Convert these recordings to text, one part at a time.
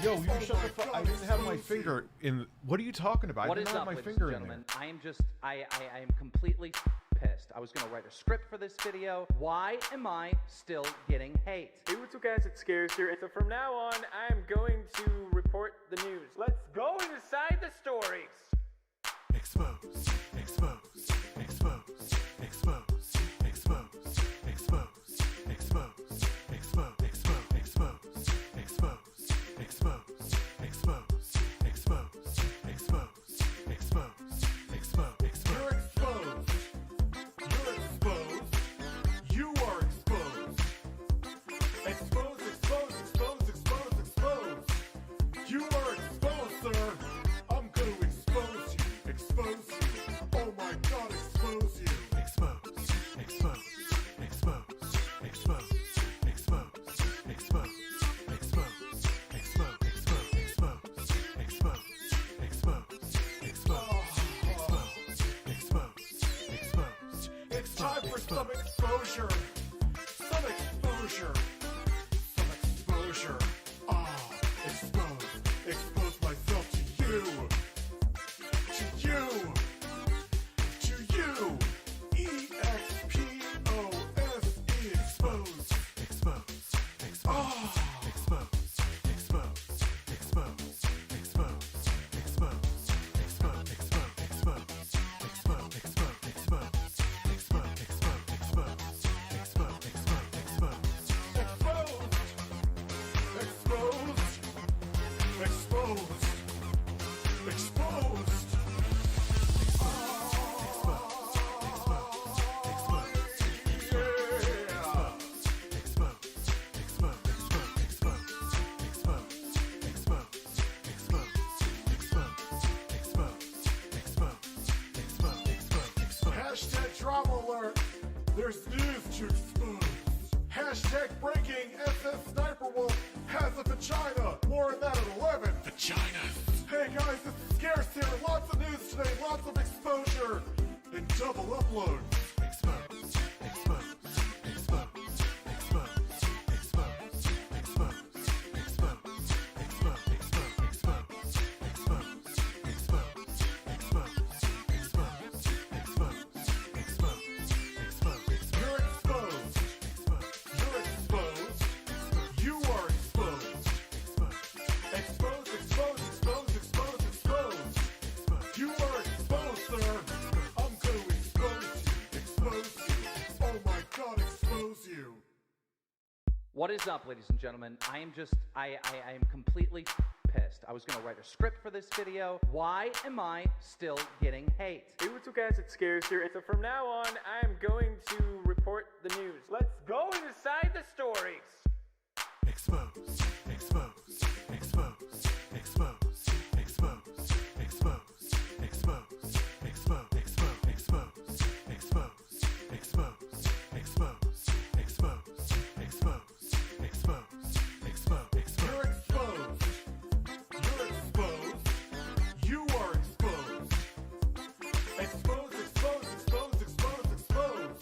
Yo, you shut the fuck. I didn't have my finger in. What are you talking about? What I is didn't have up, my ladies finger and in gentlemen? there. I am completely pissed. I was gonna write a script for this video. Why am I still getting hate? Hey, what's up guys, it's Scares here, and so from now on, I am going to report the news. Let's go inside the stories! Expose, expose, expose, expose, expose, expose, expose, expose, expose, expose, expose, expose, expose, expose, expose, expose, expose. You're exposed. You're exposed. You are exposed. Expose, expose, expose, expose, expose. You are exposed, sir. I'm going to expose you. Expose you. Oh my God, expose you. Expose, expose, expose, expose, expose, expose, expose, expose, expose, expose, expose, expose. It's time for some exposure. Some exposure. Some exposure. Ah, expose. Expose myself to you. To you. To you. E-X-P-O-S-E. Expose. Expose. Expose. Ah. Expose. Expose. Expose. Expose. Expose. Expose. Expose. Expose. Expose. Expose. Expose. Expose. Expose. Expose. Exposed. Exposed. Exposed. Exposed. Hashtag drama alert. There's news to expose. Hashtag breaking. SS Sniper Wolf has a vagina. More on that at 11. Vaginas. Hey guys, this is Scarce here. Lots of news today. Lots of exposure. And double uploads. Expose. Expose. Expose. Expose. Expose. Expose. Expose. Expose. Expose. Expose. Expose. You're exposed. You're exposed. You are exposed. Expose, expose, expose, expose, expose. You are exposed, sir. I'm going to expose you. Expose you. Oh my God, expose you. What is up, ladies and gentlemen? I am completely pissed. I was gonna write a script for this video. Why am I still getting hate? Hey, what's up guys, it's Scares here, and so from now on, I am going to report the news. Let's go inside the stories! Expose, expose, expose, expose, expose, expose, expose, expose, expose, expose, expose, expose, expose, expose, expose, expose. You're exposed. You're exposed. You are exposed. Expose, expose, expose, expose, expose.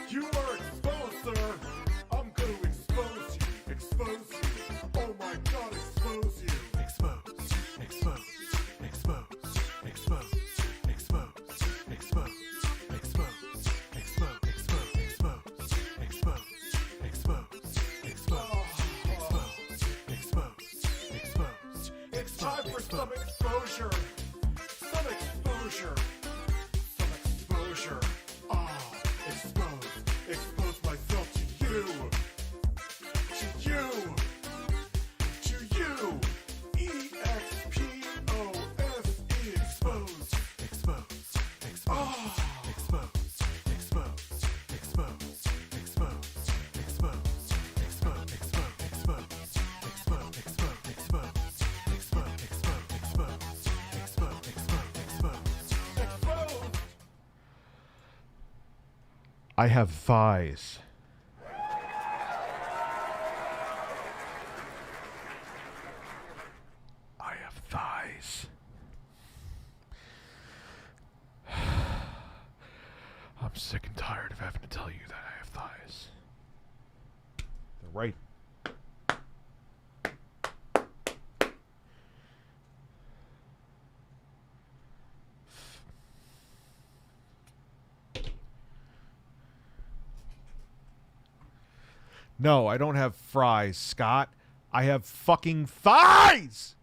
You are exposed, sir. I'm going to expose you. Expose you. Oh my God, expose you. Expose. Expose. Expose. Expose. Expose. Expose. Expose. Expose. Expose. Expose. Expose. Expose. Expose. Expose. It's time for some exposure. Some exposure. Some exposure. Ah, expose. Expose myself to you. To you. To you. E-X-P-O-S-E. Expose. Expose. Expose. Ah. Expose. Expose. Expose. Expose. Expose. Expose. Expose. Expose. Expose. Expose. Expose. Expose. Expose. Expose. Expose. I have thighs. I have thighs. I'm sick and tired of having to tell you that I have thighs. They're right No, I don't have fries, Scott. I have fucking thighs!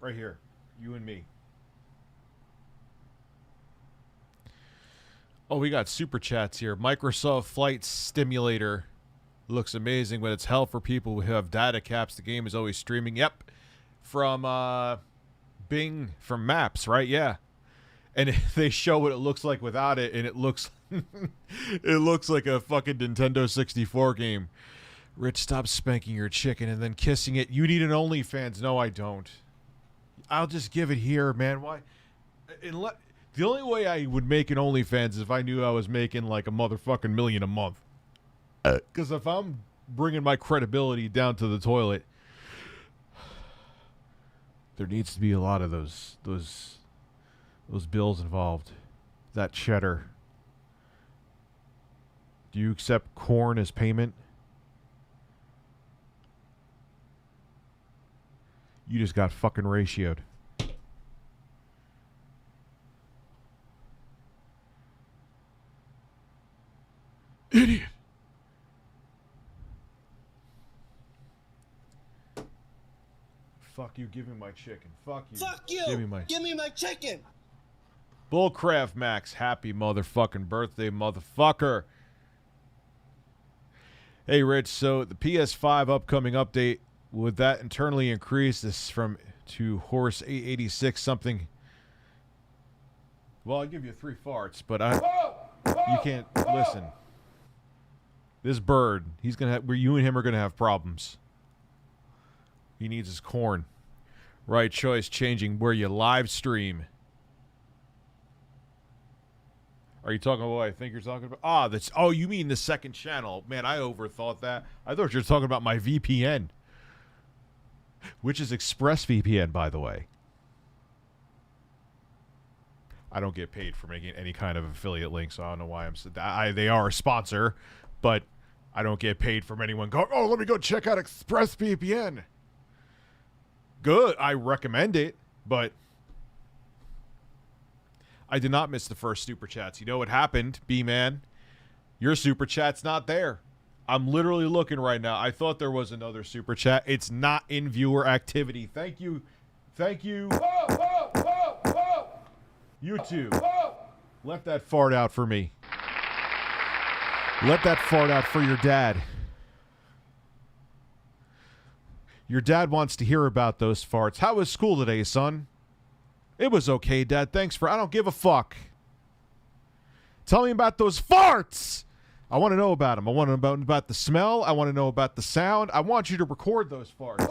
Right here. You and me. Oh, we got super chats here. Microsoft Flight Simulator looks amazing, but it's hell for people who have data caps. The game is always streaming. Yep. From Bing, from Maps, right? Yeah. And they show what it looks like without it, and it looks it looks like a fucking Nintendo 64 game. Rich, stop spanking your chicken and then kissing it. You need an OnlyFans. No, I don't. I'll just give it here, man. Why? The only way I would make an OnlyFans is if I knew I was making like a motherfucking million a month. Because if I'm bringing my credibility down to the toilet, there needs to be a lot of those bills involved. That cheddar. Do you accept corn as payment? You just got fucking ratioed. Idiot. Fuck you, give me my chicken. Fuck you. Fuck you! Give me my chicken! Bullcraft Max, happy motherfucking birthday, motherfucker. Hey, Rich, so the PS5 upcoming update, would that internally increase this to horse 886 something? Well, I'll give you 3 farts, but you can't listen. This bird, he's gonna have, you and him are gonna have problems. He needs his corn. Right choice, changing where you live stream. Are you talking about what I think you're talking about? Oh, you mean the second channel. Man, I overthought that. I thought you were talking about my VPN. Which is ExpressVPN, by the way. I don't get paid for making any kind of affiliate link, so I don't know why they are a sponsor, but I don't get paid from anyone going, oh, let me go check out ExpressVPN. Good. I recommend it, but I did not miss the first super chats. You know what happened, B-Man? Your super chat's not there. I'm literally looking right now. I thought there was another super chat. It's not in viewer activity. Thank you. Thank you. YouTube. Let that fart out for me. Let that fart out for your dad. Your dad wants to hear about those farts. How was school today, son? It was okay, Dad. Thanks for... I don't give a fuck. Tell me about those farts. I want to know about them. I want to know about the smell. I want to know about the sound. I want you to record those farts.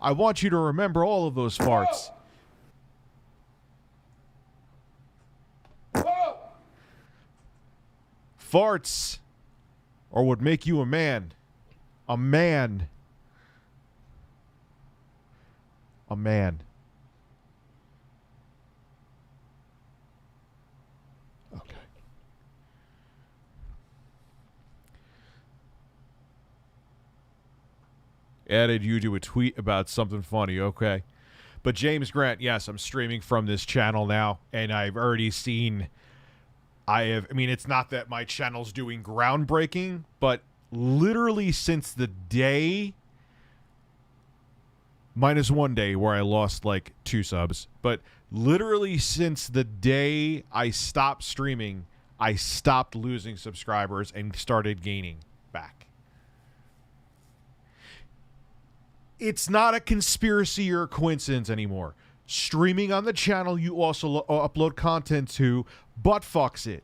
I want you to remember all of those farts. Farts are what make you a man. A man. A man. Okay. Added you to a tweet about something funny. Okay. But James Grant, yes, I'm streaming from this channel now, and I've already seen... I mean, it's not that my channel's doing groundbreaking, but literally since the day... minus one day where I lost like 2 subs. But literally since the day I stopped streaming, I stopped losing subscribers and started gaining back. It's not a conspiracy or a coincidence anymore. Streaming on the channel you also upload content to butt fucks it.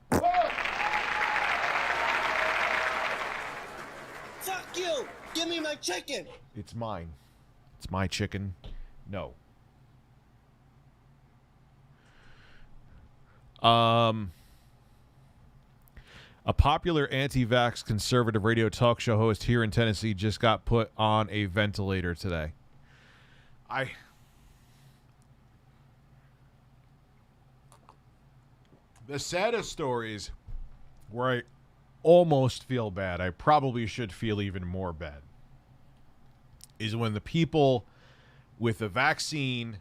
Fuck you! Give me my chicken! It's mine. It's my chicken. No. A popular anti-vax conservative radio talk show host here in Tennessee just got put on a ventilator today. The saddest stories where I almost feel bad, I probably should feel even more bad, is when the people with the vaccine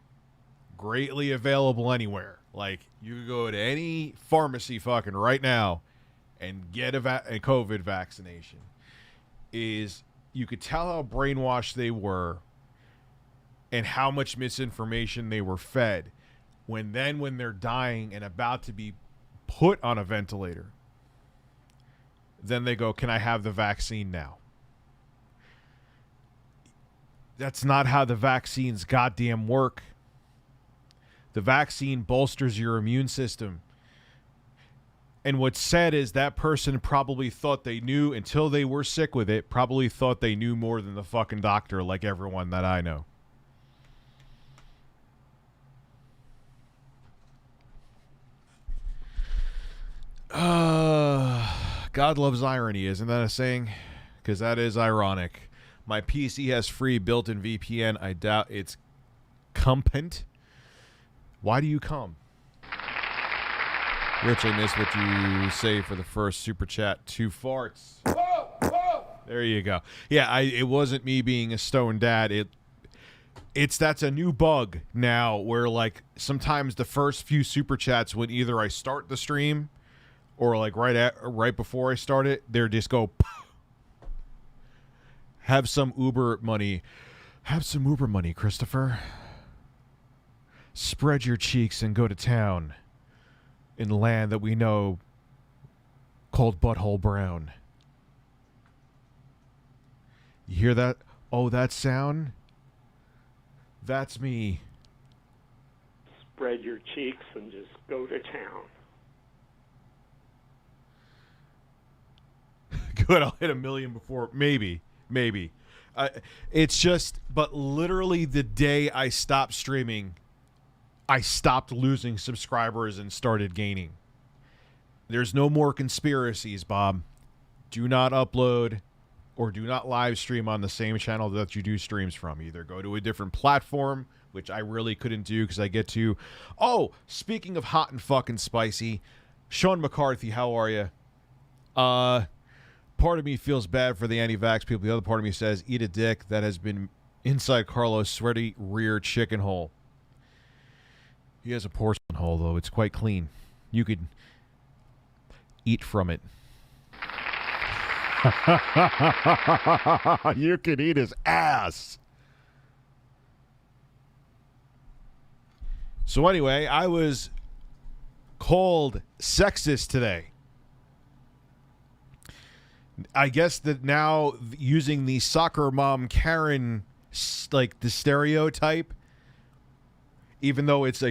greatly available anywhere, Like, you could go to any pharmacy fucking right now and get a COVID vaccination. Is you could tell how brainwashed they were and how much misinformation they were fed when they're dying and about to be put on a ventilator, then they go, can I have the vaccine now? That's not how the vaccines goddamn work. The vaccine bolsters your immune system. And what's said is that person probably thought they knew until they were sick with it, probably thought they knew more than the fucking doctor, like everyone that I know. God loves irony, isn't that a saying? Because that is ironic. My PC has free built-in VPN. I doubt it's compent. Why do you come? Rich, I missed what you say for the first super chat. 2 farts. There you go. Yeah, it wasn't me being a stone dad. That's a new bug now where, like, sometimes the first few super chats, when either I start the stream or like right before I start it, they just go, have some Uber money. Have some Uber money, Christopher. Spread your cheeks and go to town in the land that we know called Butthole Brown. You hear that? Oh, that sound? That's me. Spread your cheeks and just go to town. Good, I'll hit 1 million before. Maybe. It's just, but literally the day I stopped streaming, I stopped losing subscribers and started gaining. There's no more conspiracies, Bob. Do not upload or do not live stream on the same channel that you do streams from. Either go to a different platform, which I really couldn't do because I get to... Oh, speaking of hot and fucking spicy, Sean McCarthy, how are you? Part of me feels bad for the anti-vax people. The other part of me says, eat a dick that has been inside Carlos' sweaty rear chicken hole. He has a porcelain hole, though. It's quite clean. You could eat from it. You could eat his ass. So anyway, I was called sexist today. I guess that now using the soccer mom Karen, like the stereotype, even though it's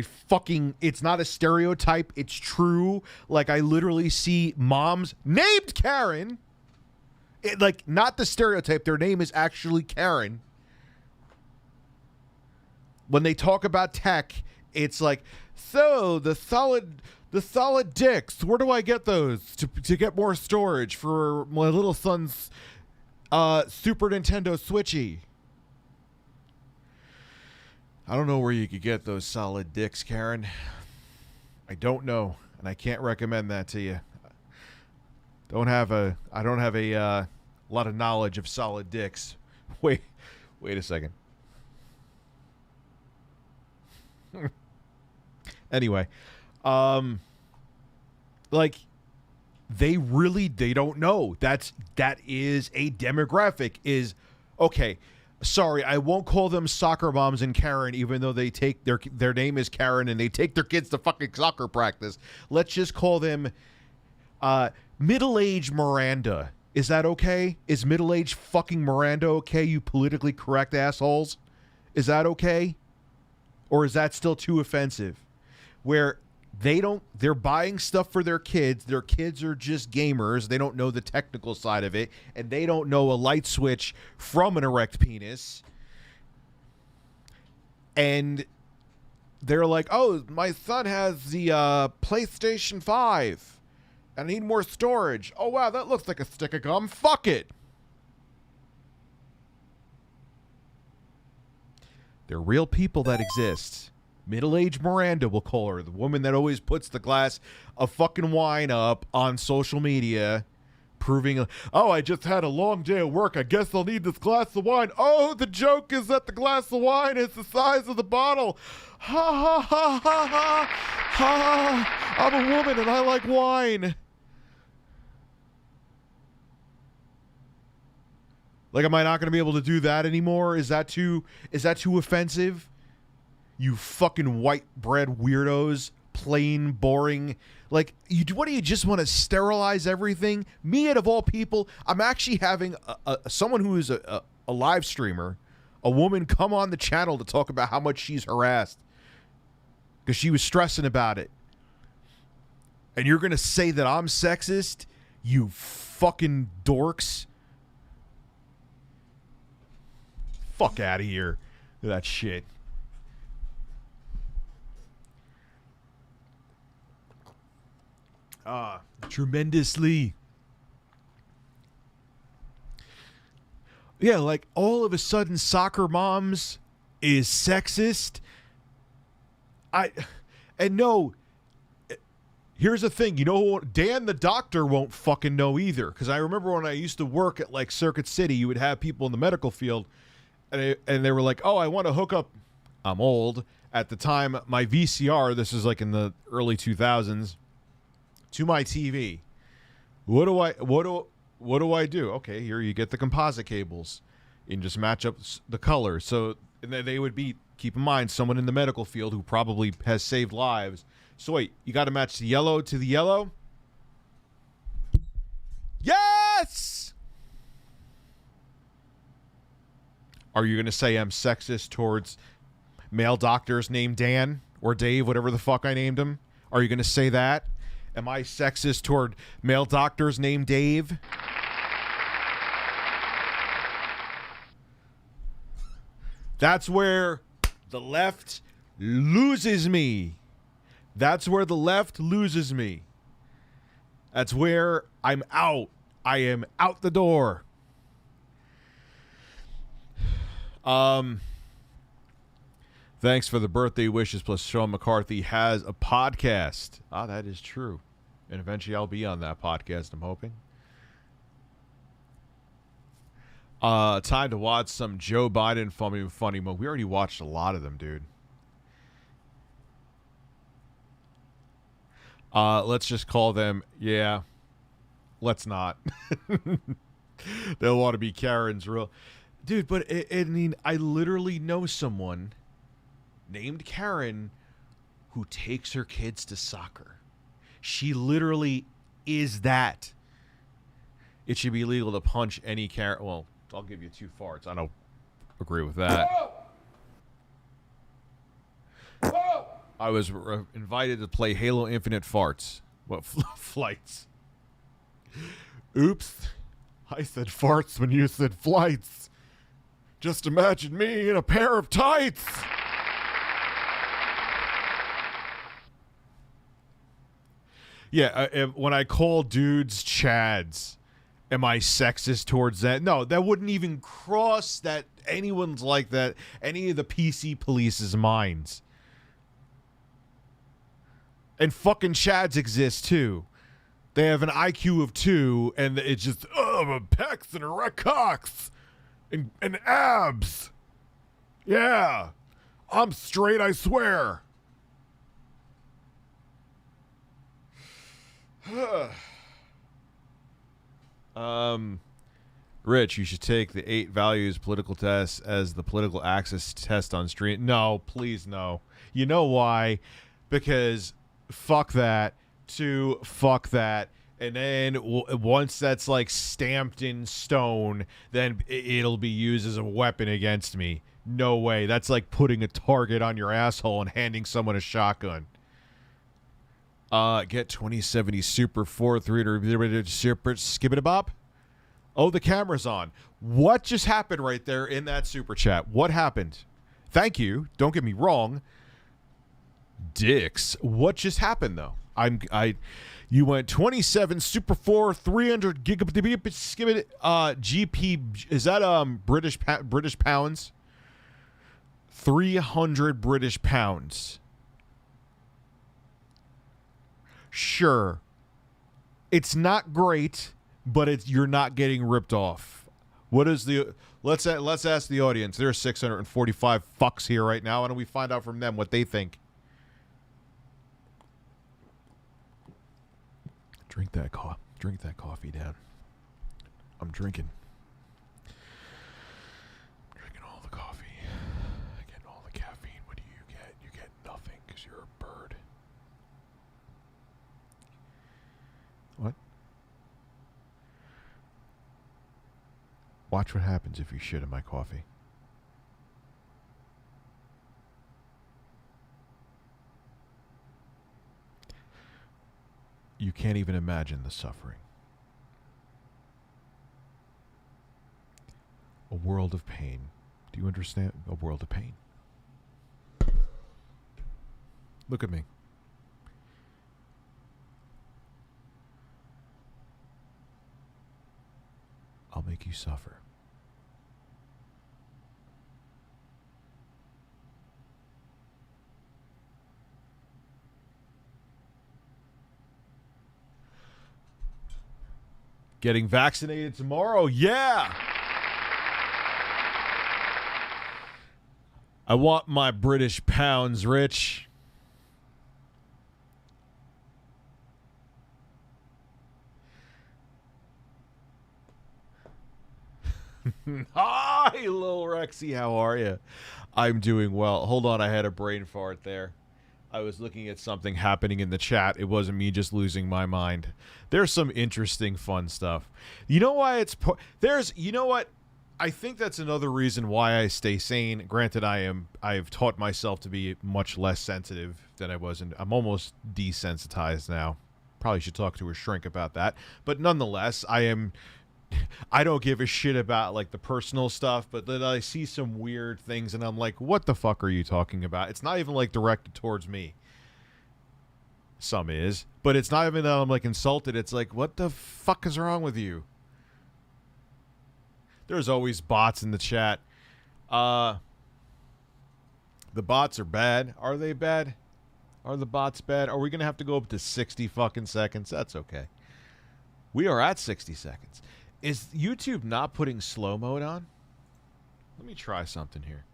not a stereotype, it's true. Like, I literally see moms named Karen, not the stereotype, their name is actually Karen. When they talk about tech, it's like, so the solid dicks, where do I get those to get more storage for my little son's Super Nintendo Switchy? I don't know where you could get those solid dicks, Karen. I don't know, and I can't recommend that to you. I don't have a lot of knowledge of solid dicks. Wait a second. Anyway, they don't know. That is a demographic. Is okay. Sorry, I won't call them soccer moms and Karen, even though they take their name is Karen and they take their kids to fucking soccer practice. Let's just call them middle-aged Miranda. Is that okay? Is middle-aged fucking Miranda okay, you politically correct assholes? Is that okay? Or is that still too offensive? Where they're buying stuff for their kids are just gamers, they don't know the technical side of it, and they don't know a light switch from an erect penis, and they're like, oh, my son has the PlayStation 5 and I need more storage. Oh wow, that looks like a stick of gum. Fuck it. They're real people that exist. Middle-aged Miranda, we'll call her. The woman that always puts the glass of fucking wine up on social media proving, oh, I just had a long day at work. I guess I'll need this glass of wine. Oh, the joke is that the glass of wine is the size of the bottle. Ha ha ha ha ha ha. I'm a woman and I like wine. Like, am I not going to be able to do that anymore? Is that too offensive? You fucking white bread weirdos, plain, boring. Like, what do you just want to sterilize everything? Me, out of all people, I'm actually having someone who is a live streamer, a woman, come on the channel to talk about how much she's harassed because she was stressing about it. And you're going to say that I'm sexist? You fucking dorks. Fuck out of here with that shit. Tremendously. Yeah, like all of a sudden soccer moms is sexist. No, here's the thing, you know, Dan the doctor won't fucking know either. Because I remember when I used to work at like Circuit City, you would have people in the medical field and they were like, oh, I want to hook up. I'm old. At the time, my VCR, this is like in the early 2000s, to my TV. What do I do? Okay, here you get the composite cables and just match up the colors. So and then they would be, keep in mind, someone in the medical field who probably has saved lives. So wait, you got to match the yellow to the yellow? Yes! Are you going to say I'm sexist towards male doctors named Dan or Dave, whatever the fuck I named him? Are you going to say that? Am I sexist toward male doctors named Dave? That's where the left loses me. That's where the left loses me. That's where I'm out. I am out the door. Thanks for the birthday wishes. Plus, Sean McCarthy has a podcast. Ah, that is true. And eventually I'll be on that podcast, I'm hoping. Time to watch some Joe Biden funny mo. We already watched a lot of them, dude. Let's just call them, yeah. Let's not. They'll want to be Karen's real. Dude, but I mean, I literally know someone named Karen who takes her kids to soccer. She literally is that. It should be illegal to punch any Karen. Well, I'll give you 2 farts. I don't agree with that. Whoa! I was invited to play Halo Infinite Farts. What, flights? Oops. I said farts when you said flights. Just imagine me in a pair of tights. Yeah, when I call dudes Chads, am I sexist towards that? No, that wouldn't even cross that anyone's like that, any of the PC police's minds. And fucking Chads exist too. They have an IQ of 2, and it's just, pecs and erect cocks and abs. Yeah, I'm straight, I swear. Rich, you should take the 8 values political test as the political axis test on stream. No, please no. You know why? Because fuck that. 2, fuck that. And then once that's like stamped in stone, then it'll be used as a weapon against me. No way. That's like putting a target on your asshole and handing someone a shotgun. Get 2070 Super 4 300 Super Skip it a bop. Oh, the camera's on. What just happened right there in that super chat? What happened? Thank you. Don't get me wrong. Dicks. What just happened though? You went 27 Super 4 300 gigabit skip it GP. Is that British pounds? 300 British pounds. Sure. It's not great, but you're not getting ripped off. What is the let's ask the audience. There's 645 fucks here right now. Why don't we find out from them what they think? Drink that coffee down. I'm drinking all the coffee. Getting all the caffeine. What do you get? You get nothing because you're a bird. What? Watch what happens if you shit in my coffee. You can't even imagine the suffering. A world of pain. Do you understand? A world of pain. Look at me. I'll make you suffer. Getting vaccinated tomorrow? Yeah! I want my British pounds, Rich. Hi, Lil Rexy. How are you? I'm doing well. Hold on, I had a brain fart there. I was looking at something happening in the chat. It wasn't me just losing my mind. There's some interesting, fun stuff. You know why it's... You know what? I think that's another reason why I stay sane. Granted, I've taught myself to be much less sensitive than I was. And I'm almost desensitized now. Probably should talk to a shrink about that. But nonetheless, I don't give a shit about like the personal stuff, but then I see some weird things and I'm like, what the fuck are you talking about? It's not even like directed towards me. Some is, but it's not even that I'm like insulted. It's like, what the fuck is wrong with you? There's always bots in the chat. The bots are bad. Are they bad? Are the bots bad? Are we going to have to go up to 60 fucking seconds? That's okay. We are at 60 seconds. Is YouTube not putting slow mode on? Let me try something here.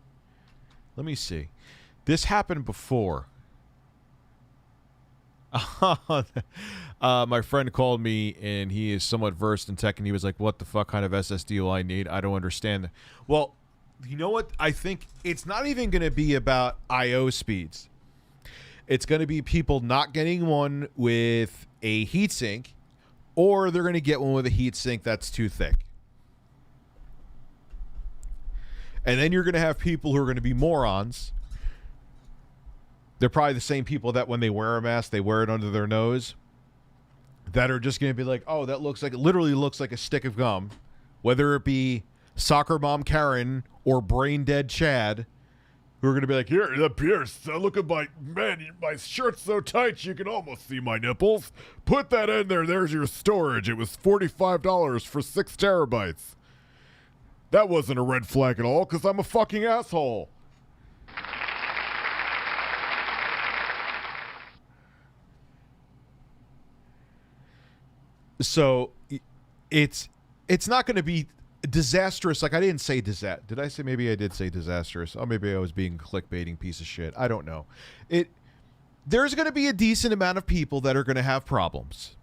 Let me see. This happened before. My friend called me, and he is somewhat versed in tech, and he was like, what the fuck kind of SSD will I need? I don't understand. Well, you know what? I think it's not even going to be about I/O speeds. It's going to be people not getting one with a heatsink, or they're going to get one with a heatsink that's too thick. And then you're going to have people who are going to be morons. They're probably the same people that when they wear a mask, they wear it under their nose. That are just going to be like, oh, that looks like, it literally looks like a stick of gum. Whether it be soccer mom Karen or brain dead Chad, who are going to be like, here, Pierce, look at my shirt's so tight you can almost see my nipples. Put that in there. There's your storage. It was $45 for 6 terabytes. That wasn't a red flag at all because I'm a fucking asshole. So it's not going to be disastrous. Like, I didn't say disaster. Did I say? Maybe I did say disastrous. Oh, maybe I was being a clickbaiting piece of shit. I don't know. There's going to be a decent amount of people that are going to have problems.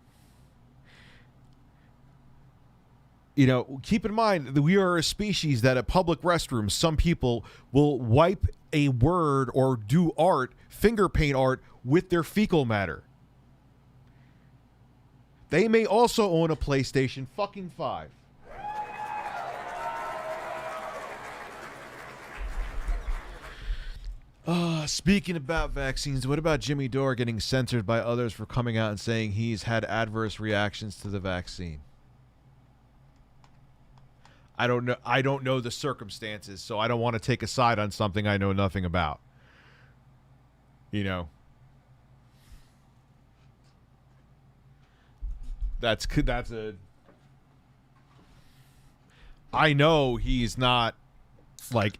You know, keep in mind that we are a species that at public restrooms, some people will wipe a word or do art, finger paint art, with their fecal matter. They may also own a PlayStation fucking 5. Speaking about vaccines, what about Jimmy Dore getting censored by others for coming out and saying he's had adverse reactions to the vaccine? I don't know the circumstances, so I don't want to take a side on something I know nothing about. You know. That's a... I know he's not, like,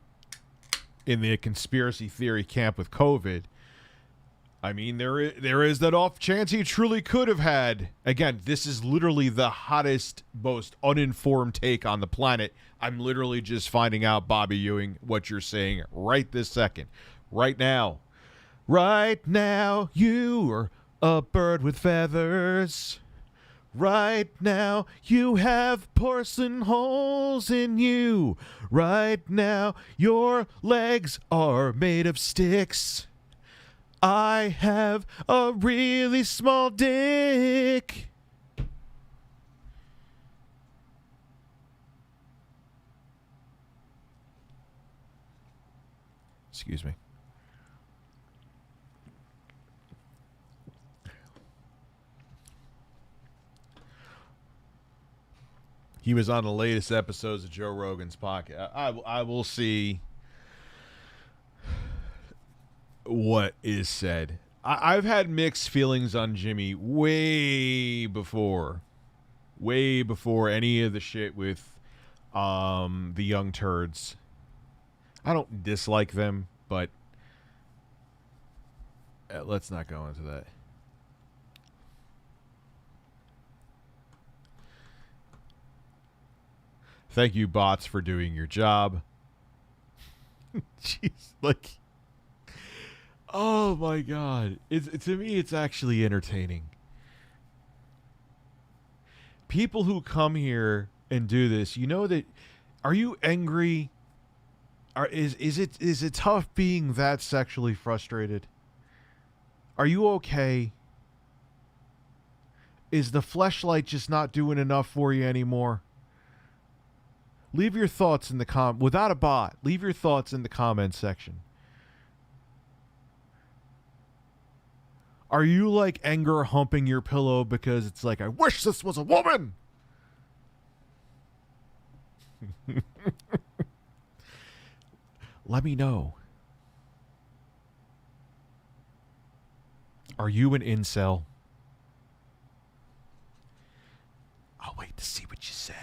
in the conspiracy theory camp with COVID, I mean, there is that off chance he truly could have had. Again, this is literally the hottest, most uninformed take on the planet. I'm literally just finding out, Bobby Ewing, what you're saying right this second. Right now. Right now, you are a bird with feathers. Right now, you have porcelain holes in you. Right now, your legs are made of sticks. I have a really small dick. Excuse me. He was on the latest episodes of Joe Rogan's podcast. I will see what is said. I've had mixed feelings on Jimmy way before any of the shit with the young turds. I don't dislike them, but let's not go into that. Thank you, bots, for doing your job. Jeez, like... Oh my god. To me, it's actually entertaining. People who come here and do this, you know that... Are you angry? Is it tough being that sexually frustrated? Are you okay? Is the fleshlight just not doing enough for you anymore? Leave your thoughts in the without a bot. Leave your thoughts in the comment section. Are you like anger humping your pillow because it's like, I wish this was a woman? Let me know. Are you an incel? I'll wait to see what you say.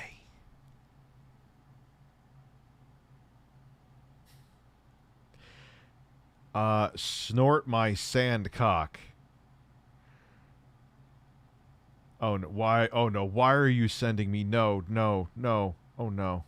Snort my sand cock. Oh no! Why? Oh no! Why are you sending me? No! Oh no!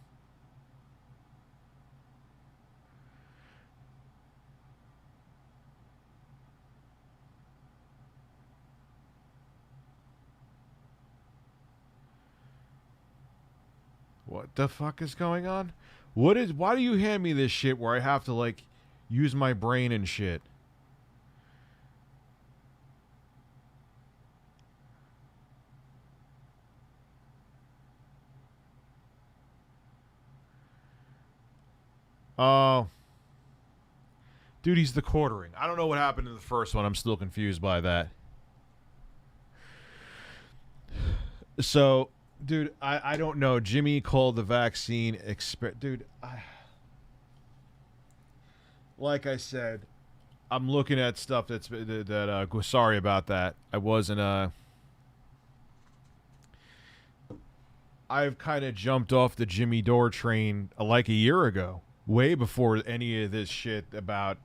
What the fuck is going on? Why do you hand me this shit where I have to like use my brain and shit? Oh. Dude, he's the quartering. I don't know what happened in the first one. I'm still confused by that. So, dude, I don't know. Jimmy called the vaccine dude, like I said, I'm looking at stuff sorry about that. I wasn't I've kind of jumped off the Jimmy Dore train like a year ago. Way before any of this shit about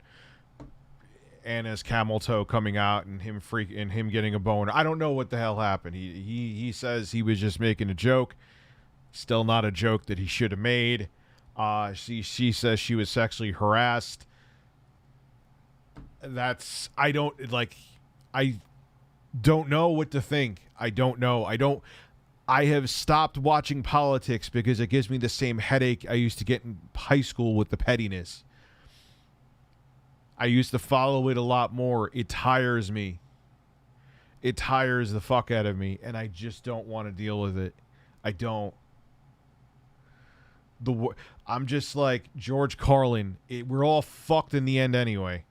Anna's camel toe coming out and him getting a boner. I don't know what the hell happened. He says he was just making a joke. Still not a joke that he should have made. She says she was sexually harassed. I don't know what to think. I don't know. I have stopped watching politics because it gives me the same headache I used to get in high school with the pettiness. I used to follow it a lot more. It tires me. It tires the fuck out of me, and I just don't want to deal with it. I don't. I'm just like George Carlin. We're all fucked in the end anyway.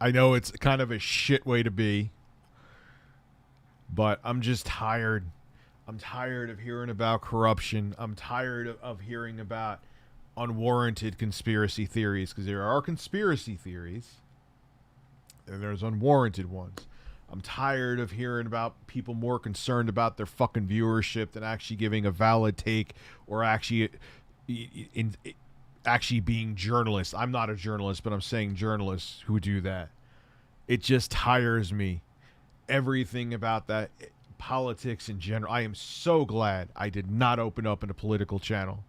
I know it's kind of a shit way to be, but I'm just tired. I'm tired of hearing about corruption. I'm tired of hearing about unwarranted conspiracy theories, because there are conspiracy theories and there's unwarranted ones. I'm tired of hearing about people more concerned about their fucking viewership than actually giving a valid take or actually in actually being journalists. I'm not a journalist, but I'm saying journalists who do that. It just tires me. Everything about that, politics in general. I am so glad I did not open up in a political channel.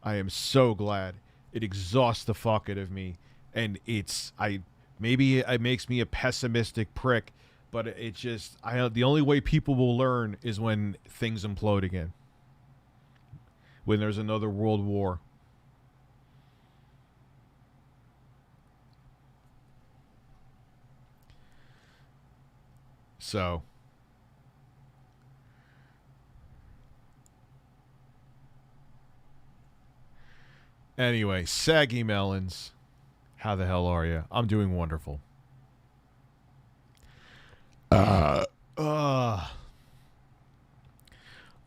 I am so glad. It exhausts the fuck out of me. And maybe it makes me a pessimistic prick, but it just, the only way people will learn is when things implode again. When there's another world war. So, anyway, Saggy Melons, how the hell are you? I'm doing wonderful.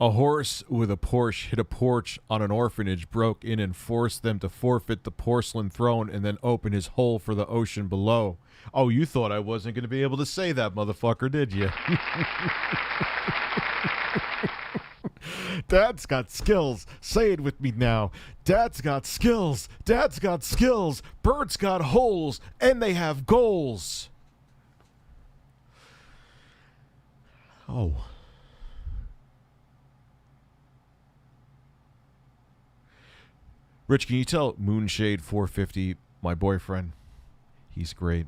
A horse with a Porsche hit a porch on an orphanage, broke in and forced them to forfeit the porcelain throne and then open his hole for the ocean below. Oh, you thought I wasn't going to be able to say that, motherfucker, did you? Dad's got skills. Say it with me now. Dad's got skills. Dad's got skills. Birds got holes, and they have goals. Oh. Rich, can you tell Moonshade 450, my boyfriend, he's great.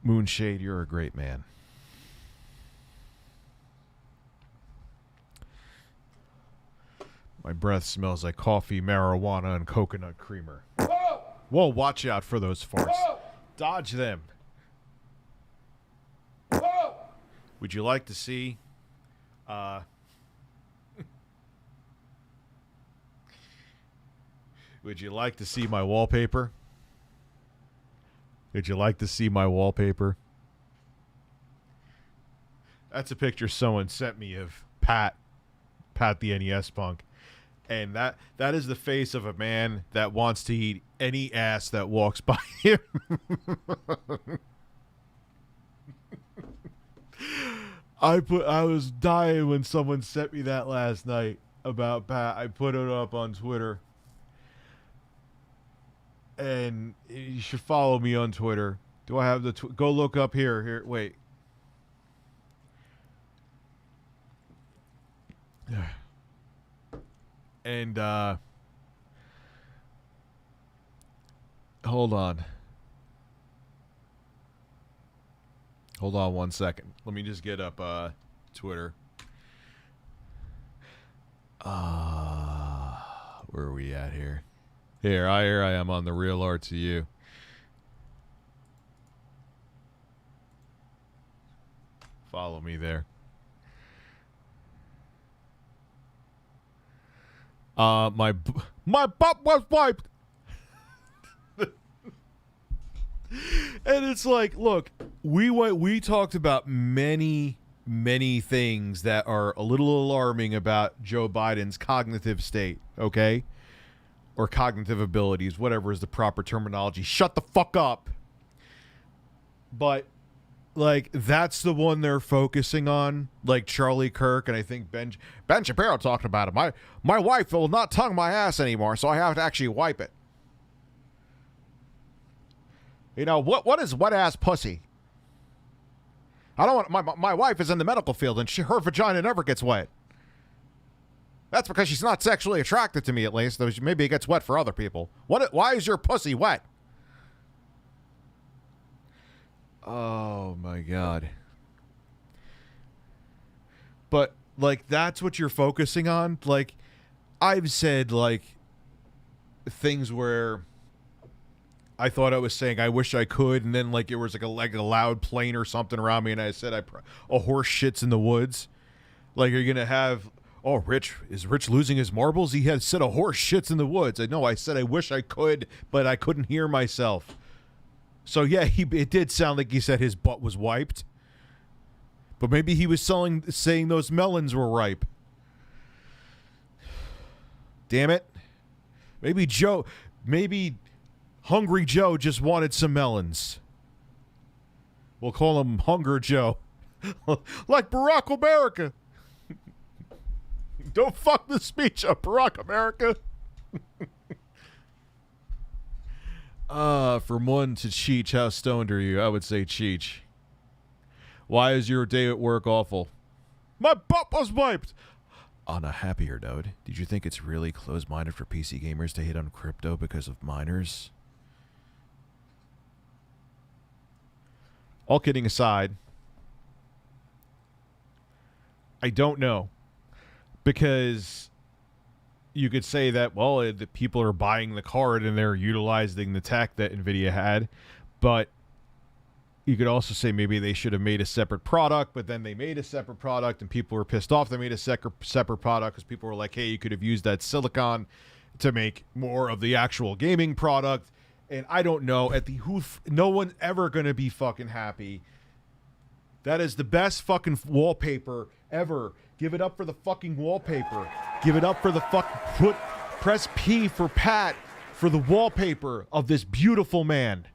Moonshade, you're a great man. My breath smells like coffee, marijuana, and coconut creamer. Whoa! Whoa, watch out for those farts. Whoa! Dodge them. Whoa! Would you like to see... Would you like to see my wallpaper? Would you like to see my wallpaper? That's a picture someone sent me of Pat the NES Punk. And that is the face of a man that wants to eat any ass that walks by him. I was dying when someone sent me that last night about Pat. I put it up on Twitter. And you should follow me on Twitter. Do I have the... Go look up here. Here, wait. And, hold on. Hold on 1 second. Let me just get up, Twitter. Where are we at here? Here I am on the Real Art to You. Follow me there. My butt was wiped. And it's like, look, we talked about many things that are a little alarming about Joe Biden's cognitive state, okay? Or cognitive abilities, whatever is the proper terminology. Shut the fuck up. But, like, that's the one they're focusing on. Like Charlie Kirk, and I think Ben Shapiro talked about it. My wife will not tongue my ass anymore, so I have to actually wipe it. You know, what is wet-ass pussy? I don't want... My wife is in the medical field, and her vagina never gets wet. That's because she's not sexually attracted to me, at least. Though maybe it gets wet for other people. Why is your pussy wet? Oh, my God. But, like, that's what you're focusing on? Like, I've said, like, things where I thought I was saying I wish I could, and then, like, it was like a loud plane or something around me, and I said a horse shits in the woods. Like, are you going to have... Oh, is Rich losing his marbles? He had said a horse shits in the woods. I said I wish I could, but I couldn't hear myself. So yeah, it did sound like he said his butt was wiped. But maybe he was saying those melons were ripe. Damn it. Maybe Hungry Joe just wanted some melons. We'll call him Hunger Joe. Like Barack America. Don't fuck the speech of Barack America. From 1 to Cheech, how stoned are you? I would say Cheech. Why is your day at work awful? My butt was wiped! On a happier note, did you think it's really closed-minded for PC gamers to hate on crypto because of miners? All kidding aside, I don't know. Because you could say that, well, the people are buying the card and they're utilizing the tech that NVIDIA had. But you could also say maybe they should have made a separate product, but then they made a separate product and people were pissed off they made a separate product because people were like, hey, you could have used that silicon to make more of the actual gaming product. And I don't know. No one's ever going to be fucking happy. That is the best fucking wallpaper ever. Give it up for the fucking wallpaper. Give it up for the press P for Pat for the wallpaper of this beautiful man.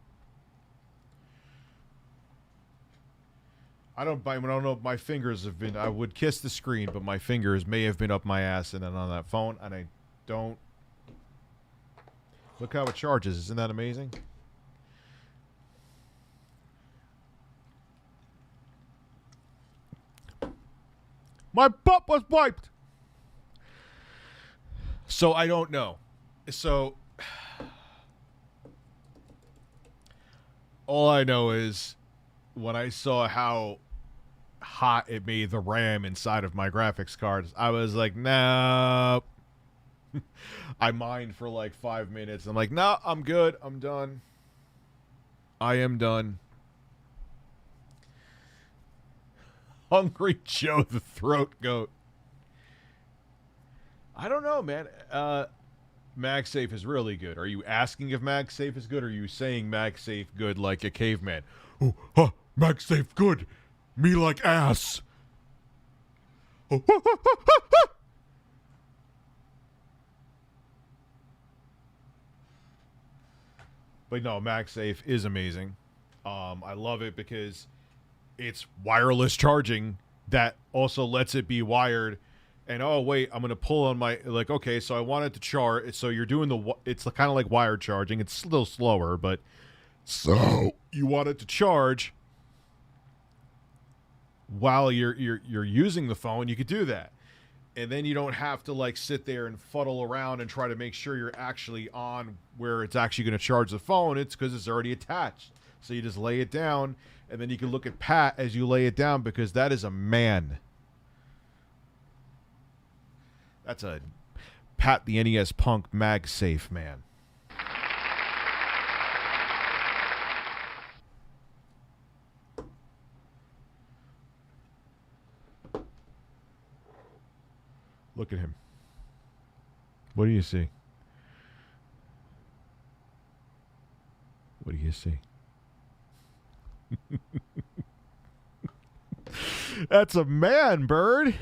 I don't know if my fingers have been, I would kiss the screen, but my fingers may have been up my ass and then on that phone, and I don't. Look how it charges. Isn't that amazing? My butt was wiped. So I don't know. So all I know is when I saw how hot it made the RAM inside of my graphics cards, I was like, no. I mined for like 5 minutes. I'm like, no, I'm good. I'm done. I am done. Hungry Joe the Throat Goat. I don't know, man. MagSafe is really good. Are you asking if MagSafe is good, or are you saying MagSafe good like a caveman? Oh, huh, MagSafe good. Me like ass. Oh, ha, ha, ha, ha, ha. But no, MagSafe is amazing. I love it because it's wireless charging that also lets it be wired. And oh wait, I'm gonna pull on my, like, okay, so I want it to charge. So you're doing it's kind of like wired charging. It's still slower, but so you want it to charge while you're using the phone. You could do that, and then you don't have to like sit there and fuddle around and try to make sure you're actually on where it's actually going to charge the phone. It's because it's already attached. So you just lay it down, and then you can look at Pat as you lay it down, because that is a man. That's a Pat the NES Punk MagSafe man. Look at him. What do you see? What do you see? That's a man, Bird.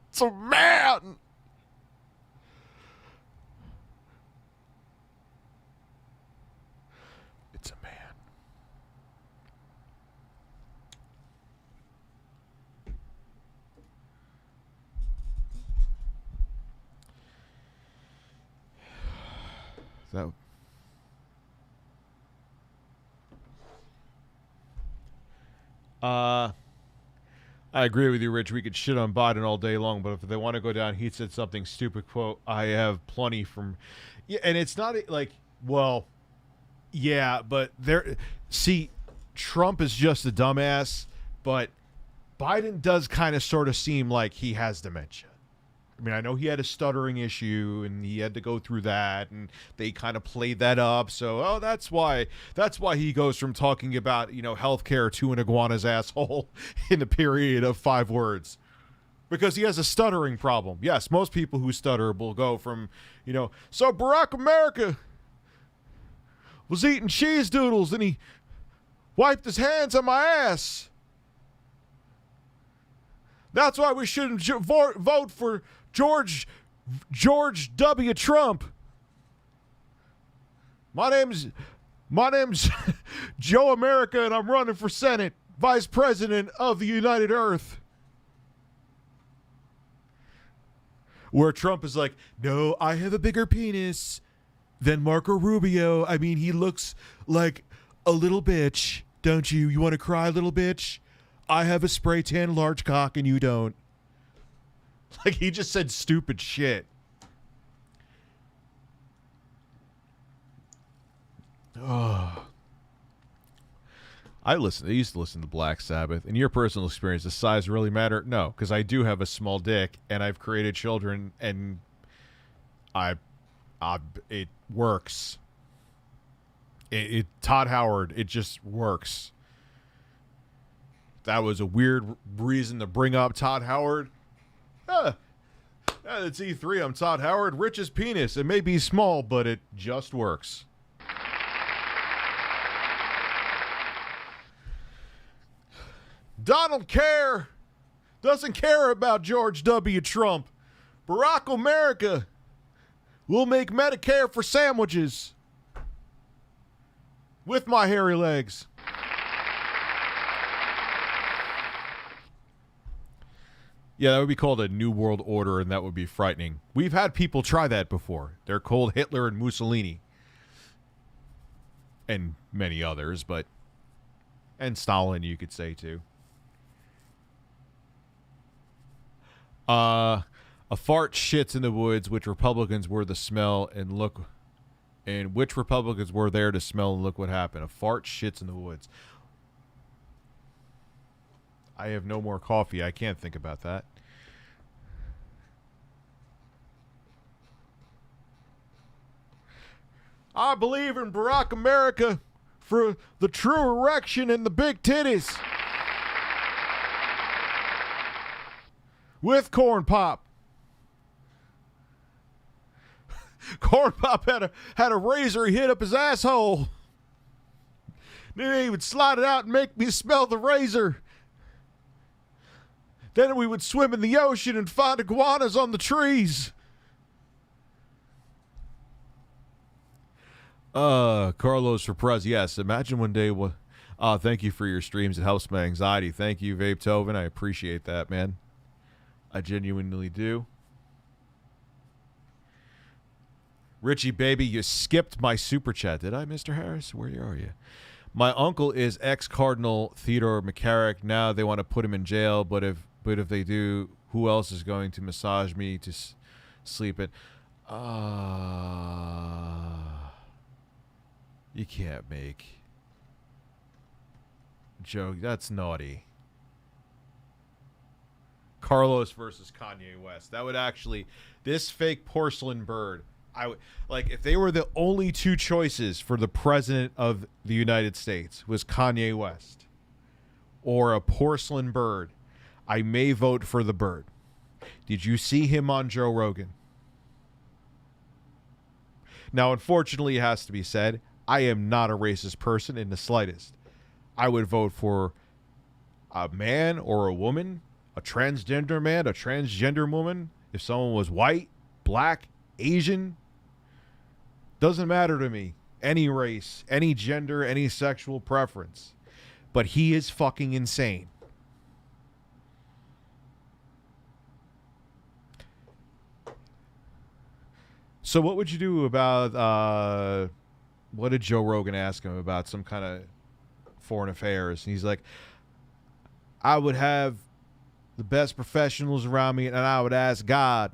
It's a man. It's a man. That. I agree with you, Rich. We could shit on Biden all day long, but if they want to go down, he said something stupid, quote, I have plenty from... Yeah, and it's not like, well, yeah, but there... See, Trump is just a dumbass, but Biden does kind of sort of seem like he has dementia. I mean, I know he had a stuttering issue, and he had to go through that, and they kind of played that up. So, oh, that's why he goes from talking about, you know, healthcare to an iguana's asshole in a period of 5 words, because he has a stuttering problem. Yes, most people who stutter will go from, you know, so Barack America was eating cheese doodles, and he wiped his hands on my ass. That's why we shouldn't vote for George W. Trump. My name's Joe America, and I'm running for Senate, Vice President of the United Earth. Where Trump is like, no, I have a bigger penis than Marco Rubio. I mean, he looks like a little bitch, don't you? You want to cry, little bitch? I have a spray tan large cock and you don't. Like, he just said stupid shit. Oh. I used to listen to Black Sabbath. In your personal experience, does size really matter? No, because I do have a small dick, and I've created children, and it works. Todd Howard, it just works. That was a weird reason to bring up Todd Howard. It's E3. I'm Todd Howard. Rich's penis. It may be small, but it just works. Donald doesn't care about George W. Trump. Barack America will make Medicare for sandwiches with my hairy legs. Yeah, that would be called a New World Order, and that would be frightening. We've had people try that before. They're called Hitler and Mussolini. And many others, and Stalin, you could say, too. A fart shits in the woods, which Republicans were the smell, and which Republicans were there to smell, and look what happened. A fart shits in the woods. I have no more coffee. I can't think about that. I believe in Barack America for the true erection and the big titties. With Corn Pop. Corn Pop had a razor he hit up his asshole. Then he would slide it out and make me smell the razor. Then we would swim in the ocean and find iguanas on the trees. Carlos for Prez. Yes, imagine one day. Thank you for your streams. It helps my anxiety. Thank you, Vape Tovin. I appreciate that, man. I genuinely do. Richie, baby, you skipped my super chat. Did I, Mr. Harris? Where are you? My uncle is ex-Cardinal Theodore McCarrick. Now they want to put him in jail, but if they do, who else is going to massage me to sleep at? You can't make joke. That's naughty. Carlos versus Kanye West. That would actually, this fake porcelain bird, I would like if they were the only two choices for the president of the United States was Kanye West or a porcelain bird. I may vote for the bird. Did you see him on Joe Rogan? Now, unfortunately, it has to be said, I am not a racist person in the slightest. I would vote for a man or a woman, a transgender man, a transgender woman. If someone was white, black, Asian, doesn't matter to me. Any race, any gender, any sexual preference. But he is fucking insane. So what would you do about, what did Joe Rogan ask him about? Some kind of foreign affairs. And he's like, I would have the best professionals around me and I would ask God.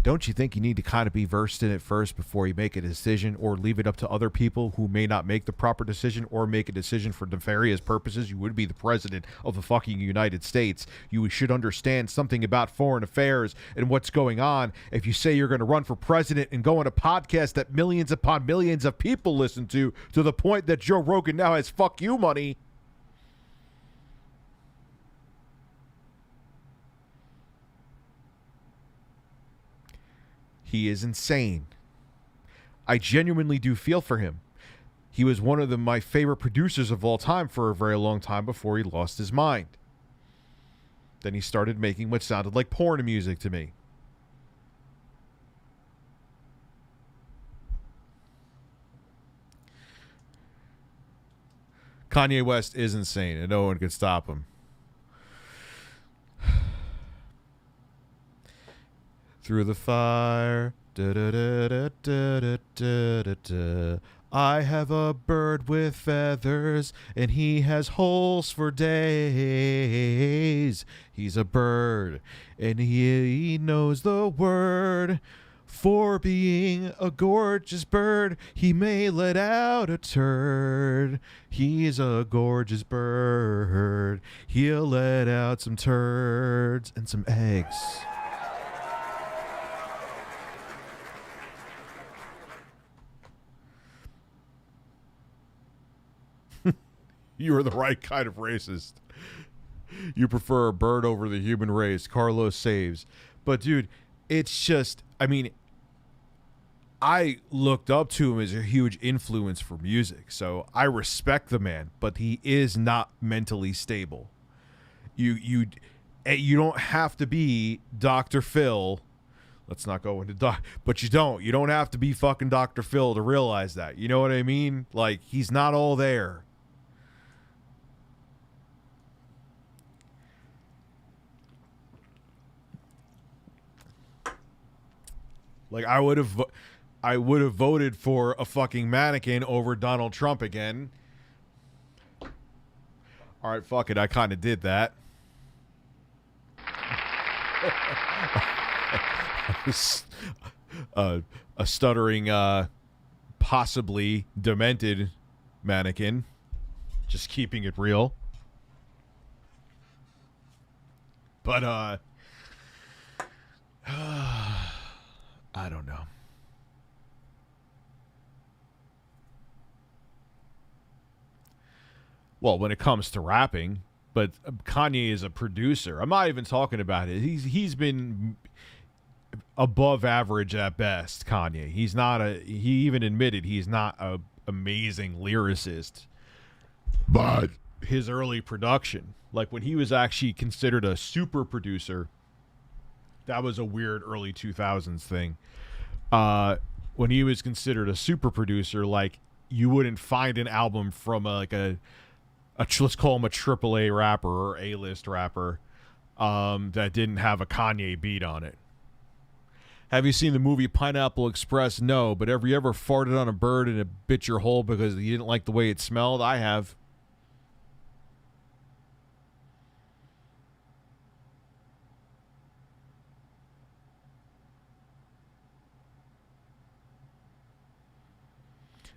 Don't you think you need to kind of be versed in it first before you make a decision, or leave it up to other people who may not make the proper decision or make a decision for nefarious purposes? You would be the president of the fucking United States. You should understand something about foreign affairs and what's going on. If you say you're going to run for president and go on a podcast that millions upon millions of people listen to the point that Joe Rogan now has fuck you money. He is insane. I genuinely do feel for him. He was one of my favorite producers of all time for a very long time before he lost his mind. Then he started making what sounded like porn music to me. Kanye West is insane, and no one can stop him. Through the fire, I have a bird with feathers, and he has holes for days. He's a bird, and he knows the word. For being a gorgeous bird, he may let out a turd. He's a gorgeous bird. He'll let out some turds and some eggs. You are the right kind of racist. You prefer a bird over the human race. Carlos saves. But, dude, it's just, I mean, I looked up to him as a huge influence for music. So I respect the man, but he is not mentally stable. You don't have to be Dr. Phil. Let's not go into but you don't have to be fucking Dr. Phil to realize that. You know what I mean? Like, he's not all there. Like, I would have voted for a fucking mannequin over Donald Trump again. All right, fuck it. I kind of did that. A stuttering, possibly demented mannequin. Just keeping it real. But, I don't know. Well, when it comes to rapping, but Kanye is a producer. I'm not even talking about it. He's been above average at best, Kanye. He even admitted he's not a amazing lyricist. But his early production, like when he was actually considered a super producer, that was a weird early 2000s thing. When he was considered a super producer, like, you wouldn't find an album from let's call him a AAA rapper or A-list rapper that didn't have a Kanye beat on it. Have you seen the movie Pineapple Express? No, but have you ever farted on a bird and it bit your hole because you didn't like the way it smelled? I have.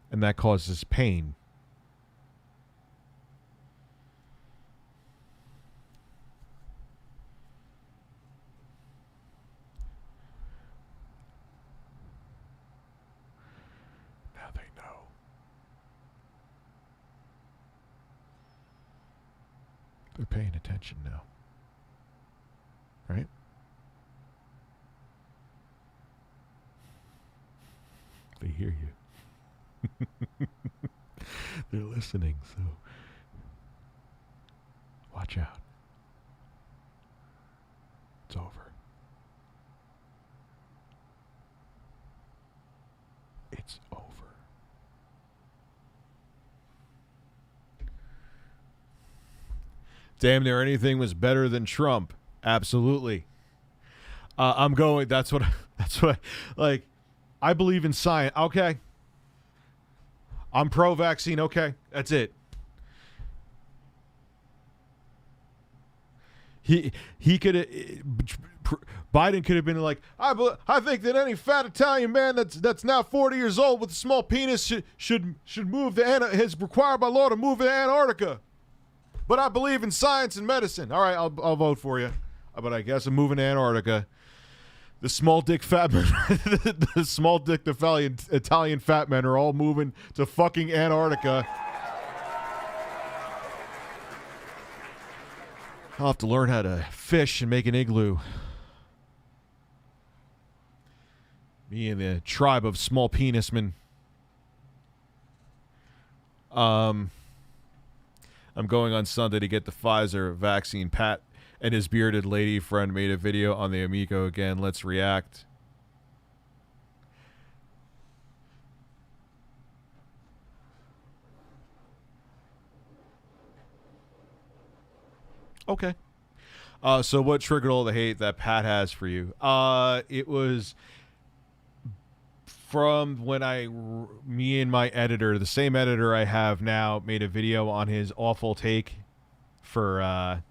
And that causes pain. Now they know. They're paying attention now. Right? They hear you. They're listening, so watch out. It's over. It's over. Damn near anything was better than Trump. Absolutely. I'm going. That's what. Like. I believe in science. Okay. I'm pro-vaccine. Okay, that's it. He could Biden could have been like, I think that any fat Italian man that's now 40 years old with a small penis should move to is required by law to move to Antarctica. But I believe in science and medicine. All right, I'll vote for you. But I guess I'm moving to Antarctica. The small dick fat men, the small dick Italian fat men are all moving to fucking Antarctica. I'll have to learn how to fish and make an igloo. Me and the tribe of small penismen. I'm going on Sunday to get the Pfizer vaccine. Pat and his bearded lady friend made a video on the Amico again. Let's react. Okay. So what triggered all the hate that Pat has for you? It was from when me and my editor, the same editor I have now, made a video on his awful take for,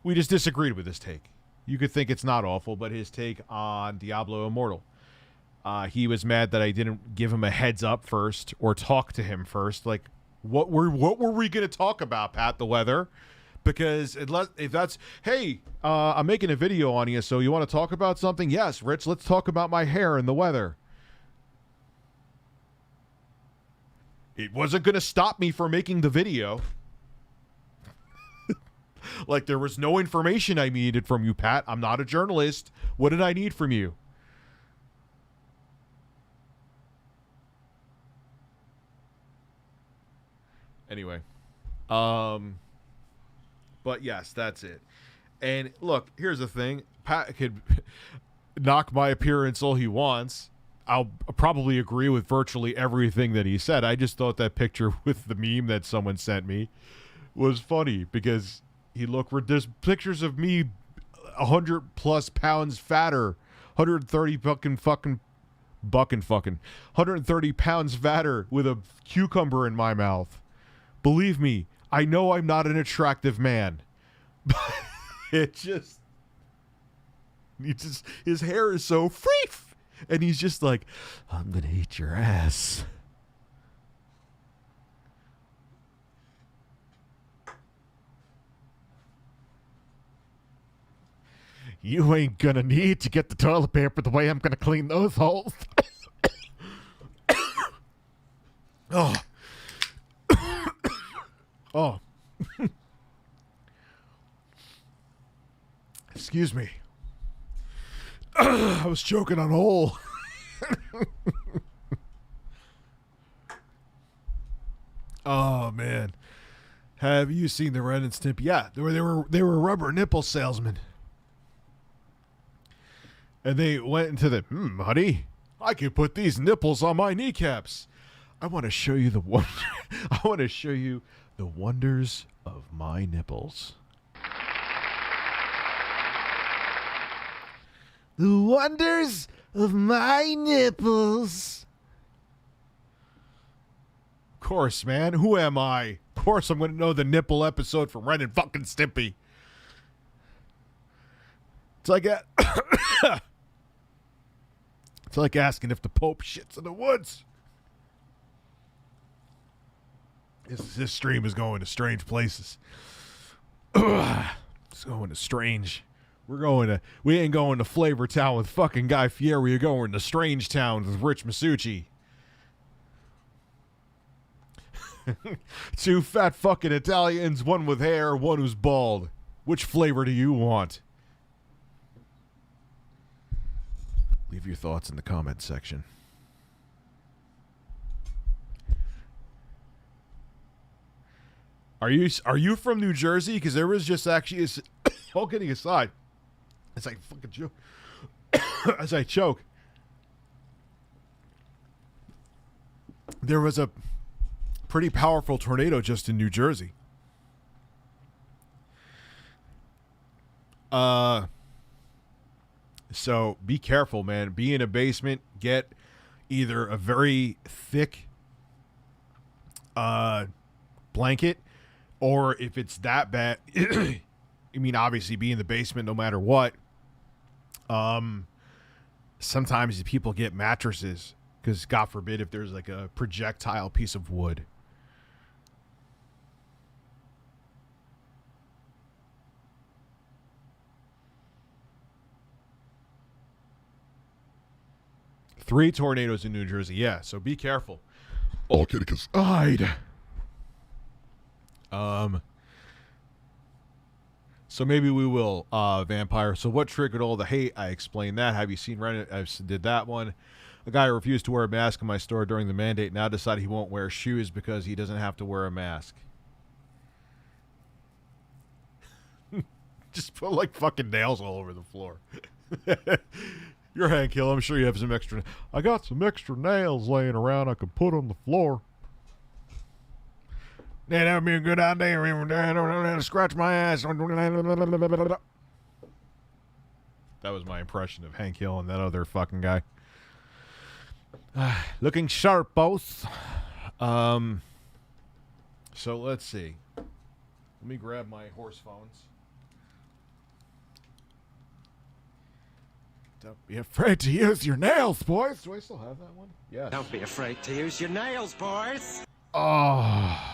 we just disagreed with his take. You could think it's not awful, but his take on Diablo Immortal. He was mad that I didn't give him a heads up first or talk to him first. Like, what were we going to talk about, Pat? The weather? Because if that's, hey, I'm making a video on you, so you want to talk about something? Yes, Rich, let's talk about my hair and the weather. It wasn't going to stop me from making the video. Like, there was no information I needed from you, Pat. I'm not a journalist. What did I need from you? Anyway. But yes, that's it. And look, here's the thing. Pat could knock my appearance all he wants. I'll probably agree with virtually everything that he said. I just thought that picture with the meme that someone sent me was funny because there's pictures of me 100 plus pounds fatter, 130 130 pounds fatter with a cucumber in my mouth. Believe me, I know I'm not an attractive man, but his hair is so free, and he's just like, I'm gonna eat your ass. You ain't gonna need to get the toilet paper the way I'm gonna clean those holes. Oh. Oh. Excuse me. I was choking on hole. Oh man. Have you seen the Ren and Stimpy? Yeah, they were rubber nipple salesmen. And they went into the, honey, I could put these nipples on my kneecaps. I want to show you the wonders of my nipples. The wonders of my nipples. Of course, man. Who am I? Of course I'm going to know the nipple episode from Ren and fucking Stimpy. It's like it's like asking if the Pope shits in the woods. This stream is going to strange places. It's going to strange. We ain't going to Flavor Town with fucking Guy Fieri. We're going to Strange Town with Rich Masucci. Two fat fucking Italians, one with hair, one who's bald. Which flavor do you want? Leave your thoughts in the comment section. Are you from New Jersey? Because there was just actually, all kidding aside, as I fucking choke, as I choke, there was a pretty powerful tornado just in New Jersey. So be careful, man. Be in a basement. Get either a very thick blanket, or if it's that bad, I mean, obviously be in the basement no matter what. Sometimes people get mattresses because, God forbid, if there's like a projectile piece of wood. Three tornadoes in New Jersey, yeah, so be careful. All kidding aside. So maybe we will, Vampire. So what triggered all the hate? I explained that. Have you seen Reddit? I did that one. A guy refused to wear a mask in my store during the mandate. Now decided he won't wear shoes because he doesn't have to wear a mask. Just put like fucking nails all over the floor. You're Hank Hill. I'm sure you have some extra. I got some extra nails laying around I could put on the floor. That'd be a good idea. I don't have to scratch my ass. That was my impression of Hank Hill and that other fucking guy. Looking sharp, both. So let's see. Let me grab my horse phones. Don't be afraid to use your nails, boys. Do I still have that one? Yes. Don't be afraid to use your nails, boys. Oh.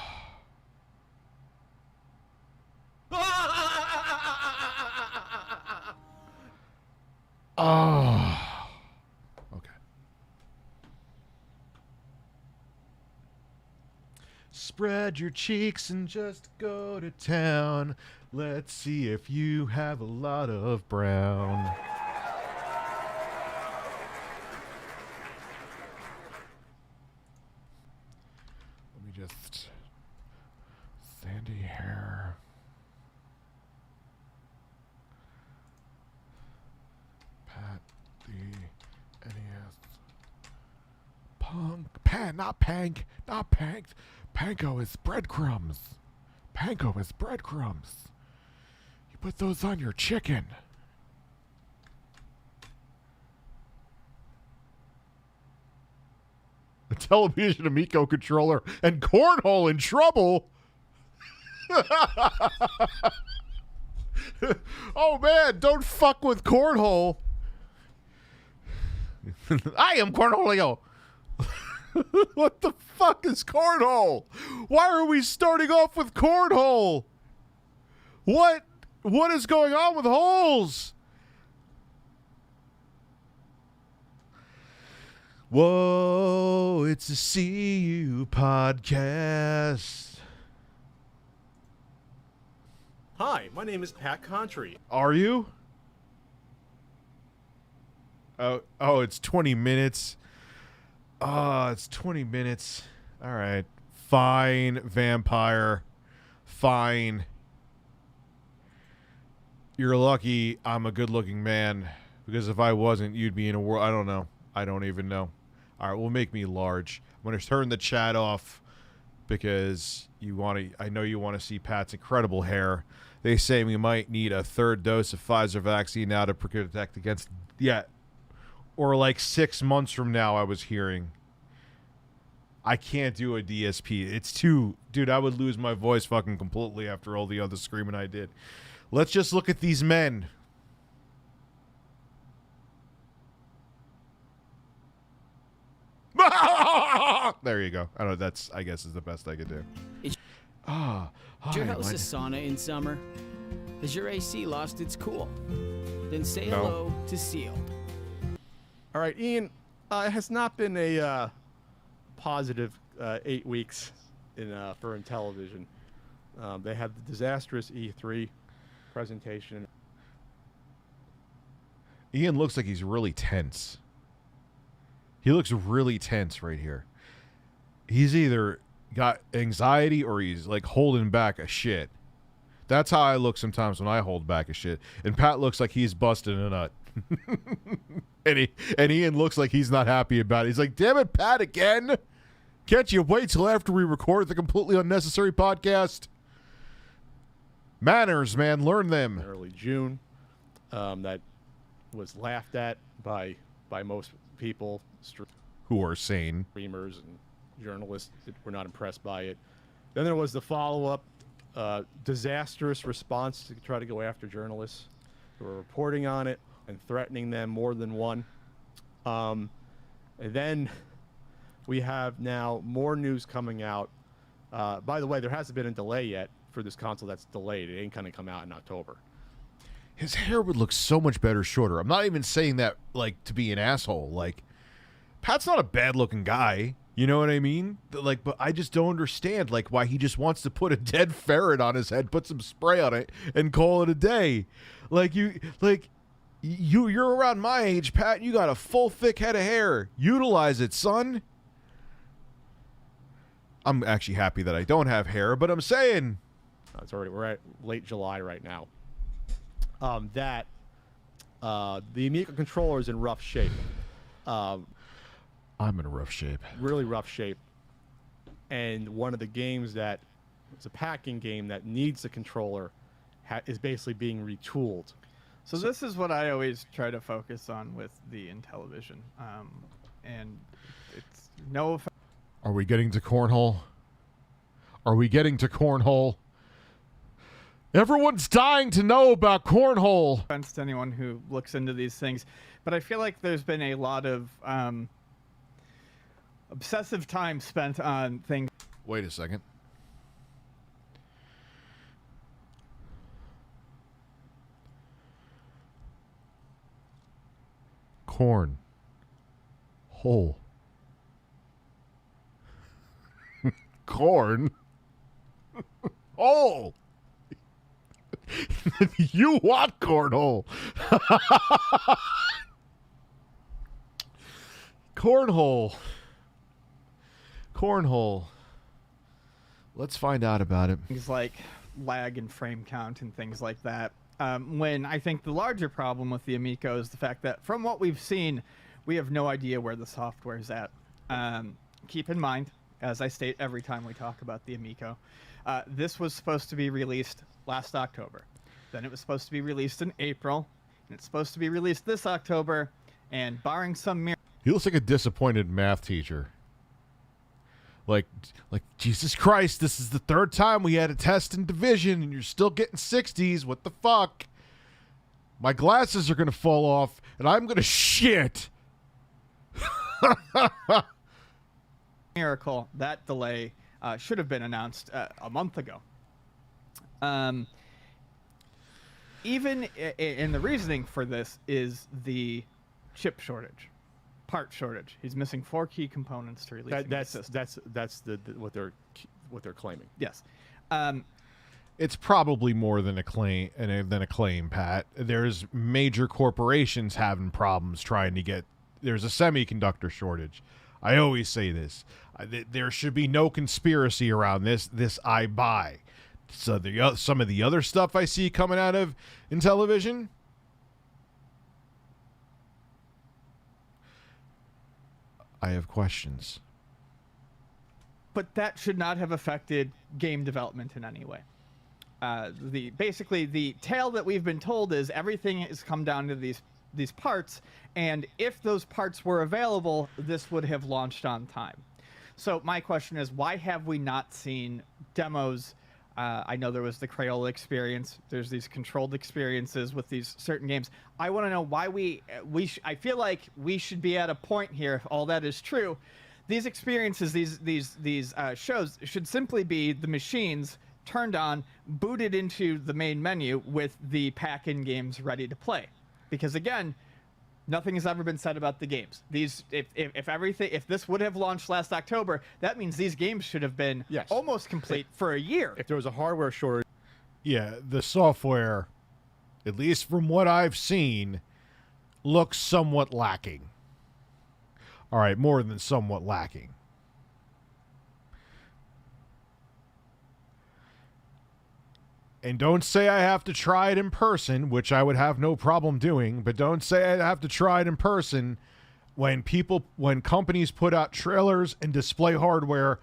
Oh. Okay. Spread your cheeks and just go to town. Let's see if you have a lot of brown. Let me just... Sandy hair. Pat the NES Punk. Not Pank. Not Pank. Panko is breadcrumbs. Panko is breadcrumbs. You put those on your chicken. A television Amico controller and cornhole in trouble. Oh man, don't fuck with cornhole. I am cornholio. What the fuck is cornhole? Why are we starting off with cornhole? What is going on with holes? Whoa, it's a CU podcast. Hi, my name is Pat Contry. Are you? Oh, it's 20 minutes. Oh, it's 20 minutes. All right. Fine, vampire. Fine. You're lucky I'm a good-looking man, because if I wasn't, you'd be in a world... I don't know. I don't even know. All right, well, make me large. I'm going to turn the chat off because you want to... I know you want to see Pat's incredible hair. They say we might need a third dose of Pfizer vaccine now to protect against... Yeah. Or like 6 months from now, I was hearing. I can't do a DSP. It's too... Dude, I would lose my voice fucking completely after all the other screaming I did. Let's just look at these men. There you go. I don't know. That's, I guess, is the best I could do. Hi, Is your house a sauna in summer? Has your AC lost its cool? Then say hello to Seal. All right, Ian, it has not been a positive 8 weeks for television. They had the disastrous E3 presentation. Ian looks like he's really tense. He looks really tense right here. He's either got anxiety or he's like holding back a shit. That's how I look sometimes when I hold back a shit. And Pat looks like he's busting a nut. and Ian looks like he's not happy about it. He's like, damn it, Pat, again? Can't you wait till after we record the completely unnecessary podcast? Manners, man, learn them. Early June, that was laughed at by most people, who are sane. Streamers and journalists that were not impressed by it. Then there was the follow-up disastrous response to try to go after journalists who were reporting on it and threatening them, more than one. And then we have now more news coming out. By the way, there hasn't been a delay yet for this console. That's delayed. It ain't going to come out in October. His hair would look so much better shorter. I'm not even saying that like to be an asshole. Like, Pat's not a bad-looking guy. You know what I mean? Like, but I just don't understand like why he just wants to put a dead ferret on his head, put some spray on it, and call it a day. You're around my age, Pat. You got a full, thick head of hair. Utilize it, son. I'm actually happy that I don't have hair, but I'm saying we're at late July right now. The Amico controller is in rough shape. I'm in rough shape. Really rough shape. And one of the games that It's a packing game that needs a controller, is basically being retooled. So this is what I always try to focus on with the Intellivision, and it's no offense. Are we getting to cornhole? Are we getting to cornhole? Everyone's dying to know about cornhole. Offense to anyone who looks into these things, but I feel like there's been a lot of obsessive time spent on things. Wait a second. Corn. Hole. Corn. Hole. You want cornhole. Cornhole. Cornhole. Let's find out about it. Things like lag and frame count and things like that. When I think the larger problem with the Amico is the fact that from what we've seen, we have no idea where the software is at. Keep in mind, as I state every time we talk about the Amico, this was supposed to be released last October. Then it was supposed to be released in April, and it's supposed to be released this October, and barring some miracle... He looks like a disappointed math teacher. Like Jesus Christ, this is the third time we had a test in division and you're still getting 60s. What the fuck? My glasses are going to fall off and I'm going to shit. Miracle, that delay should have been announced a month ago. Even and the reasoning for this is the chip shortage. Part shortage. He's missing 4 key components to release the system. That's what they're claiming. Yes. It's probably more than a claim, Pat. There's major corporations having problems trying to get. There's a semiconductor shortage. I always say this. There should be no conspiracy around this. This I buy. So some of the other stuff I see coming out of Intellivision. I have questions. But that should not have affected game development in any way. Basically the tale that we've been told is everything has come down to these parts, and if those parts were available, this would have launched on time. So my question is, why have we not seen demos? I know there was the Crayola experience. There's these controlled experiences with these certain games. I want to know why I feel like we should be at a point here, if all that is true. These experiences, these shows should simply be the machines turned on, booted into the main menu with the pack-in games ready to play. Because again, nothing has ever been said about the games. If this would have launched last October, that means these games should have been almost complete for a year. If there was a hardware shortage. Yeah, the software, at least from what I've seen, looks somewhat lacking. All right, more than somewhat lacking. And don't say I have to try it in person, which I would have no problem doing, but don't say I have to try it in person when companies put out trailers and display hardware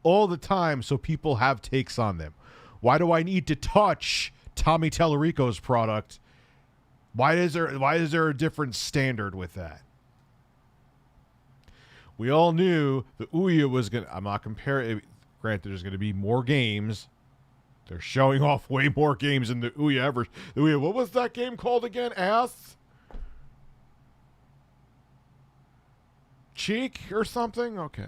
all the time so people have takes on them. Why do I need to touch Tommy Tallarico's product? Why is there a different standard with that? We all knew the Ouya was going to... I'm not comparing... Granted, there's going to be more games. They're showing off way more games than the Ouya ever. The Ouya, what was that game called again? Ass? Cheek or something? Okay.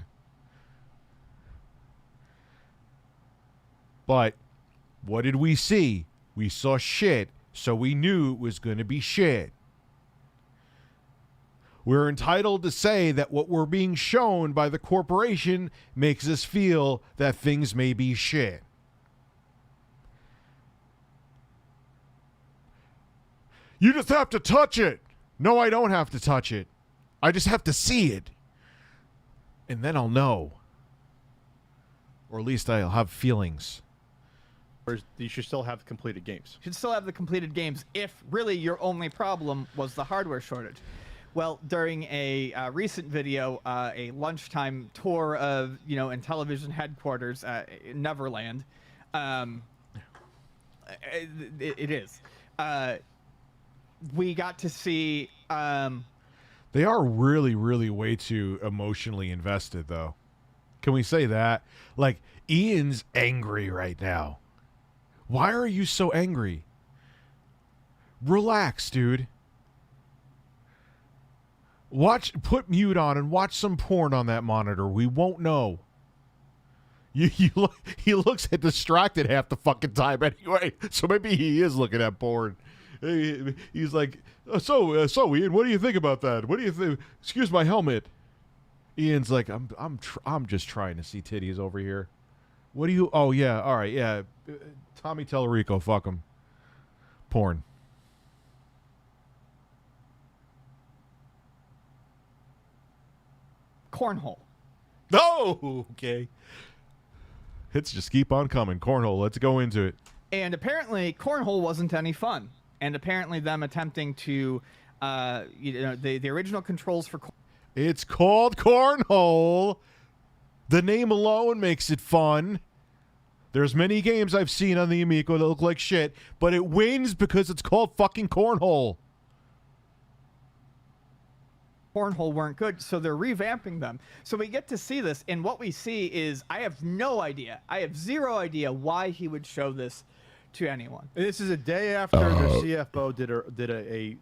But what did we see? We saw shit, so we knew it was going to be shit. We're entitled to say that what we're being shown by the corporation makes us feel that things may be shit. You just have to touch it. No, I don't have to touch it. I just have to see it. And then I'll know. Or at least I'll have feelings. Or you should still have completed games. You should still have the completed games if really your only problem was the hardware shortage. Well, during a recent video, a lunchtime tour of, in television headquarters, Neverland, it is. We got to see. They are really, really way too emotionally invested, though. Can we say that? Like, Ian's angry right now. Why are you so angry? Relax, dude. Put mute on and watch some porn on that monitor. We won't know. He looks distracted half the fucking time anyway. So maybe he is looking at porn. He's like, so Ian, what do you think about that? What do you think? Excuse my helmet. Ian's like, I'm just trying to see titties over here. What do you? Oh yeah, all right, yeah. Tommy Tellerico, fuck him. Porn. Cornhole. Oh, okay. Hits just keep on coming. Cornhole. Let's go into it. And apparently, cornhole wasn't any fun. And apparently, them attempting to, the original controls for. It's called cornhole. The name alone makes it fun. There's many games I've seen on the Amico that look like shit, but it wins because it's called fucking cornhole. Cornhole weren't good, so they're revamping them. So we get to see this, and what we see is, I have no idea. I have zero idea why he would show this to anyone. And this is a day after their CFO did a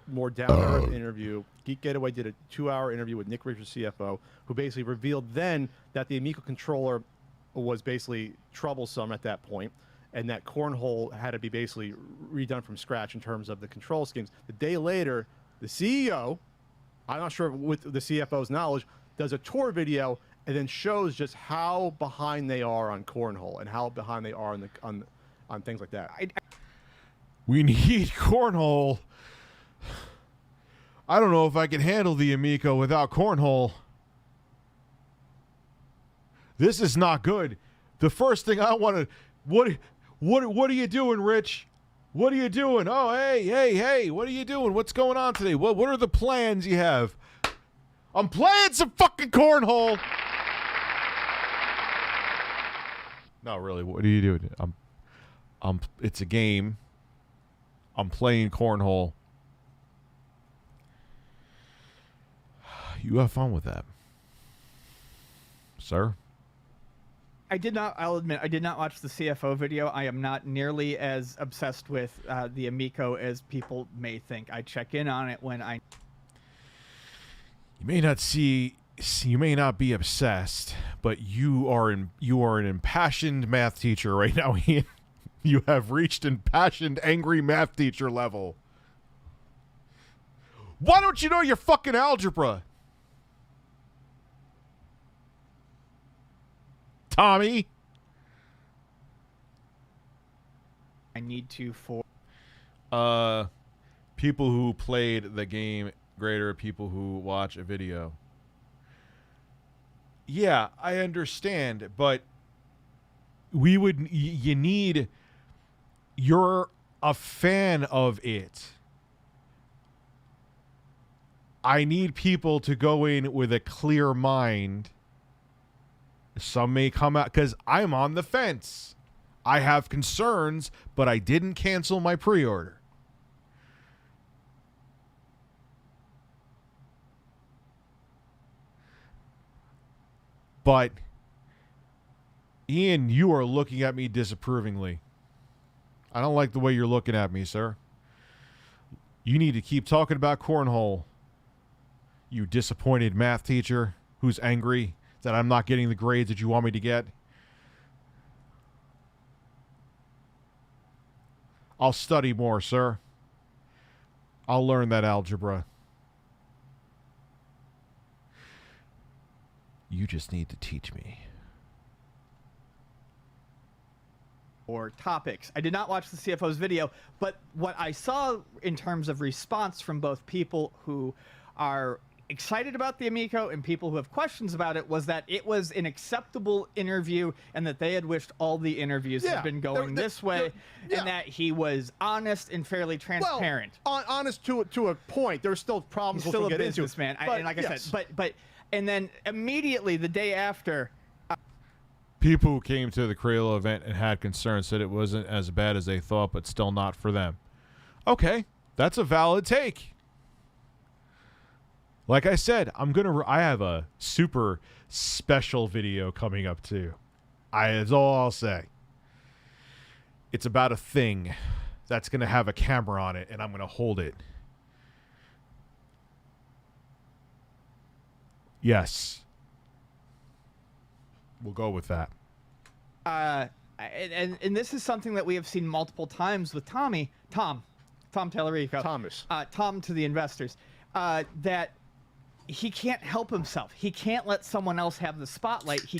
more down-to-earth interview. Geek Getaway did a 2-hour interview with Nick Richards, CFO, who basically revealed then that the Amico controller was basically troublesome at that point, and that cornhole had to be basically redone from scratch in terms of the control schemes. The day later, the CEO, I'm not sure with the CFO's knowledge, does a tour video and then shows just how behind they are on cornhole and how behind they are on things like that. We need cornhole. I don't know if I can handle the Amico without cornhole. This is not good. The first thing I want to... What are you doing, Rich? What are you doing? Oh, hey, what are you doing? What's going on today? What are the plans you have? I'm playing some fucking cornhole. No, really, what are you doing? It's a game. I'm playing cornhole. You have fun with that, sir. I'll admit, I did not watch the CFO video. I am not nearly as obsessed with the Amico as people may think. I check in on it when I... You may not be obsessed, but you are an impassioned math teacher right now, Ian. You have reached impassioned, angry math teacher level. Why don't you know your fucking algebra? Tommy? I need to for... People who played the game greater people who watch a video. Yeah, I understand, but you need... You're a fan of it. I need people to go in with a clear mind. Some may come out, because I'm on the fence. I have concerns, but I didn't cancel my pre-order. But, Ian, you are looking at me disapprovingly. I don't like the way you're looking at me, sir. You need to keep talking about cornhole. You disappointed math teacher who's angry that I'm not getting the grades that you want me to get. I'll study more, sir. I'll learn that algebra. You just need to teach me. Or topics. I did not watch the CFO's video, but what I saw in terms of response from both people who are excited about the Amico and people who have questions about it was that it was an acceptable interview and that they had wished all the interviews had been going this way and that he was honest and fairly transparent. Well, honest to a point. There's still problems He's still we'll a get into. businessman. And like I said, but and then immediately the day after, people who came to the Cradle event and had concerns said it wasn't as bad as they thought, but still not for them. Okay, that's a valid take. Like I said, I have a super special video coming up too. That's all I'll say. It's about a thing that's going to have a camera on it, and I'm going to hold it. Yes. We'll go with that. And this is something that we have seen multiple times with Tom Tallarico. Tom to the investors. That he can't help himself. He can't let someone else have the spotlight. He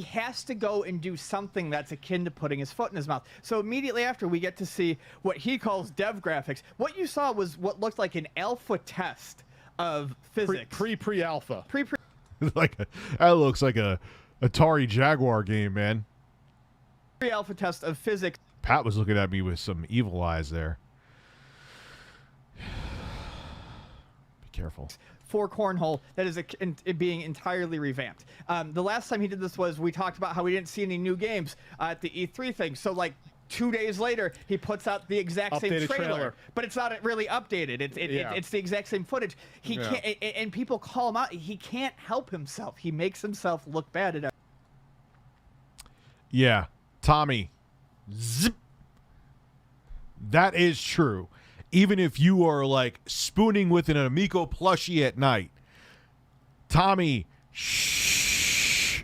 has to go and do something that's akin to putting his foot in his mouth. So immediately after, we get to see what he calls dev graphics. What you saw was what looked like an alpha test of physics. Pre-alpha. That looks like a Atari Jaguar game, man. Pre-alpha test of physics. Pat was looking at me with some evil eyes there. Be careful. For cornhole that is being entirely revamped. The last time he did this was we talked about how we didn't see any new games at the E3 thing. So like 2 days later, he puts out the exact same trailer, but it's not really updated. It's the exact same footage. He can't, and people call him out. He can't help himself. He makes himself look bad at. Yeah, Tommy. Zip. That is true. Even if you are like spooning with an Amico plushie at night, Tommy, shh.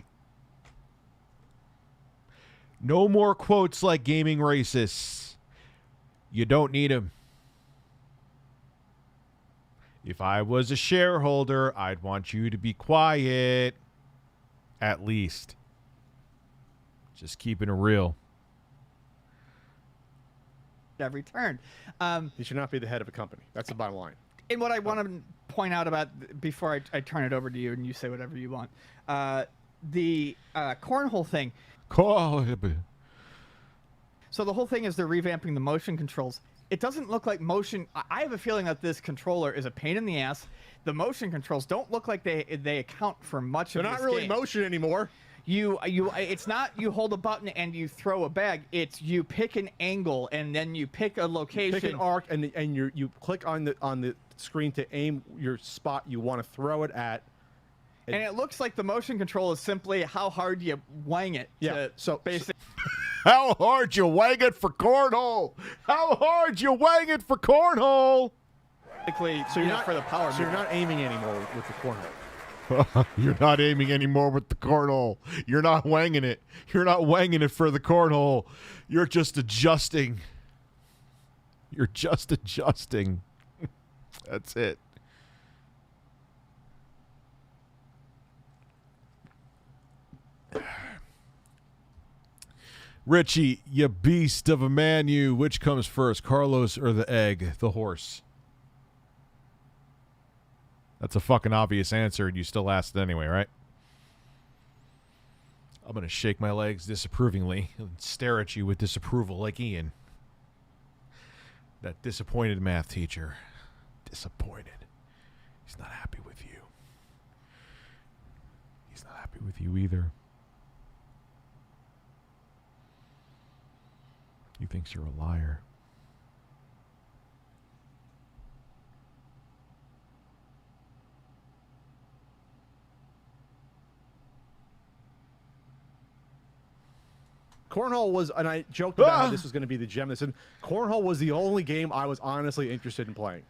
No more quotes like gaming racists. You don't need them. If I was a shareholder, I'd want you to be quiet. At least. Just keeping it real. Every turn. He should not be the head of a company. That's the bottom line. And what I want to point out about, before I turn it over to you and you say whatever you want, the cornhole thing. So the whole thing is they're revamping the motion controls. It doesn't look like motion. I have a feeling that this controller is a pain in the ass. The motion controls don't look like they account for much of this game. They're not really motion anymore. It's not you hold a button and you throw a bag. It's you pick an angle and then you pick a location. Pick an arc and you click on the screen to aim your spot you want to throw it at. And it looks like the motion control is simply how hard you wang it. Yeah. So basically, how hard you wang it for cornhole? How hard you wang it for cornhole? So you're not for the power. So you're not aiming anymore with the cornhole. You're not aiming anymore with the cornhole. You're not wanging it. You're not wanging it for the cornhole. You're just adjusting. You're just adjusting. That's it. Richie, you beast of a man, you. Which comes first, Carlos or the egg, the horse? That's a fucking obvious answer, and you still asked it anyway, right? I'm going to shake my legs disapprovingly and stare at you with disapproval like Ian. That disappointed math teacher. Disappointed. He's not happy with you. He's not happy with you either. He thinks you're a liar. Cornhole was, and I joked about how this was going to be the gem. Listen, Cornhole was the only game I was honestly interested in playing.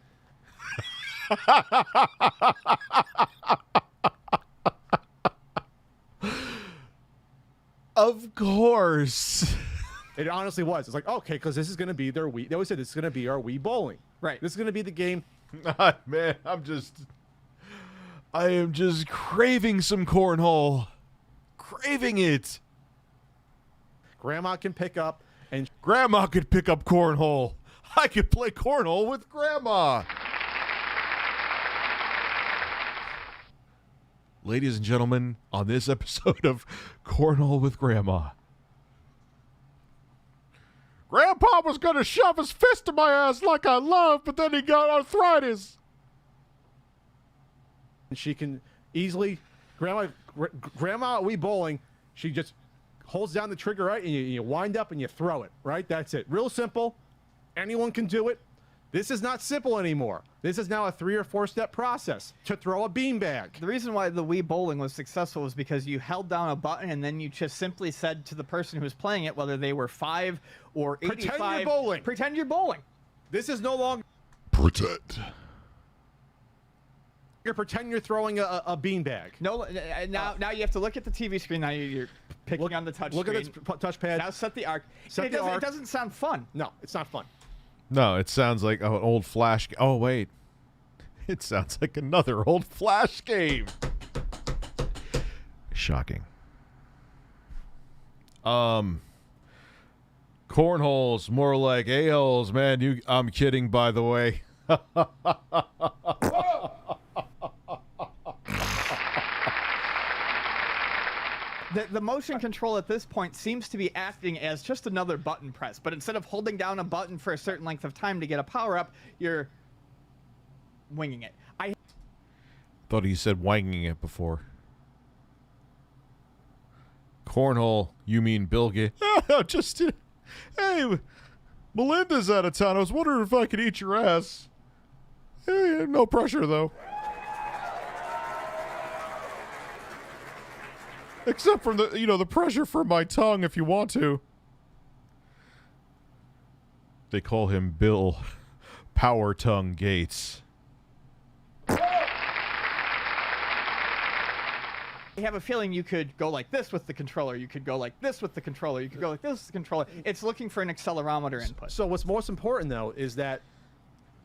Of course. It honestly was. It's like, okay, because this is going to be their Wii. They always said this is going to be our Wii bowling. Right. This is going to be the game. Man, I am just craving some cornhole. Craving it. Grandma can pick up, and Grandma could pick up cornhole. I could play cornhole with Grandma. ladies and gentlemen, on this episode of Cornhole with Grandma. Grandpa was going to shove his fist in my ass like I love, but then he got arthritis. And she can easily, Grandma at Wii Bowling, she just holds down the trigger, right, and you wind up and you throw it, right? That's it. Real simple. Anyone can do it. This is not simple anymore. This is now a 3 or 4 step process to throw a beanbag. The reason why the Wii Bowling was successful was because you held down a button and then you just simply said to the person who was playing it, whether they were 5 or 85, pretend you're bowling. Pretend you're bowling. This is no longer Pretend. you're pretend you're throwing a beanbag. No, now you have to look at the TV screen. Now you're picking on the touch Look screen. at the touchpad. Now set the arc. Set the It arc. doesn't sound fun. No, it's not fun. No, it sounds like an old Flash. Oh, wait. It sounds like another old Flash game. Shocking. Cornholes, more like a-holes, man. I'm kidding, by the way. The motion control at this point seems to be acting as just another button press, but instead of holding down a button for a certain length of time to get a power-up, you're winging it. I Thought he said wanging it before. Cornhole, you mean Bill Gates? Just, hey, Melinda's out of town. I was wondering if I could eat your ass. Hey, no pressure, though. Except for the pressure from my tongue if you want to. They call him Bill Power Tongue Gates. I have a feeling you could go like this with the controller. You could go like this with the controller. You could go like this with the controller. It's looking for an accelerometer input. So what's most important, though, is that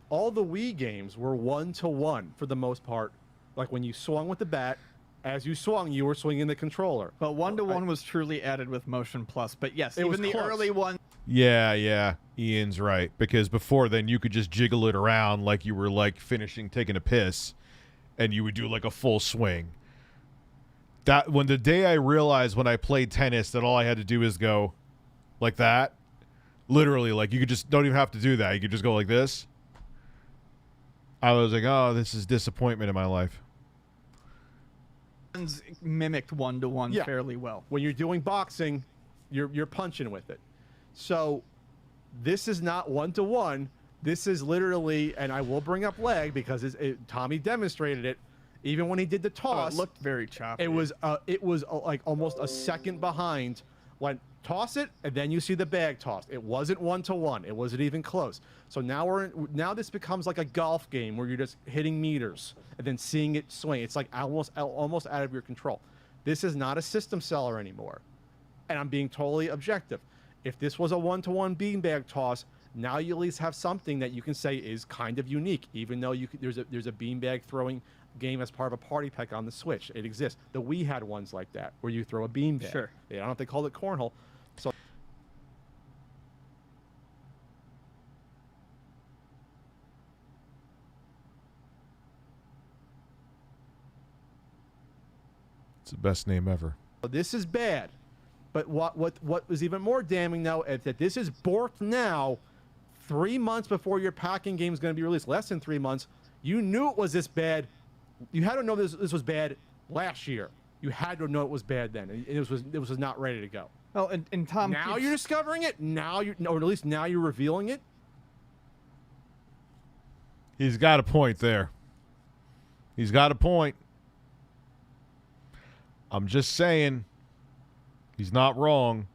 all the Wii games were 1-to-1 for the most part. Like when you swung with the bat, as you swung, you were swinging the controller. But 1-to-1 was truly added with Motion Plus. But yes, It was even the close. early one. Yeah, Ian's right. Because before then, you could just jiggle it around like you were like taking a piss, and you would do like a full swing. When the day I realized when I played tennis that all I had to do is go like that, literally, like you could just don't even have to do that. You could just go like this. I was like, oh, this is disappointment in my life. Mimicked 1-to-1 fairly well. When you're doing boxing, you're punching with it. So this is not 1-to-1. This is literally, and I will bring up leg because Tommy demonstrated it. Even when he did the toss, it looked very choppy. It was like almost a second behind. When toss it, and then you see the bag tossed. It wasn't 1-to-1. It wasn't even close. So now this becomes like a golf game where you're just hitting meters and then seeing it swing. It's like almost out of your control. This is not a system seller anymore, and I'm being totally objective. If this was a 1-to-1 beanbag toss, now you at least have something that you can say is kind of unique, even though there's a beanbag throwing game as part of a party pack on the Switch. It exists. The Wii had ones like that where you throw a beanbag. Sure. I don't know if they called it cornhole. So It's the best name ever. this is bad. But what was even more damning though is that this is borked now 3 months before your packing game is going to be released. Less than 3 months. You knew it was this bad. You had to know this was bad last year. You had to know it was bad then. It was not ready to go. Well, and Tom, Now you're discovering it. Now or at least now you're revealing it. He's got a point there. He's got a point. I'm just saying, he's not wrong.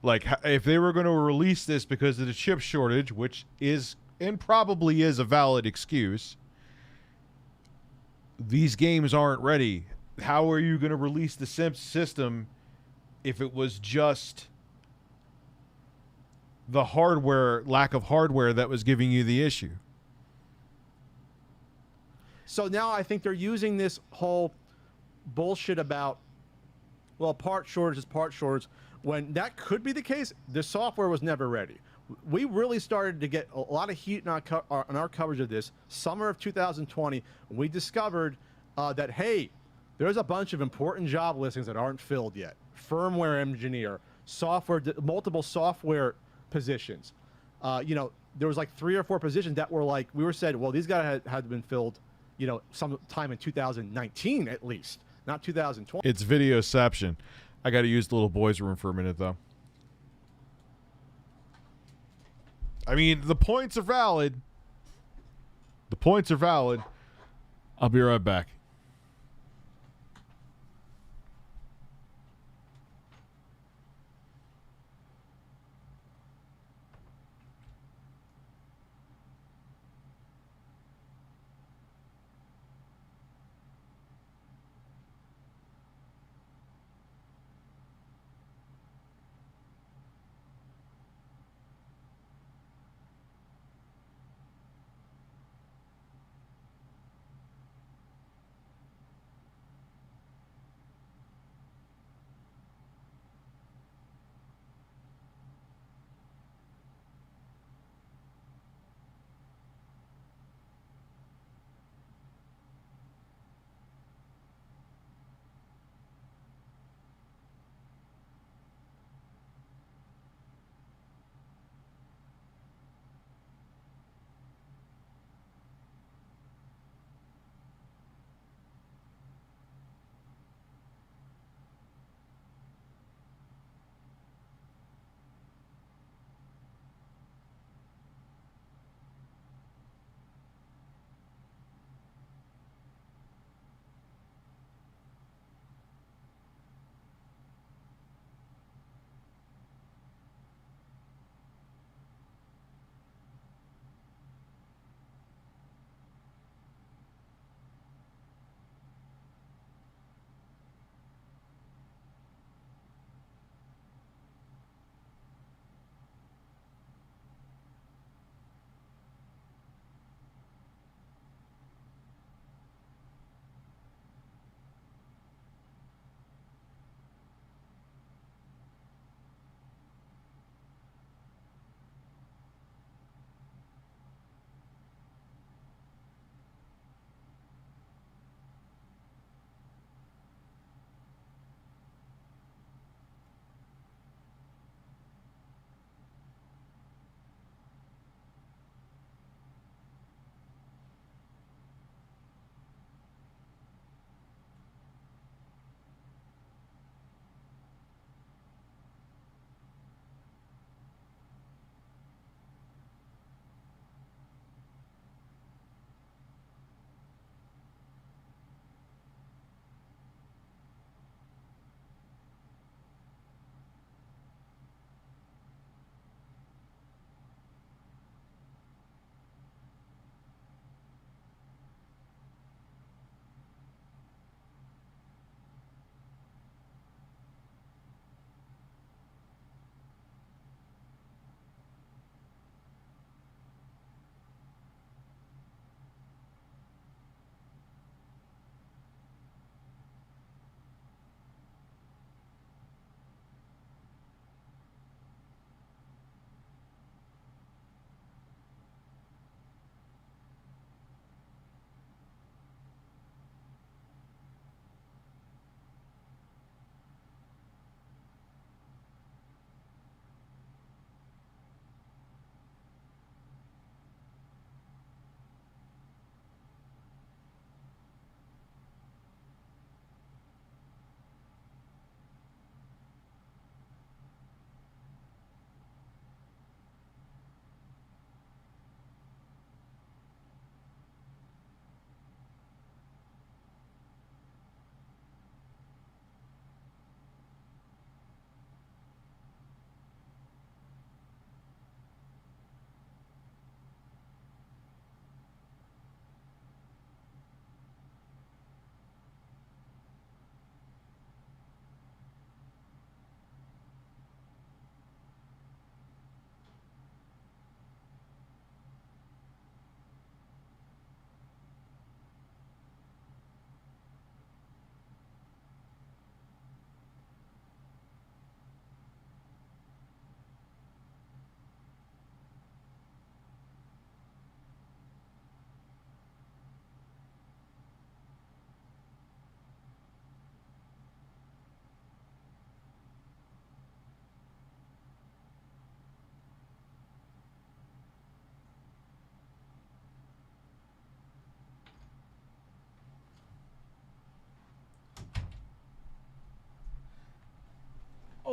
Like, if they were going to release this because of the chip shortage, which is and probably is a valid excuse, these games aren't ready. How are you going to release the system if it was just the lack of hardware that was giving you the issue? So now I think they're using this whole bullshit about, well, part shortage is part shortage. When that could be the case, the software was never ready. We really started to get a lot of heat on our coverage of this. Summer of 2020, we discovered that, hey, there's a bunch of important job listings that aren't filled yet. Firmware engineer, multiple software positions. You know, there was like 3 or 4 positions that were like, we were said, well, these guys had been filled, you know, sometime in 2019 at least, not 2020. It's videoception. I got to use the little boy's room for a minute, though. I mean, the points are valid. The points are valid. I'll be right back.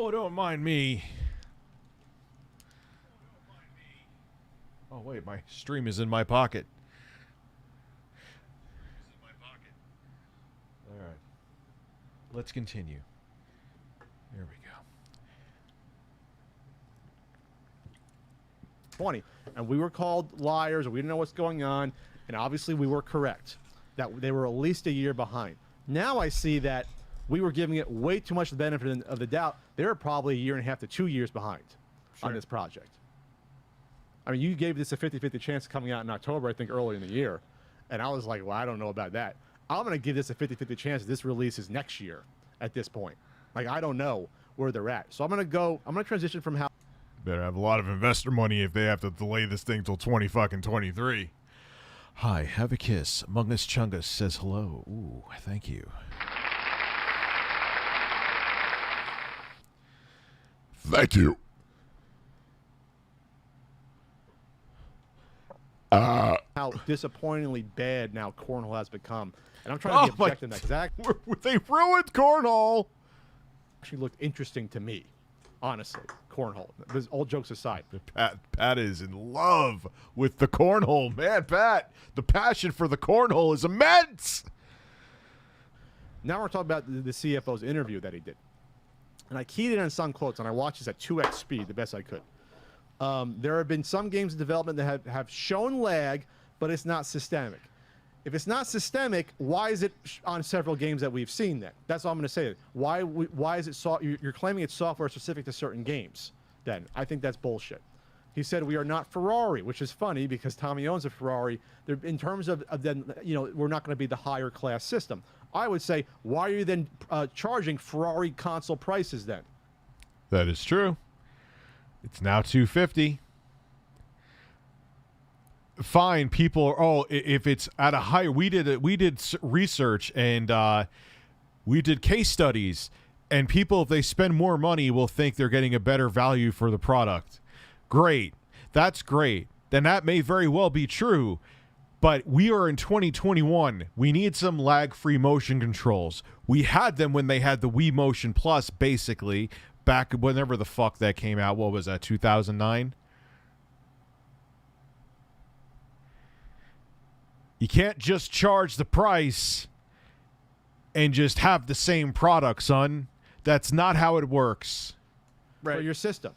Oh, don't mind me. Oh, wait, my stream is in my pocket. All right. Let's continue. There we go. 20, and we were called liars, or we didn't know what's going on, and obviously we were correct that they were at least a year behind. Now I see that we were giving it way too much the benefit of the doubt. They were probably a year and a half to 2 years behind on this project. I mean, you gave this a 50-50 chance coming out in October, I think, earlier in the year, and I was like, well, I don't know about that. I'm going to give this a 50-50 chance that this releases next year at this point. Like, I don't know where they're at. So I'm going to transition from how... Better have a lot of investor money if they have to delay this thing till 2023. Hi, have a kiss. Among Us Chungus says hello. Ooh, thank you. Thank you. How disappointingly bad now Cornhole has become. And I'm trying to be objective in that, because they ruined Cornhole. Actually looked interesting to me, honestly. Cornhole. All jokes aside. Pat is in love with the Cornhole. Man, Pat, the passion for the Cornhole is immense. Now we're talking about the CFO's interview that he did. And I keyed in on some quotes, and I watched this at 2x speed, the best I could. There have been some games in development that have shown lag, but it's not systemic. If it's not systemic, why is it on several games that we've seen then? That's all I'm going to say. Why is it you're claiming it's software specific to certain games then? I think that's bullshit. He said we are not Ferrari, which is funny because Tommy owns a Ferrari. In terms of then, we're not going to be the higher class system. I would say, why are you then charging Ferrari console prices then? That is true. It's now $250. Fine, people. If it's at a higher, we did research and we did case studies, and people, if they spend more money, will think they're getting a better value for the product. Great, that's great. Then that may very well be true, but we are in 2021. We need some lag-free motion controls. We had them when they had the Wii Motion Plus, basically back whenever the fuck that came out. What was that? 2009. You can't just charge the price and just have the same product, son. That's not how it works. Right. For your system.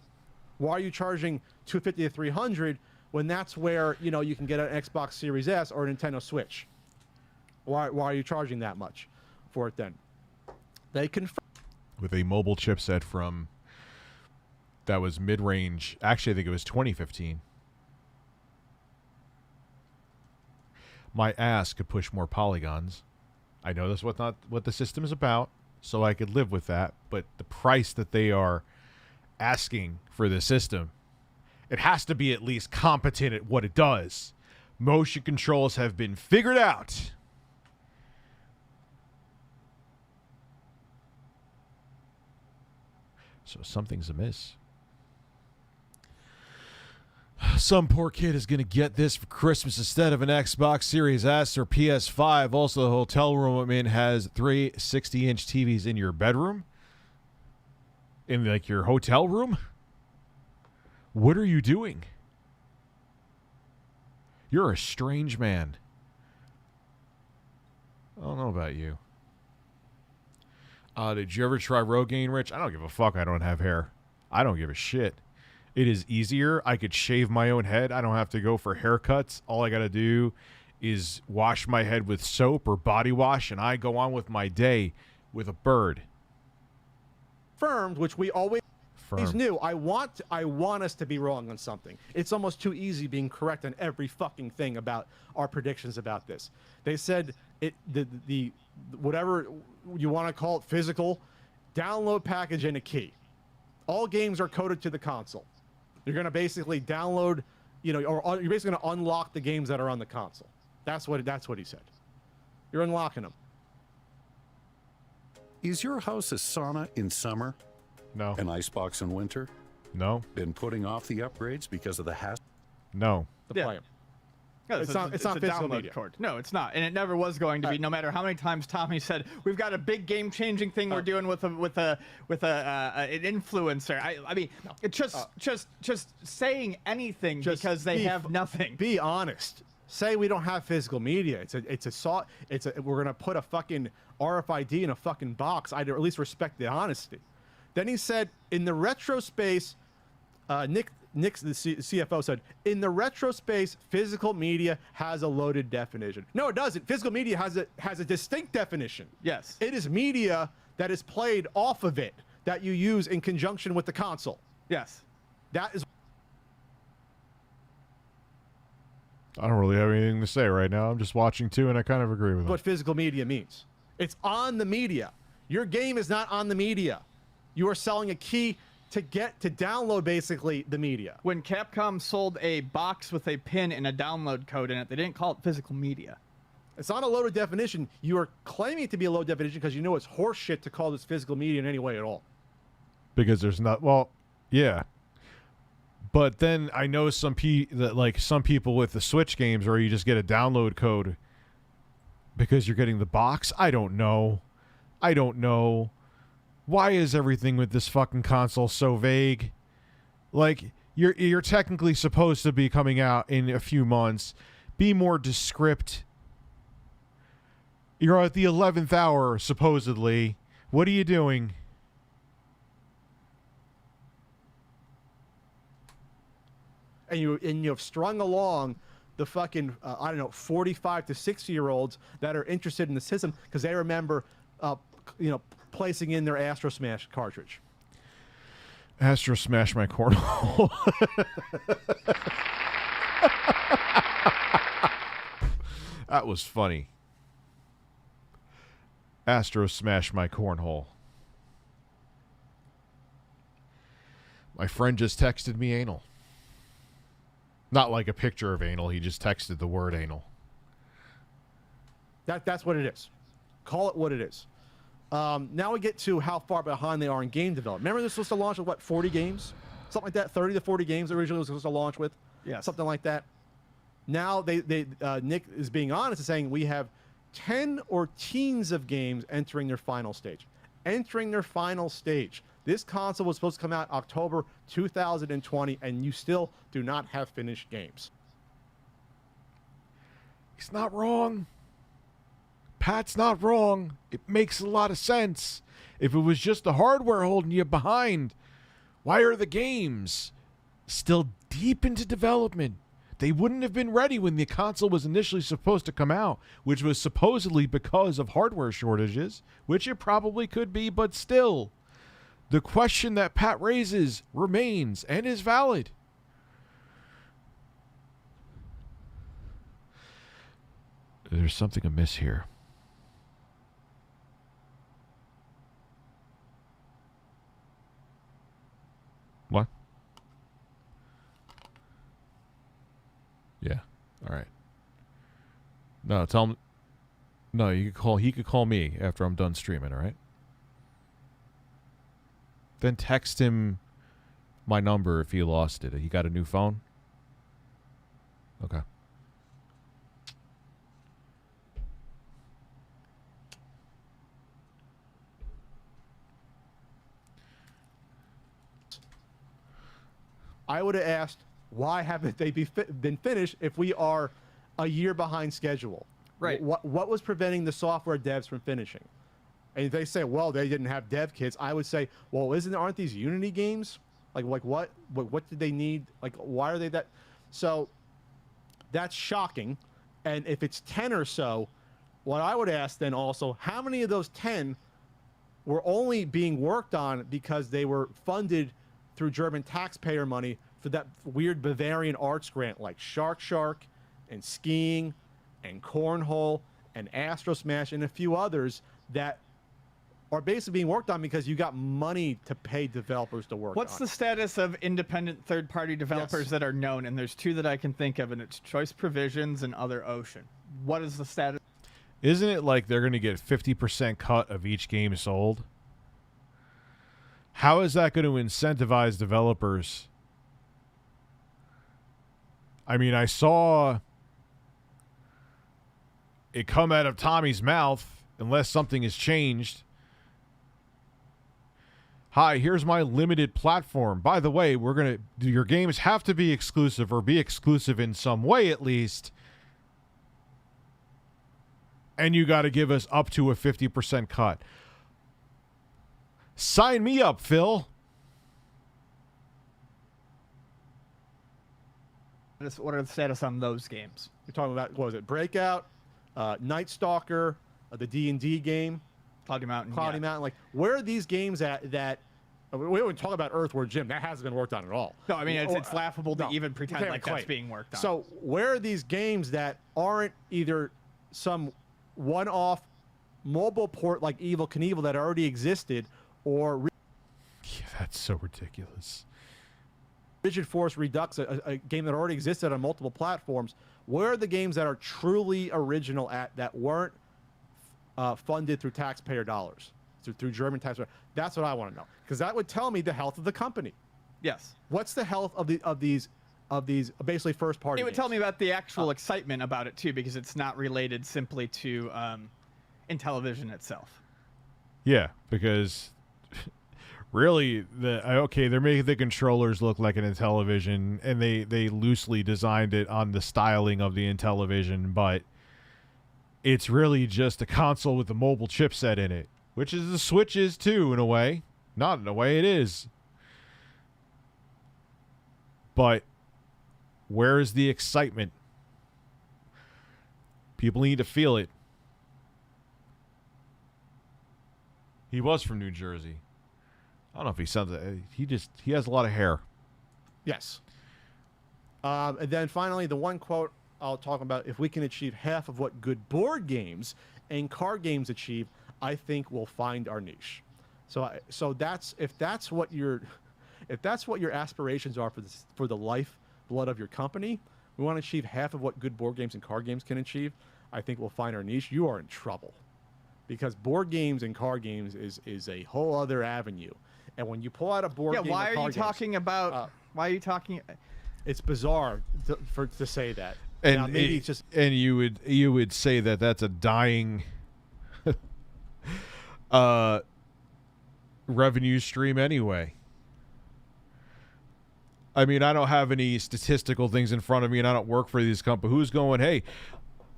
Why are you charging $250 to $300 when that's where you can get an Xbox Series S or a Nintendo Switch? Why are you charging that much for it then? They confirm with a mobile chipset that was mid-range. Actually, I think it was 2015. My ass could push more polygons. I know that's what the system is about, so I could live with that. But the price that they are asking for the system, it has to be at least competent at what it does. Motion controls have been figured out. So something's amiss. Some poor kid is going to get this for Christmas instead of an Xbox Series S or PS5. Also, the hotel room I'm in has 3 60-inch TVs in your bedroom. In, like, your hotel room? What are you doing? You're a strange man. I don't know about you. Did you ever try Rogaine, Rich? I don't give a fuck. I don't have hair. I don't give a shit. It is easier. I could shave my own head. I don't have to go for haircuts. All I got to do is wash my head with soap or body wash, and I go on with my day with a bird. Confirmed, which we always knew. I want us to be wrong on something. It's almost too easy being correct on every fucking thing about our predictions about this. They said the whatever you want to call it, physical download package and a key. All games are coded to the console. You're going to basically download, or you're basically going to unlock the games that are on the console. That's what he said. You're unlocking them. Is your house a sauna in summer? No. An icebox in winter? No. Been putting off the upgrades because of the hassle? No. Play 'em. No, It's not a physical download media. code. No, it's not, and it never was going to be. No matter how many times Tommy said we've got a big game-changing thing we're doing with an influencer. I mean, it's just saying anything because they have nothing. Be honest. Say we don't have physical media. We're gonna put a fucking RFID in a fucking box. I'd at least respect the honesty. Then he said, in the retro space, Nick, the CFO said, in the retro space, physical media has a loaded definition. No, it doesn't. Physical media has a distinct definition. Yes. It is media that is played off of it that you use in conjunction with the console. Yes. That is. I don't really have anything to say right now. I'm just watching too, and I kind of agree with him. What physical media means. It's on the media. Your game is not on the media. You are selling a key to download basically the media. When Capcom sold a box with a pin and a download code in it, they didn't call it physical media. It's not a loaded definition. You are claiming it to be a low definition because you know it's horseshit to call this physical media in any way at all. Because there's not, well, yeah. But then I know some people with the Switch games where you just get a download code because you're getting the box. I don't know. Why is everything with this fucking console so vague? Like, you're technically supposed to be coming out in a few months. Be more descript. You're at the 11th hour, supposedly. What are you doing? And you have strung along the fucking, 45 to 60-year-olds that are interested in the system because they remember, placing in their Astro Smash cartridge. Astro Smash my cornhole. That was funny. Astro Smash my cornhole. My friend just texted me anal. Not like a picture of anal. He just texted the word anal. That's what it is. Call it what it is. Now we get to how far behind they are in game development. Remember, they're supposed to launch with, 40 games? Something like that? 30 to 40 games originally was supposed to launch with? Yeah. Something like that. Now, Nick is being honest and saying we have 10 or teens of games entering their final stage. This console was supposed to come out October 2020, and you still do not have finished games. He's not wrong. Pat's not wrong. It makes a lot of sense. If it was just the hardware holding you behind, why are the games still deep into development? They wouldn't have been ready when the console was initially supposed to come out, which was supposedly because of hardware shortages, which it probably could be, but still. The question that Pat raises remains and is valid. There's something amiss here. What? Yeah. All right. No, tell him. No, you could call. He could call me after I'm done streaming. All right. Then text him my number if he lost it. He got a new phone? Okay. I would have asked, why haven't they been finished if we are a year behind schedule? Right. What was preventing the software devs from finishing? And they say, well, they didn't have dev kits. I would say, well, aren't these Unity games? Like what did they need? Like, why are they that? So that's shocking. And if it's 10 or so, what I would ask then also, how many of those 10 were only being worked on because they were funded through German taxpayer money for that weird Bavarian arts grant like Shark and Skiing and Cornhole and Astro Smash and a few others that are basically being worked on because you got money to pay developers to work on. What's the status of independent third-party developers that are known? And there's two that I can think of, and it's Choice Provisions and Other Ocean. What is the status? Isn't it like they're going to get 50% cut of each game sold? How is that going to incentivize developers? I mean, I saw it come out of Tommy's mouth unless something has changed. Hi, here's my limited platform. By the way, your games have to be exclusive or be exclusive in some way at least. And you got to give us up to a 50% cut. Sign me up, Phil. What are the status on those games? You're talking about, what was it, Breakout, Night Stalker, the D&D game, Cloudy Mountain. Mountain. Like, where are these games at that... We don't talk about Earthworm Jim. That hasn't been worked on at all. No, I mean, it's laughable to even pretend like that's being worked on. So where are these games that aren't either some one-off mobile port like Evel Knievel that already existed, or... Yeah, that's so ridiculous. Rigid Force Redux, a game that already existed on multiple platforms. Where are the games that are truly original that weren't funded through taxpayer dollars, through German taxpayer? That's what I want to know, because that would tell me the health of the company. Yes. What's the health of these basically first party? It would tell me about the actual excitement about it too, because it's not related simply to Intellivision itself. Yeah, because really, they're making the controllers look like an Intellivision, and they loosely designed it on the styling of the Intellivision, but it's really just a console with a mobile chipset in it, which is the Switch is too, in a way. Not in a way, it is. But where is the excitement? People need to feel it. He was from New Jersey. I don't know if he sounds... He has a lot of hair. Yes. And then finally, the one quote I'll talk about: if we can achieve half of what good board games and card games achieve, I think we'll find our niche. So that's if that's what your aspirations are for the lifeblood of your company, we want to achieve half of what good board games and card games can achieve, I think we'll find our niche. You are in trouble, because board games and card games is a whole other avenue. And when you pull out a board game, why are you talking about? Why are you talking? It's bizarre to say that. And now, maybe it's just. And you would say that that's a dying revenue stream anyway. I mean, I don't have any statistical things in front of me, and I don't work for these companies. Who's going, hey,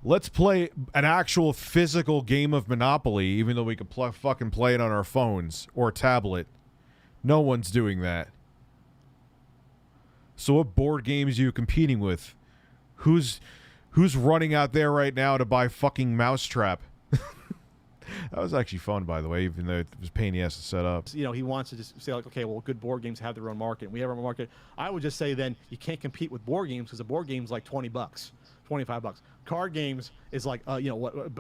let's play an actual physical game of Monopoly, even though we can fucking play it on our phones or tablet? No one's doing that. So what board games are you competing with? Who's running out there right now to buy fucking Mousetrap? That was actually fun, by the way, even though it was a pain in the ass to set up. You know, he wants to just say, like, okay, well, good board games have their own market, and we have our own market. I would just say then you can't compete with board games, because a board game's like $20, $25. Card games is like, a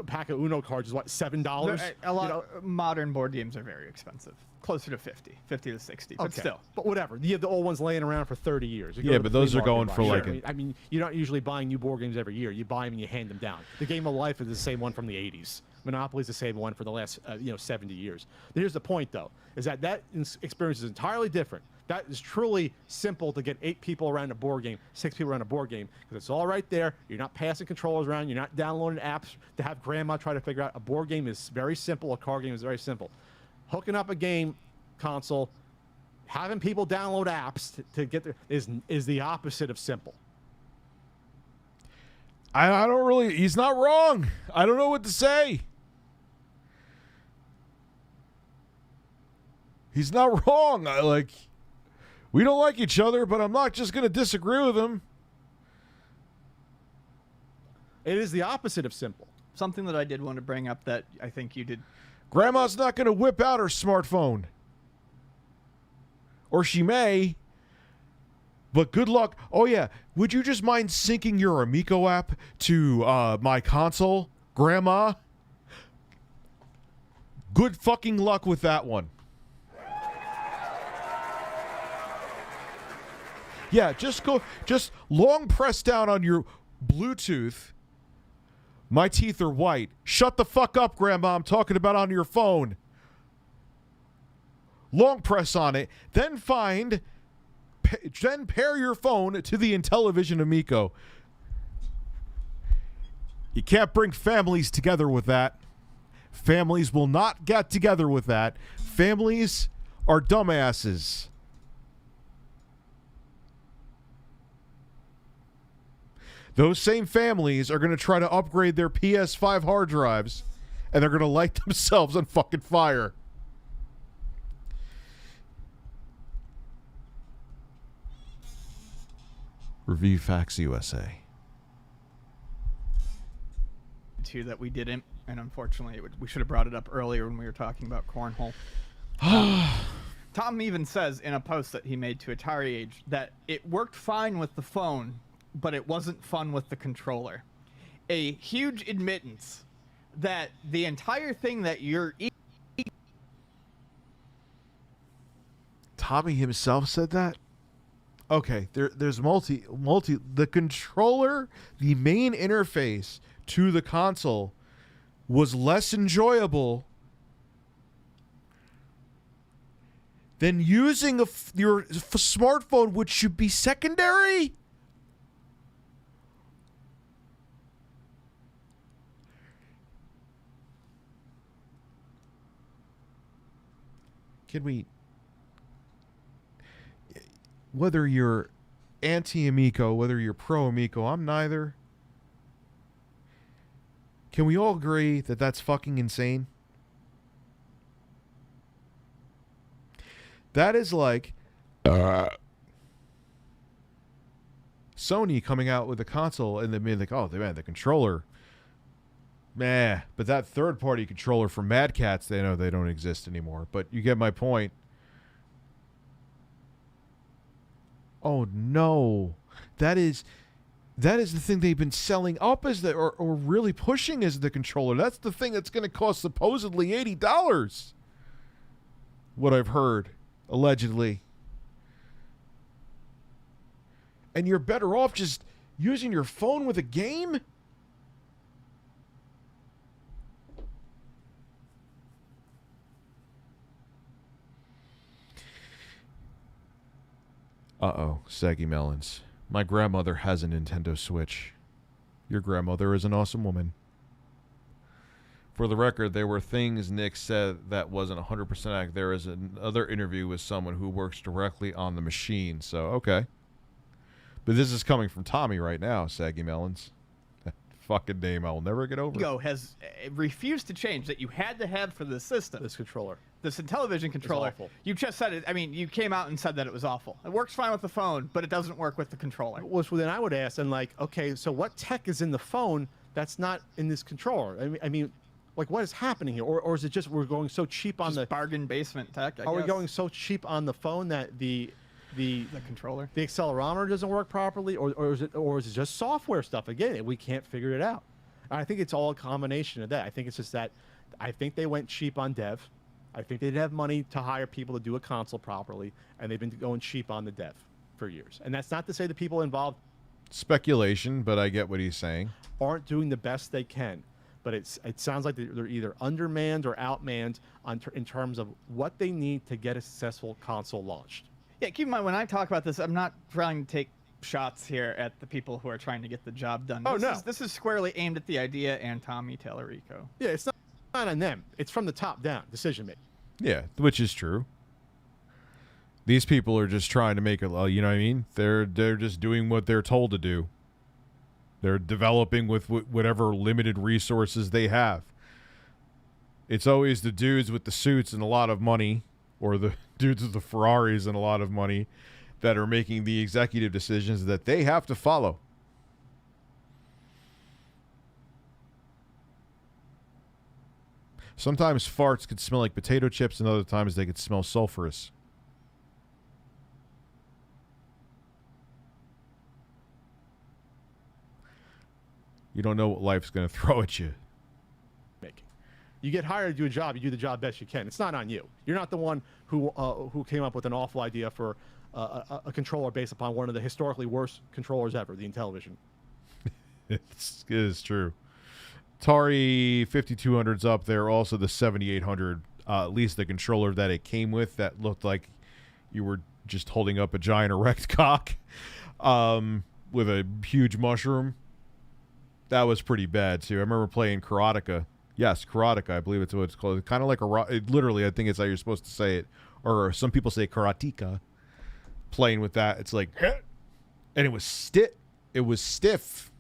pack of Uno cards is what, $7? Modern board games are very expensive. Closer to 50 to 60, but still. But whatever. You have the old ones laying around for 30 years. Yeah, but those are going for like... I mean, you're not usually buying new board games every year. You buy them and you hand them down. The Game of Life is the same one from the 80s. Monopoly's the same one for the last 70 years. Here's the point, though, is that experience is entirely different. That is truly simple to get 8 people around a board game, 6 people around a board game, because it's all right there. You're not passing controllers around. You're not downloading apps to have grandma try to figure out. A board game is very simple. A card game is very simple. Hooking up a game console, having people download apps to get there is the opposite of simple. I don't really... He's not wrong. I don't know what to say. He's not wrong. We don't like each other, but I'm not just going to disagree with him. It is the opposite of simple. Something that I did want to bring up that I think you did. Grandma's not going to whip out her smartphone. Or she may. But good luck. Oh, yeah. Would you just mind syncing your Amico app to my console, Grandma? Good fucking luck with that one. Yeah, just long press down on your Bluetooth. My teeth are white. Shut the fuck up, Grandma. I'm talking about on your phone. Long press on it. Then pair your phone to the Intellivision Amico. You can't bring families together with that. Families will not get together with that. Families are dumbasses. Those same families are going to try to upgrade their PS5 hard drives, and they're going to light themselves on fucking fire. Review Facts USA. Two that we didn't, and unfortunately, we should have brought it up earlier when we were talking about cornhole. Tom even says in a post that he made to Atari Age that it worked fine with the phone, but it wasn't fun with the controller. A huge admittance that the entire thing that you're Tommy himself said that? Okay, there's multi the controller, the main interface to the console was less enjoyable than using your smartphone, which should be secondary. Can we, whether you're anti-Amico, whether you're pro-Amico, I'm neither. Can we all agree that that's fucking insane? That is like Sony coming out with a console and then being like, oh, man, the controller. Meh. But that third-party controller from Mad Catz, they know they don't exist anymore. But you get my point. Oh, no. That is the thing they've been selling up as or really pushing as the controller. That's the thing that's going to cost supposedly $80. What I've heard, allegedly. And you're better off just using your phone with a game? Uh-oh, Saggy Melons. My grandmother has a Nintendo Switch. Your grandmother is an awesome woman. For the record, there were things Nick said that wasn't 100% accurate. There is another interview with someone who works directly on the machine, so okay. But this is coming from Tommy right now, Saggy Melons. That fucking name I will never get over. Amico has refused to change that you had to have for the system. This controller. This Intellivision controller. It's awful. You just said it. I mean, you came out and said that it was awful. It works fine with the phone, but it doesn't work with the controller. Well, so then I would ask, and like, okay, so what tech is in the phone that's not in this controller? I mean, like, what is happening here? Or is it just we're going so cheap on the bargain basement tech? Are we going so cheap on the phone that the controller, the accelerometer doesn't work properly, or is it just software stuff? Again, we can't figure it out. And I think it's all a combination of that. I think it's just that I think they went cheap on dev. I think they didn't have money to hire people to do a console properly, and they've been going cheap on the dev for years. And that's not to say the people involved speculation, but I get what he's saying. Aren't doing the best they can. But it sounds like they're either undermanned or outmanned in terms of what they need to get a successful console launched. Yeah, keep in mind, when I talk about this, I'm not trying to take shots here at the people who are trying to get the job done. This is squarely aimed at the idea and Tommy Tallarico. Yeah, it's not on them. It's from the top down decision making. Yeah, which is true. These people are just trying to make it, you know what I mean? They're just doing what they're told to do. They're developing with whatever limited resources they have. It's always the dudes with the suits and a lot of money, or the dudes with the Ferraris and a lot of money, that are making the executive decisions that they have to follow. Sometimes farts could smell like potato chips, and other times they could smell sulfurous. You don't know what life's going to throw at you. You get hired to do a job, you do the job best you can. It's not on you. You're not the one who came up with an awful idea for a controller based upon one of the historically worst controllers ever, the Intellivision. It is true. Atari 5200's up there. Also the 7800, at least the controller that it came with, that looked like you were just holding up a giant erect cock with a huge mushroom. That was pretty bad, too. I remember playing Karateka. Yes, Karateka, I believe it's what it's called. Kind of like literally, I think it's how you're supposed to say it. Or some people say Karateka. Playing with that, it's like, and it was stiff. It was stiff.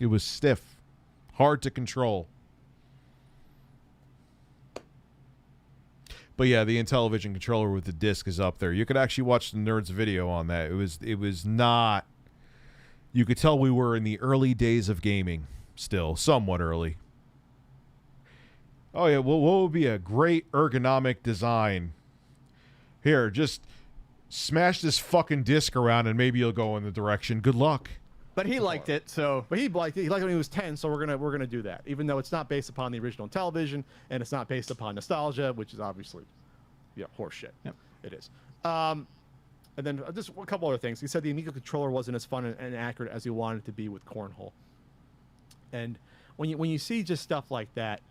It was stiff. Hard to control. But yeah, the Intellivision controller with the disc is up there. You could actually watch the Nerd's video on that. It was not... You could tell we were in the early days of gaming. Still, somewhat early. Oh yeah, well, what would be a great ergonomic design? Here, just smash this fucking disc around and maybe you'll go in the direction. Good luck. But he liked it, so... But he liked it. He liked it when he was 10, so we're gonna do that. Even though it's not based upon the original television, and it's not based upon nostalgia, which is obviously, horseshit. Yep. It is. And then just a couple other things. He said the Amico controller wasn't as fun and accurate as he wanted it to be with Cornhole. And when you see just stuff like that,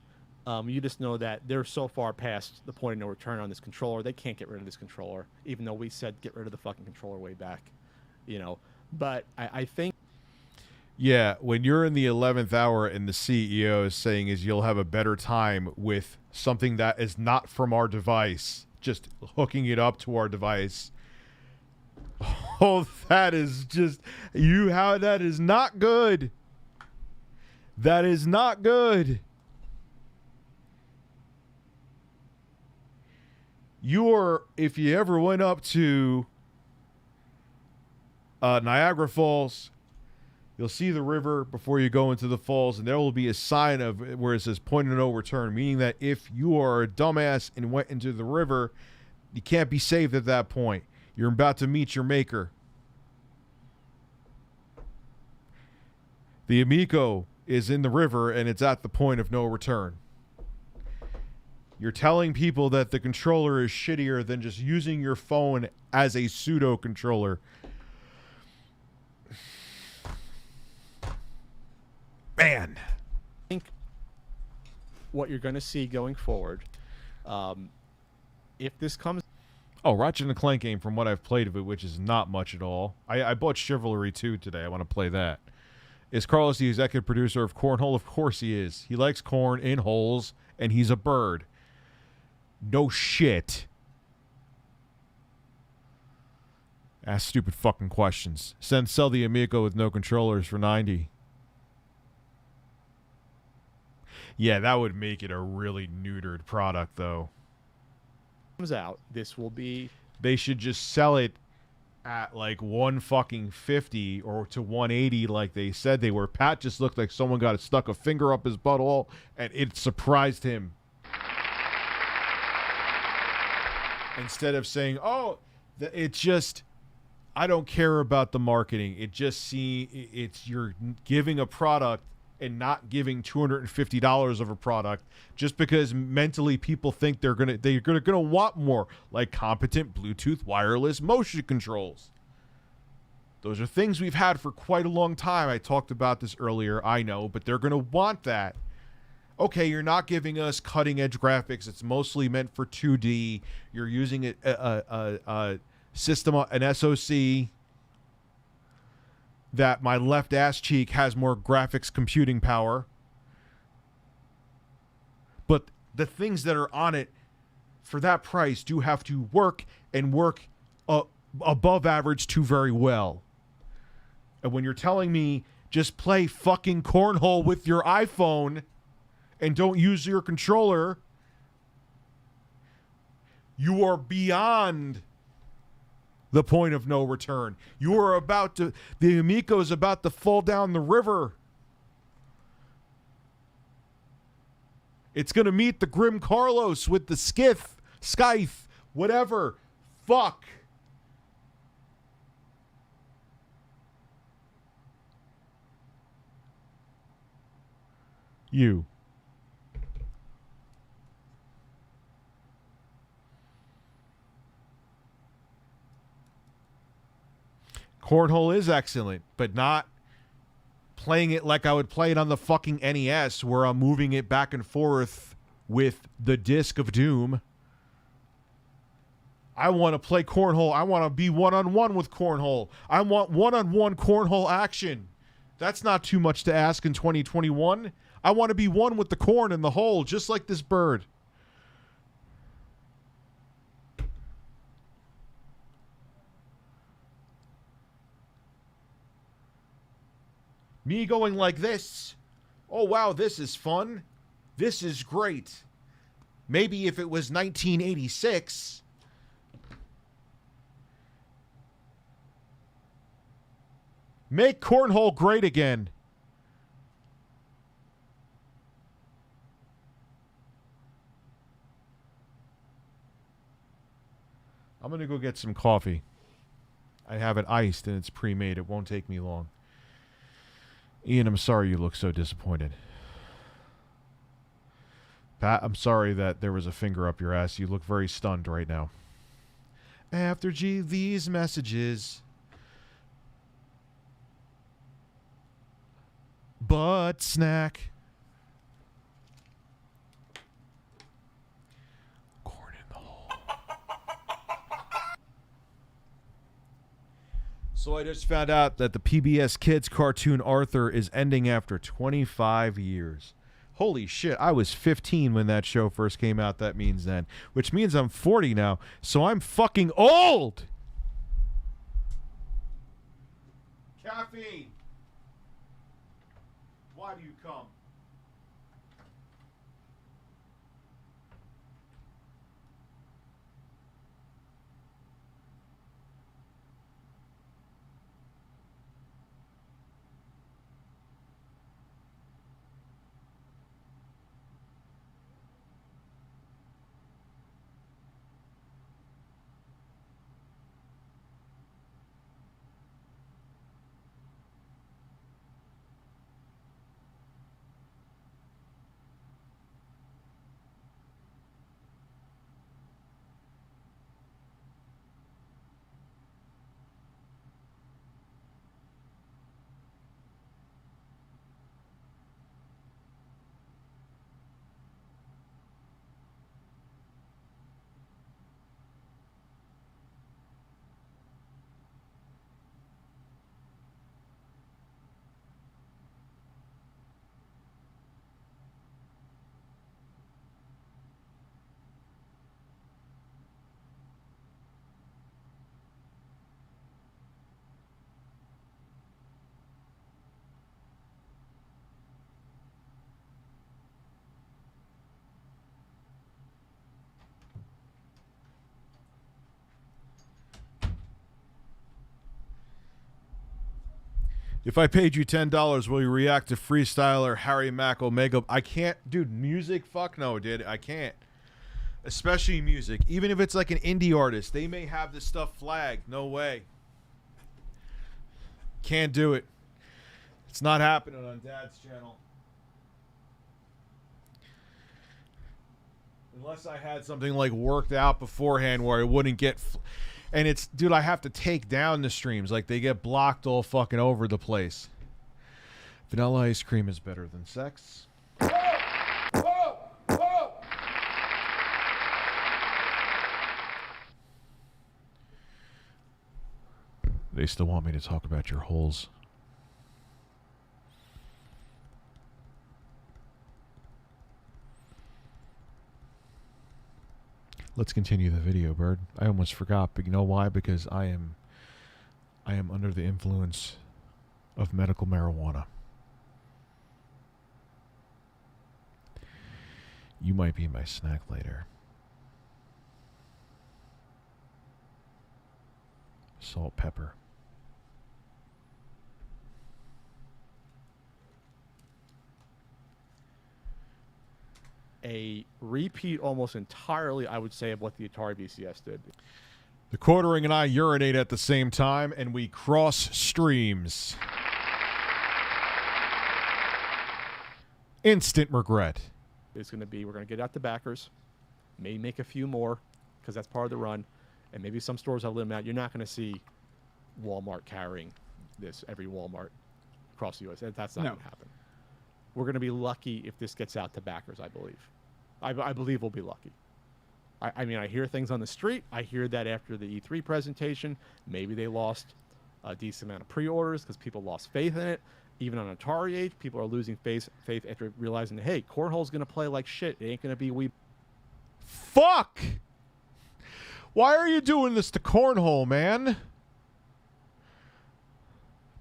you just know that they're so far past the point of no return on this controller. They can't get rid of this controller, even though we said get rid of the fucking controller way back. But I think... Yeah, when you're in the 11th hour and the CEO is saying you'll have a better time with something that is not from our device, just hooking it up to our device. Oh, that is just... that is not good. That is not good. If you ever went up to Niagara Falls... You'll see the river before you go into the falls, and there will be a sign of where it says point of no return, meaning that if you are a dumbass and went into the river, you can't be saved at that point. You're about to meet your maker. The Amico is in the river, and it's at the point of no return. You're telling people that the controller is shittier than just using your phone as a pseudo controller. Man, I think what you're going to see going forward, if this comes... Oh, Ratchet & Clank game from what I've played of it, which is not much at all. I bought Chivalry 2 today. I want to play that. Is Carlos the executive producer of Cornhole? Of course he is. He likes corn in holes, and he's a bird. No shit. Ask stupid fucking questions. Sell the Amico with no controllers for $90. Yeah, that would make it a really neutered product, though. Comes out, this will be... They should just sell it at like $150 or to $180 like they said they were. Pat just looked like someone stuck a finger up his butthole, and it surprised him. Instead of saying, oh, it's just... I don't care about the marketing. You're giving a product and not giving $250 of a product just because mentally people think they're gonna want more, like competent Bluetooth wireless motion controls. Those are things we've had for quite a long time. I talked about this earlier, I know, but they're gonna want that. Okay, you're not giving us cutting edge graphics. It's mostly meant for 2D. You're using a system, an SoC that my left ass cheek has more graphics computing power. But the things that are on it for that price do have to work and work above average to very well. And when you're telling me just play fucking cornhole with your iPhone and don't use your controller, you are beyond the point of no return. You are the Amico is about to fall down the river. It's going to meet the Grim Carlos with the Scythe, whatever. Fuck. You. Cornhole is excellent, but not playing it like I would play it on the fucking NES, where I'm moving it back and forth with the Disc of Doom. I want to play cornhole. I want to be one-on-one with cornhole. I want one-on-one cornhole action. That's not too much to ask in 2021. I want to be one with the corn in the hole, just like this bird. Me going like this. Oh, wow, this is fun. This is great. Maybe if it was 1986... Make cornhole great again. I'm going to go get some coffee. I have it iced and it's pre-made. It won't take me long. Ian, I'm sorry you look so disappointed. Pat, I'm sorry that there was a finger up your ass. You look very stunned right now. After these messages... Butt snack. Corn in the hole. So I just found out that the PBS Kids cartoon Arthur is ending after 25 years. Holy shit, I was 15 when that show first came out. That means then. Which means I'm 40 now. So I'm fucking old! Caffeine! Why do you come? If I paid you $10, will you react to freestyler Harry Mack Omega? I can't, dude. Music? Fuck no, dude. I can't. Especially music. Even if it's like an indie artist, they may have this stuff flagged. No way. Can't do it. It's not happening on Dad's channel. Unless I had something like worked out beforehand where I wouldn't get... And it's, dude, I have to take down the streams. Like, they get blocked all fucking over the place. Vanilla ice cream is better than sex. Whoa! Whoa! Whoa! They still want me to talk about your holes. Let's continue the video, Bird. I almost forgot, but you know why? Because I am under the influence of medical marijuana. You might be my snack later. Salt, pepper. A repeat almost entirely, I would say, of what the Atari VCS did. The Quartering and I urinate at the same time, and we cross streams. Instant regret. It's going to be, we're going to get out the backers, maybe make a few more, because that's part of the run, and maybe some stores will limit out. You're not going to see Walmart carrying this, every Walmart across the U.S. That's not going to happen. We're going to be lucky if this gets out to backers, I believe. I believe we'll be lucky. I mean, I hear things on the street. I hear that after the E3 presentation, maybe they lost a decent amount of pre-orders because people lost faith in it. Even on Atari age, people are losing faith after realizing, hey, cornhole's going to play like shit. It ain't going to be Wii. Fuck! Why are you doing this to cornhole, man?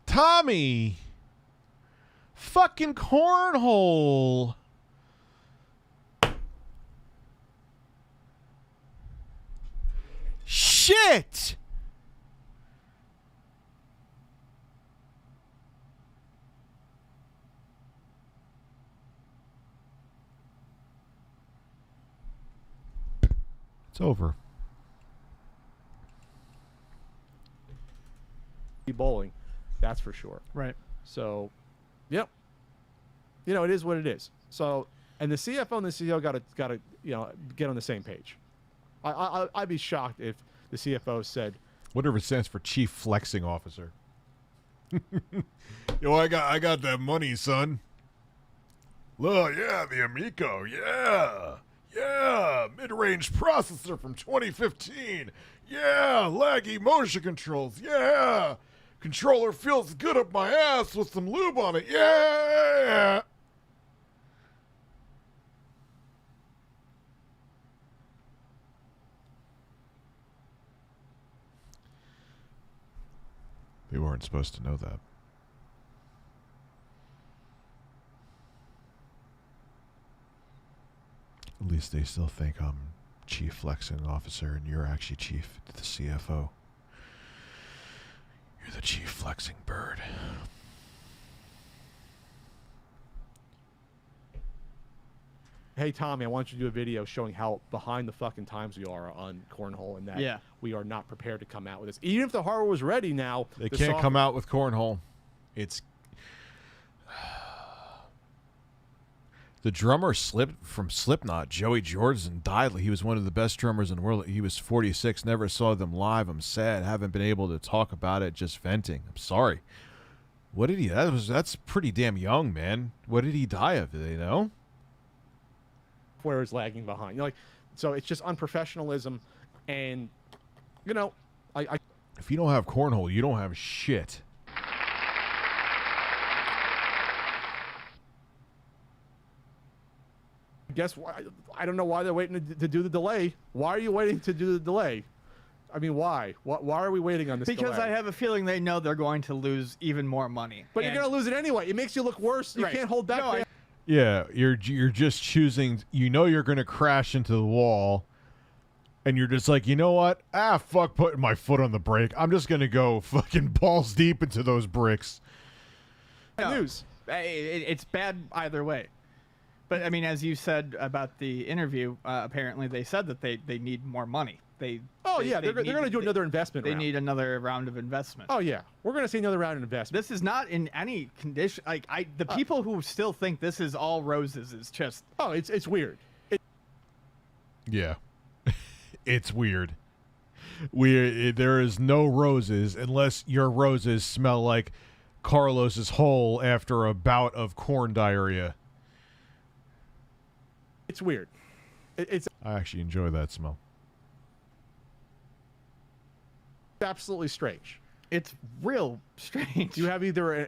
Tommy! Fucking cornhole! Shit! It's over. Bowling, that's for sure. Right. So, yep. You know, it is what it is. So, and the CFO and the CEO got to get on the same page. I'd be shocked if the CFO said, whatever it stands for, Chief Flexing Officer. Yo, I got that money, son. Look, yeah, the Amico, yeah, mid-range processor from 2015, yeah, laggy motion controls, yeah, controller feels good up my ass with some lube on it, yeah. They weren't supposed to know that. At least they still think I'm Chief Flexing Officer and you're actually Chief, the CFO. You're the Chief Flexing Bird. hey, Tommy, I want you to do a video showing how behind the fucking times we are on cornhole and that we are not prepared to come out with this. Even if the hardware was ready now. They can't come out with cornhole. It's... The drummer from Slipknot, Joey Jordison, died. He was one of the best drummers in the world. He was 46. Never saw them live. I'm sad. Haven't been able to talk about it. Just venting. I'm sorry. What did he? That's pretty damn young, man. What did he die of? Do they know? Where is lagging behind? Like, so it's just unprofessionalism, and you know, I if you don't have cornhole, you don't have shit. Guess why? I don't know why they're waiting to do the delay. Why are you waiting to do the delay? I mean, why? Why are we waiting on this Because delay? I have a feeling they know they're going to lose even more money. But you're going to lose it anyway. It makes you look worse. You can't hold back. No, Yeah, you're just choosing. You know you're going to crash into the wall, and you're just like, you know what? Fuck putting my foot on the brake. I'm just going to go fucking balls deep into those bricks. News. It's bad either way. But, I mean, as you said about the interview, apparently they said that they need more money. They're going to do another investment They round. need another round of investment. Oh, yeah. We're going to see another round of investment. This is not in any condition. Like, the people who still think this is all roses is just... Oh, it's weird. Yeah. It's weird. There is no roses unless your roses smell like Carlos's hole after a bout of corn diarrhea. It's weird. It's I actually enjoy that smell. absolutely strange. It's real strange. You have either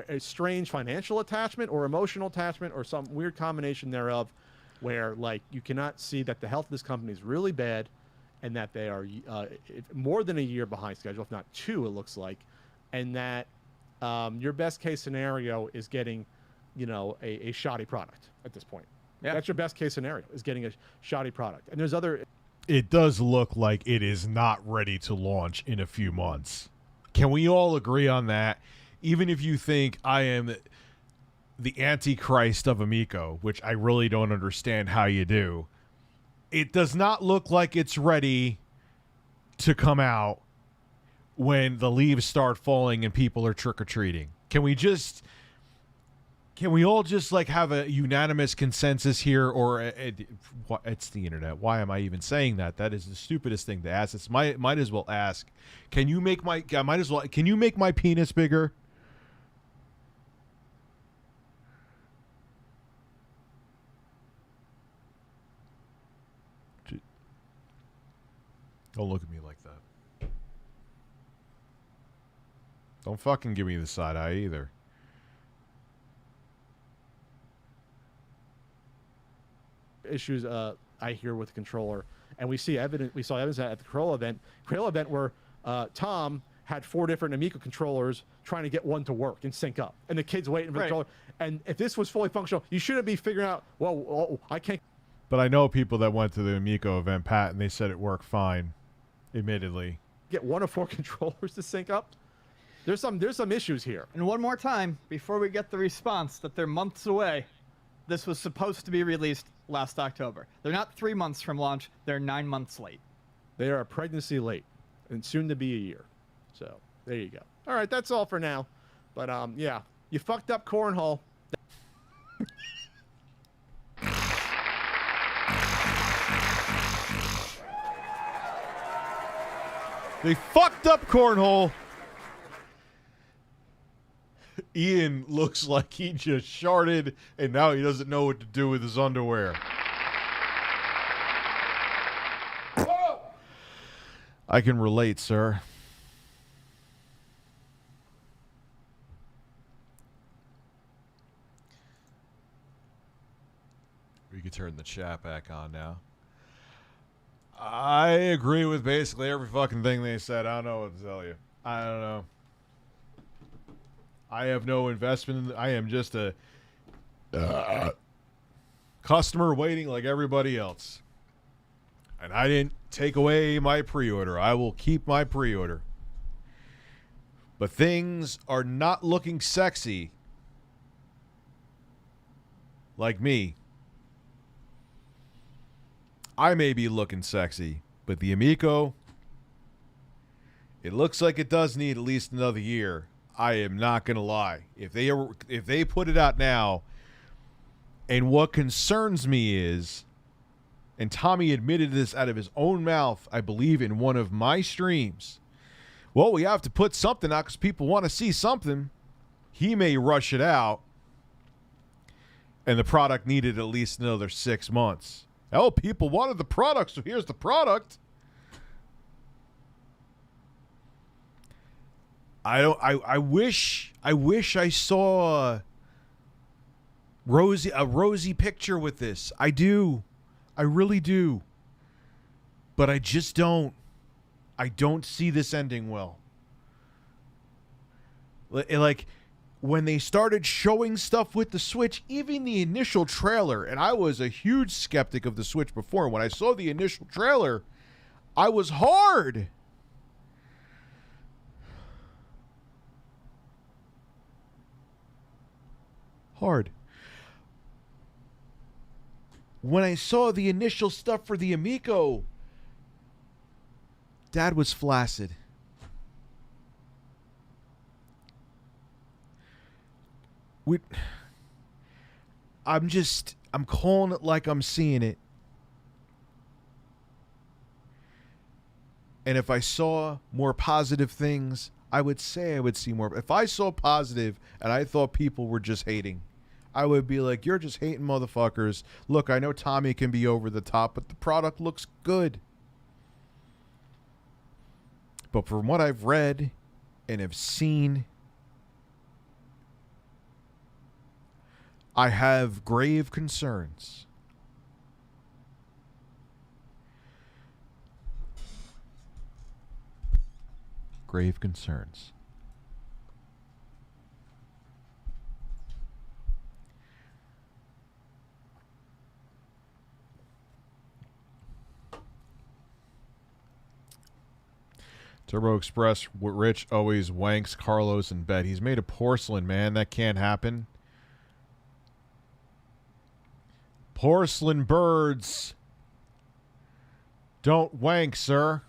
a strange financial attachment or emotional attachment or some weird combination thereof where, like, you cannot see that the health of this company is really bad and that they are more than a year behind schedule, if not 2, it looks like, and that your best case scenario is getting, a shoddy product at this point. Yeah. That's your best case scenario, is getting a shoddy product. And there's other... It does look like it is not ready to launch in a few months. Can we all agree on that? Even if you think I am the Antichrist of Amico, which I really don't understand how you do, it does not look like it's ready to come out when the leaves start falling and people are trick-or-treating. Can we all just like have a unanimous consensus here, or it's the internet? Why am I even saying that? That is the stupidest thing to ask. It's might as well ask. Can you make my penis bigger? Don't look at me like that. Don't fucking give me the side eye either. Issues I hear with the controller, and we saw evidence at the Crayola event where Tom had 4 different Amico controllers trying to get one to work and sync up, and the kid's waiting for the controller. And if this was fully functional, you shouldn't be figuring out, well, I can't. But I know people that went to the Amico event, Pat, and they said it worked fine, admittedly. Get 1 of 4 controllers to sync up. There's some issues here. And one more time, before we get the response that they're months away, this was supposed to be released last October. They're not 3 months from launch. They're 9 months late. They are a pregnancy late, and soon to be a year. So there you go. All right, that's all for now. But yeah, you fucked up cornhole. They fucked up cornhole. Ian looks like he just sharted, and now he doesn't know what to do with his underwear. I can relate, sir. We can turn the chat back on now. I agree with basically every fucking thing they said. I don't know what to tell you. I don't know. I have no investment in I am just a customer waiting like everybody else. And I didn't take away my pre-order. I will keep my pre-order. But things are not looking sexy like me. I may be looking sexy, but the Amico, it looks like it does need at least another year. I am not going to lie. If they put it out now, and what concerns me is, and Tommy admitted this out of his own mouth, I believe in one of my streams, well, we have to put something out because people want to see something. He may rush it out, and the product needed at least another 6 months. Oh, people wanted the product, so here's the product. I wish I saw a rosy picture with this. I do. I really do. But I just don't. I don't see this ending well. Like when they started showing stuff with the Switch, even the initial trailer, and I was a huge skeptic of the Switch before. When I saw the initial trailer, I was hard. When I saw the initial stuff for the Amico, Dad was flaccid. I'm calling it like I'm seeing it. And if I saw more positive things, I would say I would see more. If I saw positive and I thought people were just hating, I would be like, you're just hating motherfuckers. Look, I know Tommy can be over the top, but the product looks good. But from what I've read and have seen, I have grave concerns. Grave concerns. Turbo Express, Rich always wanks Carlos in bed. He's made of porcelain, man. That can't happen. Porcelain birds don't wank, sir.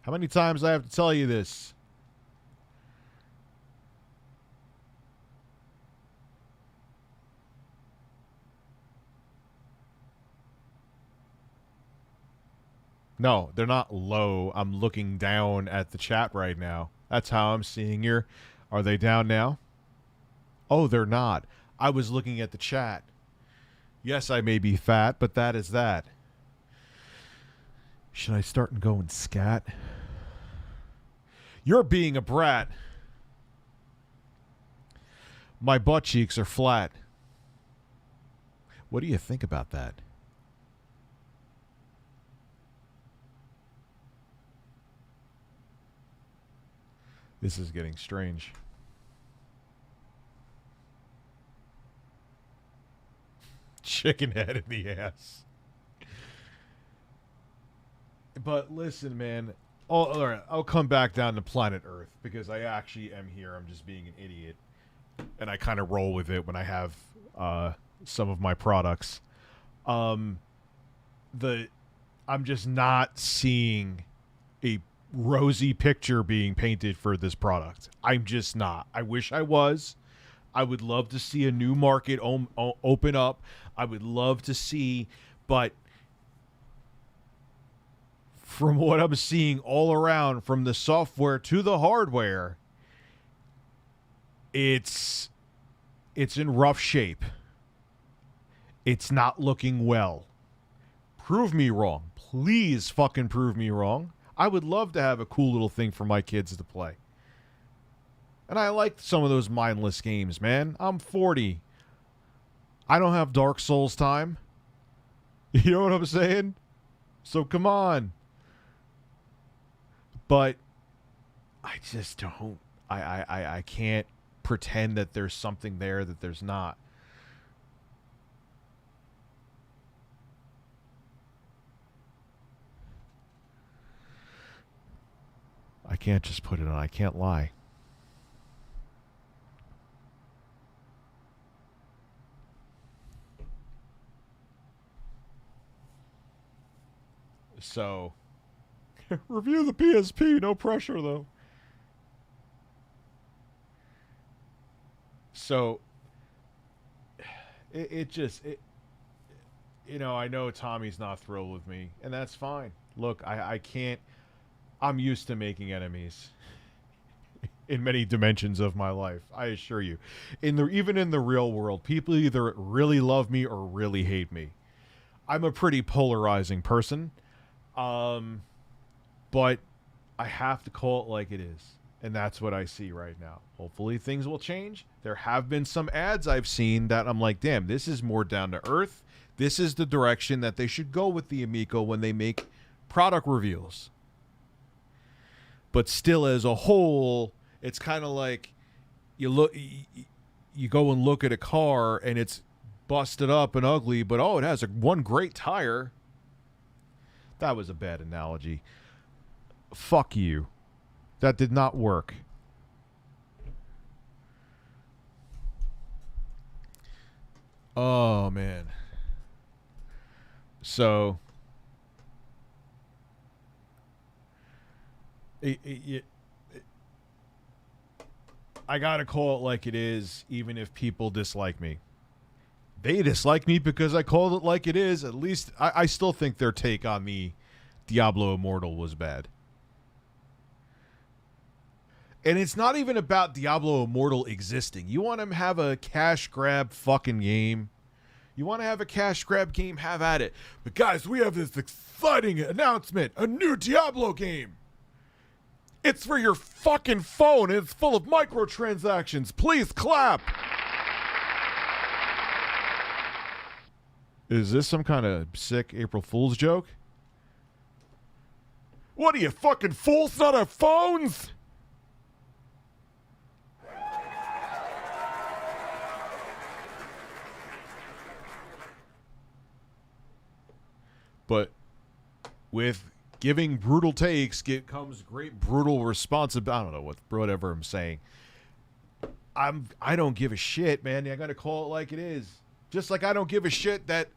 How many times do I have to tell you this? No, they're not low. I'm looking down at the chat right now. That's how I'm seeing your... Are they down now? Oh, they're not. I was looking at the chat. Yes, I may be fat, but that is that. Should I start and go and scat? You're being a brat. My butt cheeks are flat. What do you think about that? This is getting strange. Chicken head in the ass. But listen, man. All right, I'll come back down to planet Earth because I actually am here. I'm just being an idiot. And I kind of roll with it when I have some of my products. I'm just not seeing a rosy picture being painted for this product. I'm just not. I wish I was. I would love to see a new market open up. I would love to see, but from what I'm seeing all around, from the software to the hardware, it's in rough shape. It's not looking well. Prove me wrong. Please fucking prove me wrong. I would love to have a cool little thing for my kids to play. And I like some of those mindless games, man. I'm 40. I don't have Dark Souls time. You know what I'm saying? So come on. But I just don't. I can't pretend that there's something there that there's not. I can't just put it on. I can't lie. So, review the PSP. No pressure, though. So, you know, I know Tommy's not thrilled with me, and that's fine. Look, I can't. I'm used to making enemies in many dimensions of my life. I assure you, even in the real world, people either really love me or really hate me. I'm a pretty polarizing person, but I have to call it like it is, and that's what I see right now. Hopefully, things will change. There have been some ads I've seen that I'm like, damn, this is more down to earth. This is the direction that they should go with the Amico when they make product reveals. But still, as a whole, it's kind of like you go and look at a car and it's busted up and ugly, but it has one great tire. That was a bad analogy. Fuck you. That did not work. Oh, man. So I gotta call it like it is, even if people dislike me. They dislike me because I called it like it is. At least I still think their take on the Diablo Immortal was bad. And it's not even about Diablo Immortal existing. You want to have a cash grab fucking game? You want to have a cash grab game? Have at it. But guys, we have this exciting announcement. A new Diablo game. It's for your fucking phone, and it's full of microtransactions. Please clap. Is this some kind of sick April Fool's joke? What are you, fucking fools? Not our phones? But with giving brutal takes comes great brutal responsibility. I don't know whatever I'm saying. I don't give a shit, man. I gotta call it like it is. Just like I don't give a shit that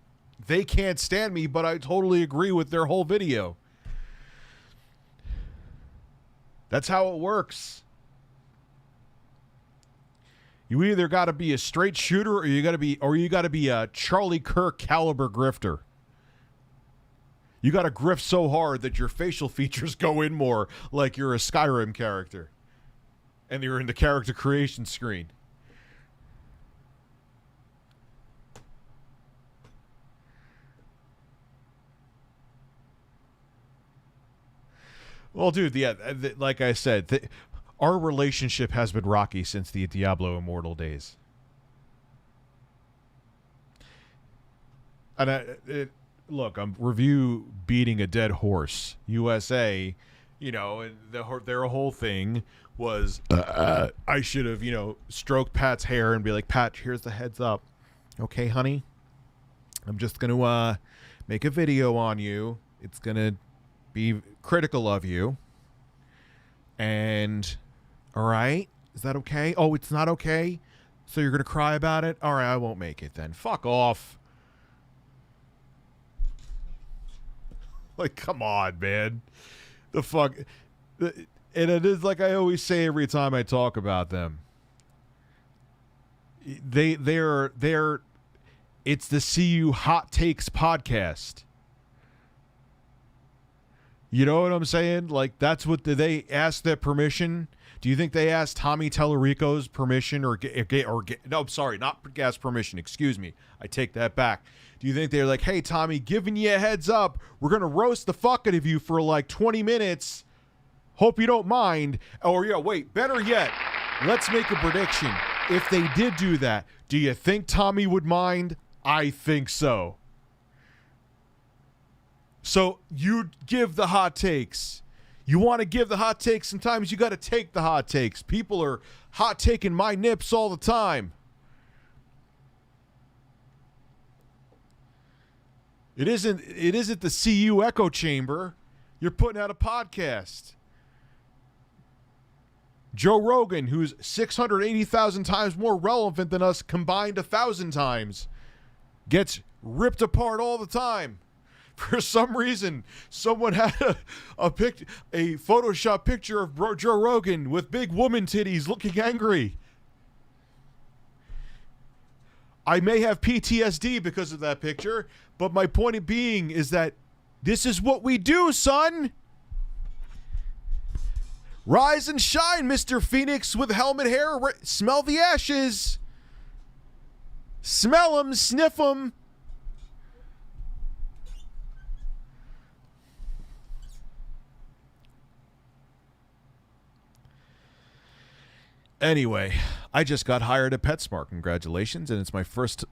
they can't stand me, but I totally agree with their whole video. That's how it works. You either gotta be a straight shooter or you gotta be a Charlie Kirk caliber grifter. You got to grift so hard that your facial features go in more like you're a Skyrim character. And you're in the character creation screen. Well, dude, yeah, like I said, our relationship has been rocky since the Diablo Immortal days. And look, I'm review beating a dead horse. USA, and their whole thing was I should have, stroked Pat's hair and be like, Pat, here's the heads up. Okay, honey, I'm just going to make a video on you. It's going to be critical of you. And, all right, is that okay? Oh, it's not okay? So you're going to cry about it? All right, I won't make it then. Fuck off. Like, come on, man. The fuck. And it is like I always say every time I talk about them. They're it's the CU Hot Takes podcast. You know what I'm saying? Like, that's what, did they ask their permission? Do you think they asked Tommy Tallarico's permission no, sorry, not gas permission. Excuse me. I take that back. Do you think they're like, hey, Tommy, giving you a heads up. We're going to roast the fuck out of you for like 20 minutes. Hope you don't mind. Or, yeah, wait, better yet, let's make a prediction. If they did do that, do you think Tommy would mind? I think so. So you give the hot takes. You want to give the hot takes. Sometimes you got to take the hot takes. People are hot taking my nips all the time. It isn't the CU echo chamber. You're putting out a podcast. Joe Rogan, who's 680,000 times more relevant than us combined 1,000 times, gets ripped apart all the time. For some reason, someone had a Photoshop picture of Joe Rogan with big woman titties looking angry. I may have PTSD because of that picture, but my point being is that this is what we do, son. Rise and shine, Mr. Phoenix with helmet hair. Smell the ashes. Smell them, sniff them. Anyway, I just got hired at PetSmart. Congratulations. And it's my first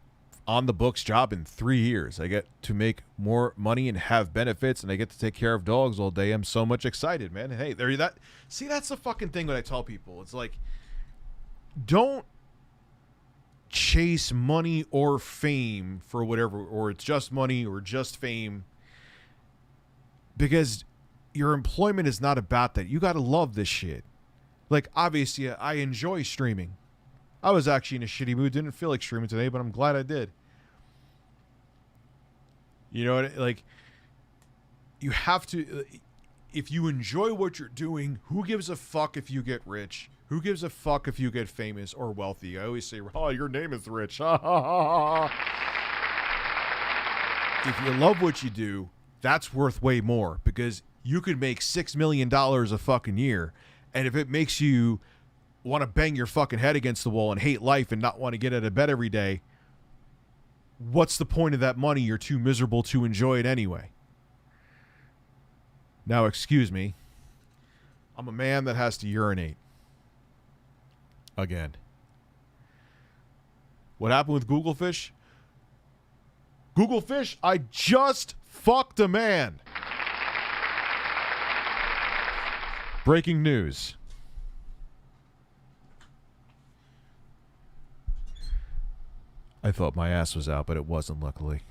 on-the-books job in 3 years. I get to make more money and have benefits, and I get to take care of dogs all day. I'm so much excited, man. Hey, see, that's the fucking thing when I tell people. It's like, don't chase money or fame for whatever, or it's just money or just fame, because your employment is not about that. You got to love this shit. Like, obviously, I enjoy streaming. I was actually in a shitty mood. Didn't feel like streaming today, but I'm glad I did. You know what? Like, you have to... If you enjoy what you're doing, who gives a fuck if you get rich? Who gives a fuck if you get famous or wealthy? I always say, oh, your name is rich. If you love what you do, that's worth way more, because you could make $6 million a fucking year. And if it makes you want to bang your fucking head against the wall and hate life and not want to get out of bed every day, what's the point of that money? You're too miserable to enjoy it anyway. Now, excuse me. I'm a man that has to urinate. Again. What happened with Google Fish? Google Fish, I just fucked a man. Breaking news. I thought my ass was out, but it wasn't, luckily.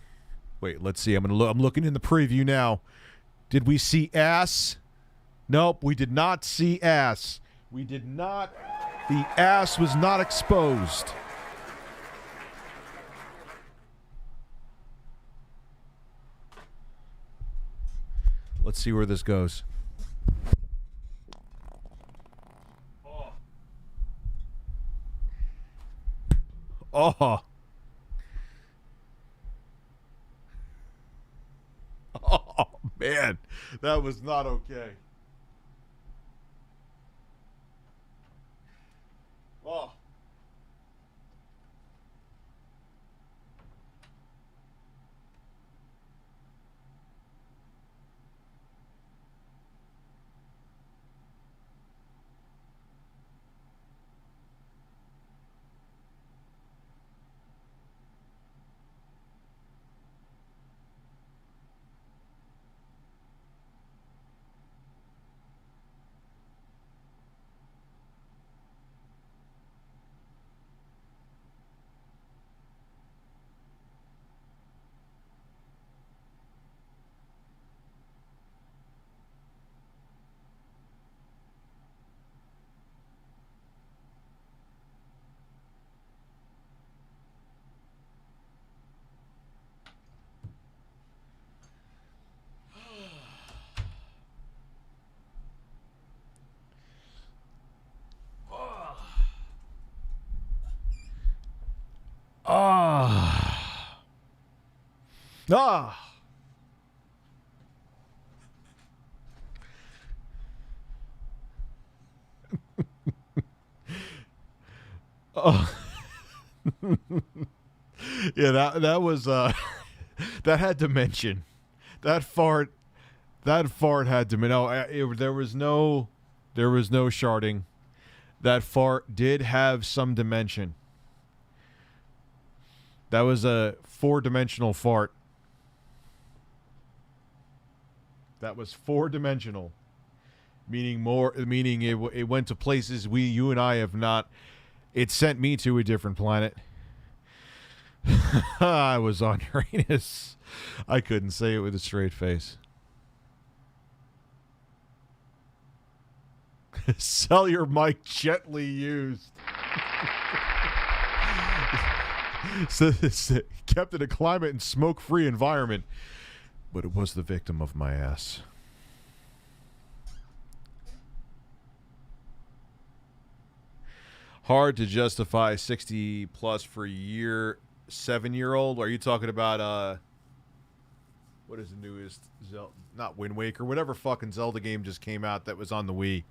Wait, let's see. I'm looking in the preview now. Did we see ass? Nope, we did not see ass. We did not. The ass was not exposed. Let's see where this goes. Oh. Oh, man. That was not okay. Oh. Ah! Oh. Yeah, that was that had dimension. That fart had dimension. No, there was no sharding. That fart did have some dimension. That was a 4-dimensional fart. That was 4-dimensional, meaning it went to places you and I have not. It sent me to a different planet. I was on Uranus. I couldn't say it with a straight face. Sell your mic gently used. So kept in a climate and smoke-free environment, but it was the victim of my ass. Hard to justify 60 plus for a 7-year-old. Are you talking about what is the newest Zelda? Not Wind Waker, whatever fucking Zelda game just came out that was on the Wii.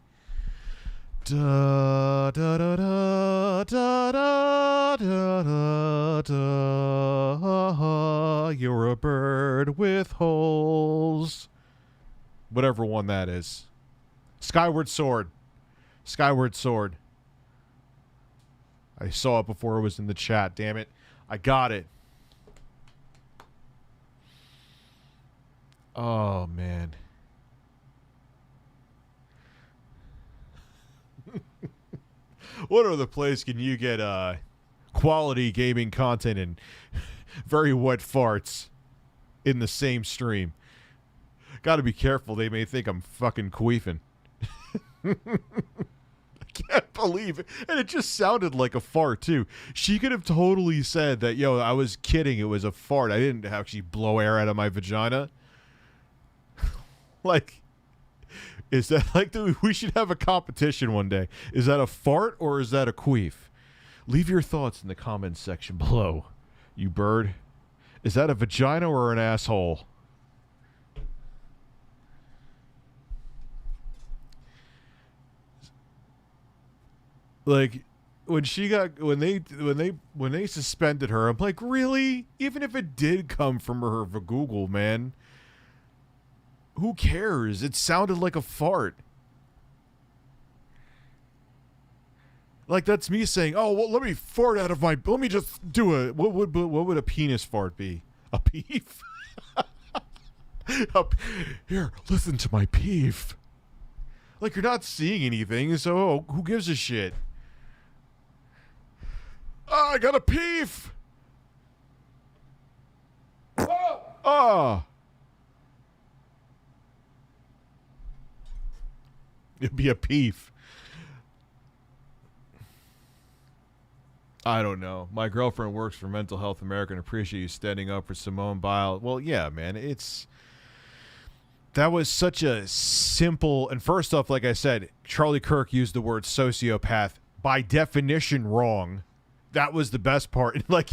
Da, da, da, da, da, da, da, da, you're a bird with holes. Whatever one that is. Skyward Sword. Skyward Sword. I saw it before it was in the chat. Damn it. I got it. Oh, man. What other place can you get quality gaming content and very wet farts in the same stream? Gotta be careful. They may think I'm fucking queefing. I can't believe it. And it just sounded like a fart, too. She could have totally said that, yo, I was kidding. It was a fart. I didn't actually blow air out of my vagina. Like... Is that like we should have a competition one day? Is that a fart or is that a queef? Leave your thoughts in the comments section below, you bird. Is that a vagina or an asshole? Like when they suspended her, I'm like, really? Even if it did come from her Google, man. Who cares? It sounded like a fart. Like that's me saying, "Oh, well, let me fart out of my. Let me just do a. What would a penis fart be? A peef? Here, listen to my peef. Like you're not seeing anything, so who gives a shit? Oh, I got a peef. Oh. It'd be a peef. I don't know. My girlfriend works for Mental Health America and appreciate you standing up for Simone Biles. Well, yeah, man. That was such a simple... And first off, like I said, Charlie Kirk used the word sociopath by definition wrong. That was the best part. Like,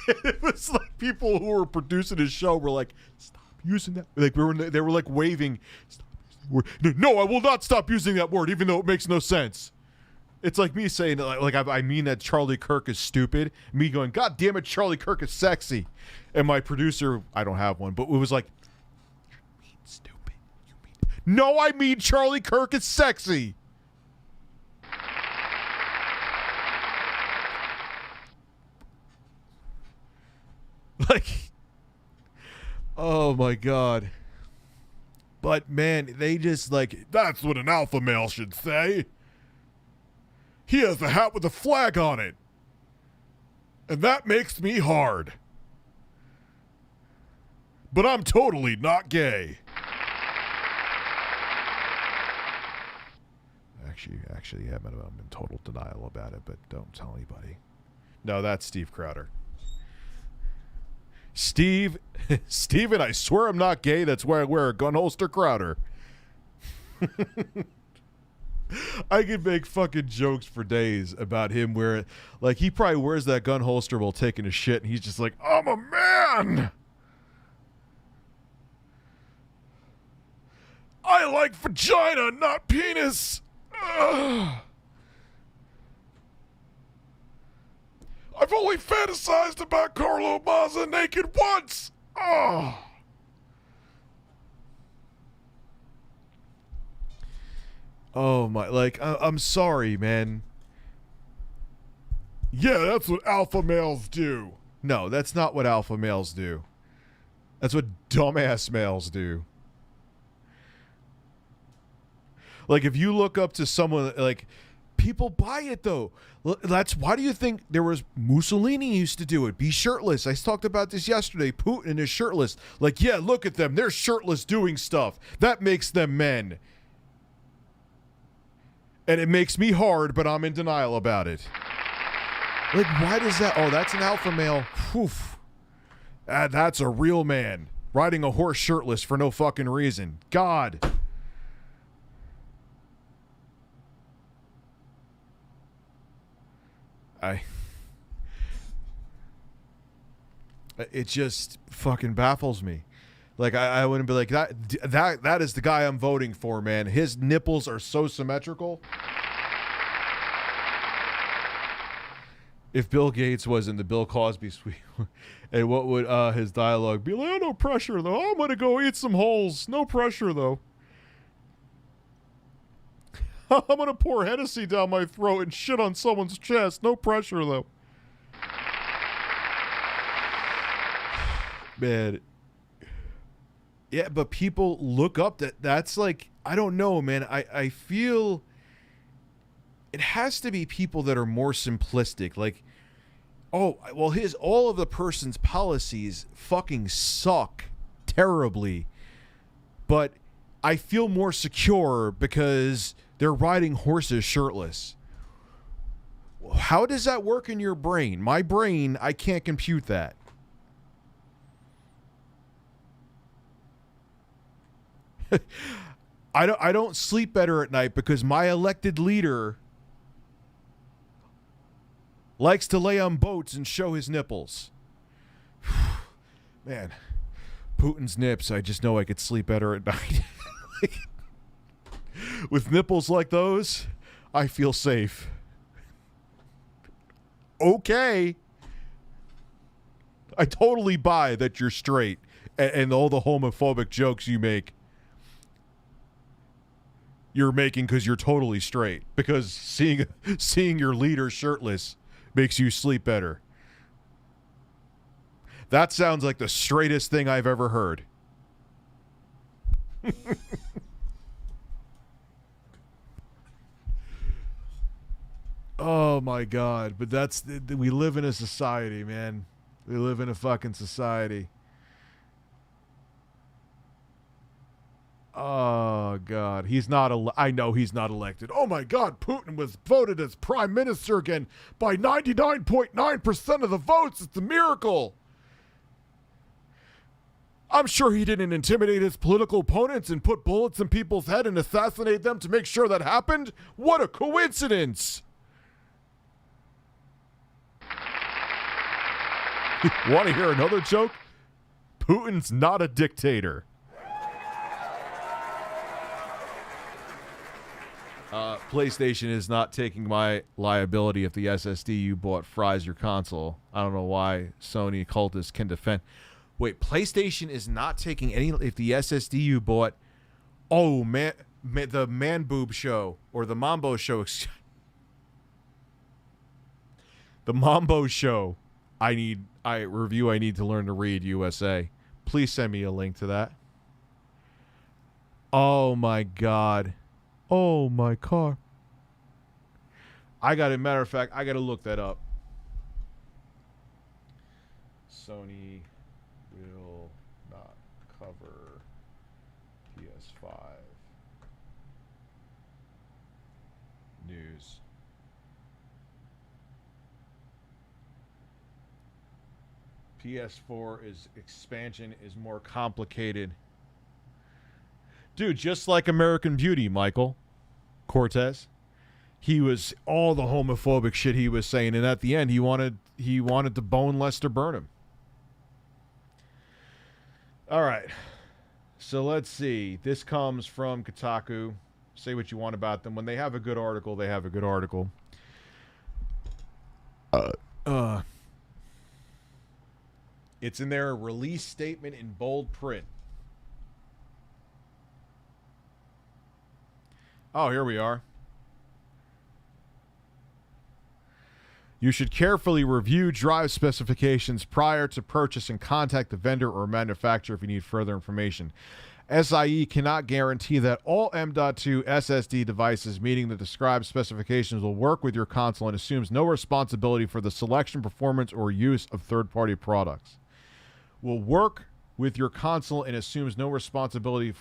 it was like people who were producing his show were like, stop using that. Like, they were like waving... Stop. No, I will not stop using that word, even though it makes no sense. It's like me saying, like I mean that Charlie Kirk is stupid. Me going, God damn it, Charlie Kirk is sexy. And my producer, I don't have one, but it was like, you mean stupid. No, I mean Charlie Kirk is sexy. Like, oh my God. But, man, they just, like, that's what an alpha male should say. He has a hat with a flag on it. And that makes me hard. But I'm totally not gay. Actually, yeah, I'm in total denial about it, but don't tell anybody. No, that's Steve Crowder. Steven, I swear I'm not gay. That's why I wear a gun holster Crowder. I could make fucking jokes for days about him where, like, he probably wears that gun holster while taking a shit, and he's just like, I'm a man! I like vagina, not penis. Ugh. I've only fantasized about Carlo Mazza naked once. Oh. Oh my, like, I'm sorry, man. Yeah, that's what alpha males do. No, that's not what alpha males do. That's what dumbass males do. Like, if you look up to someone, like, people buy it, though. That's why do you think there was Mussolini used to do it? Be shirtless. I talked about this yesterday. Putin is shirtless. Like, yeah, look at them. They're shirtless doing stuff. That makes them men. And it makes me hard, but I'm in denial about it. Like, why does that? Oh, that's an alpha male. Poof. That's a real man. Riding a horse shirtless for no fucking reason. God. It just fucking baffles me. Like, I wouldn't be like, that is the guy I'm voting for, man. His nipples are so symmetrical. If Bill Gates was in the Bill Cosby suite, and what would his dialogue be like? Oh, no pressure, though. I'm going to go eat some holes. No pressure, though. I'm going to pour Hennessy down my throat and shit on someone's chest. No pressure, though. Man. Yeah, but people look up that's like, I don't know, man. I feel it has to be people that are more simplistic. Like, oh, well, all of the person's policies fucking suck terribly. But I feel more secure because they're riding horses shirtless. How does that work in your brain? My brain, I can't compute that. I don't sleep better at night because my elected leader likes to lay on boats and show his nipples. Man, Putin's nips, I just know I could sleep better at night. With nipples like those, I feel safe. Okay. I totally buy that you're straight and all the homophobic jokes you make. You're making because you're totally straight. Because seeing your leader shirtless makes you sleep better. That sounds like the straightest thing I've ever heard. Oh my God. But we live in a society, man. We live in a fucking society. Oh, God. He's not I know he's not elected. Oh, my God. Putin was voted as prime minister again by 99.9% of the votes. It's a miracle. I'm sure he didn't intimidate his political opponents and put bullets in people's head and assassinate them to make sure that happened. What a coincidence. Want to hear another joke? Putin's not a dictator. PlayStation is not taking my liability if the SSD you bought fries your console. I don't know why Sony cultists can defend. Wait, PlayStation is not taking any if the SSD you bought. Oh man, the Man Boob show or the Mambo show. The Mambo show. I need to learn to read USA. Please send me a link to that. Oh my God. Oh my car. Matter of fact, I got to look that up. Sony will not cover PS5 news. PS4 expansion is more complicated. Dude, just like American Beauty, Michael Cortez. He was all the homophobic shit he was saying, and at the end he wanted to bone Lester Burnham. All right. So let's see. This comes from Kotaku. Say what you want about them. When they have a good article, they have a good article. It's in their release statement in bold print. Oh, here we are. You should carefully review drive specifications prior to purchase and contact the vendor or manufacturer if you need further information. SIE cannot guarantee that all M.2 SSD devices meeting the described specifications will work with your console and assumes no responsibility for the selection, performance, or use of third-party products. Will work with your console and assumes no responsibility.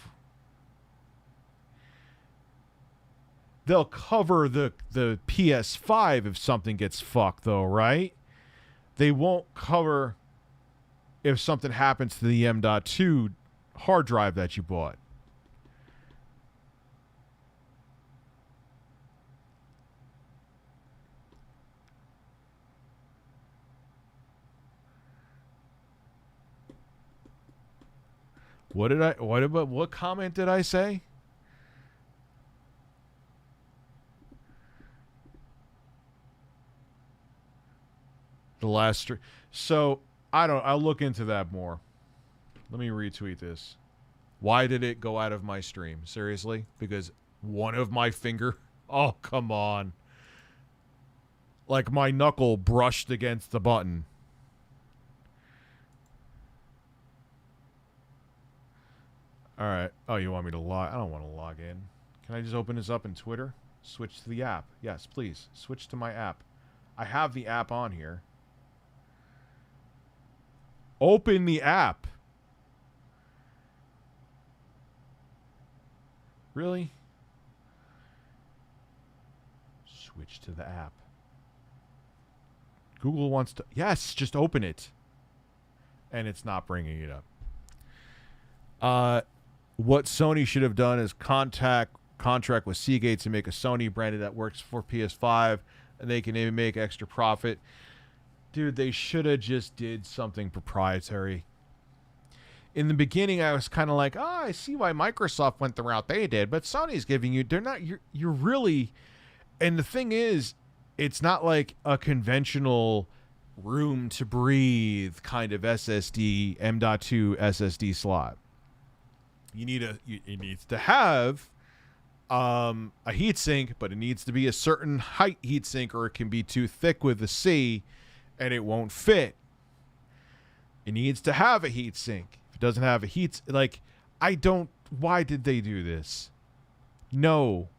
They'll cover the PS5 if something gets fucked, though, right? They won't cover if something happens to the M.2 hard drive that you bought. What comment did I say? The last so I'll look into that more. Let me retweet this. Why did it go out of my stream? Seriously? Because one of my finger... Oh, come on. Like my knuckle brushed against the button. All right. Oh, you want me to log... I don't want to log in. Can I just open this up in Twitter? Switch to the app. Yes, please. Switch to my app. I have the app on here. Open the app. Really? Switch to the app. Google wants to... Yes, just open it. And it's not bringing it up. What Sony should have done is contract with Seagate to make a Sony branded that works for PS5, and they can even make extra profit. Dude, they should have just did something proprietary. In the beginning, I was kind of like, I see why Microsoft went the route they did, but Sony's giving you, you're really, and the thing is, it's not like a conventional room to breathe kind of SSD, M.2 SSD slot. It needs to have a heatsink, but it needs to be a certain height heatsink, or it can be too thick with the C and it won't fit. It needs to have a heatsink. If it doesn't have a why did they do this? No.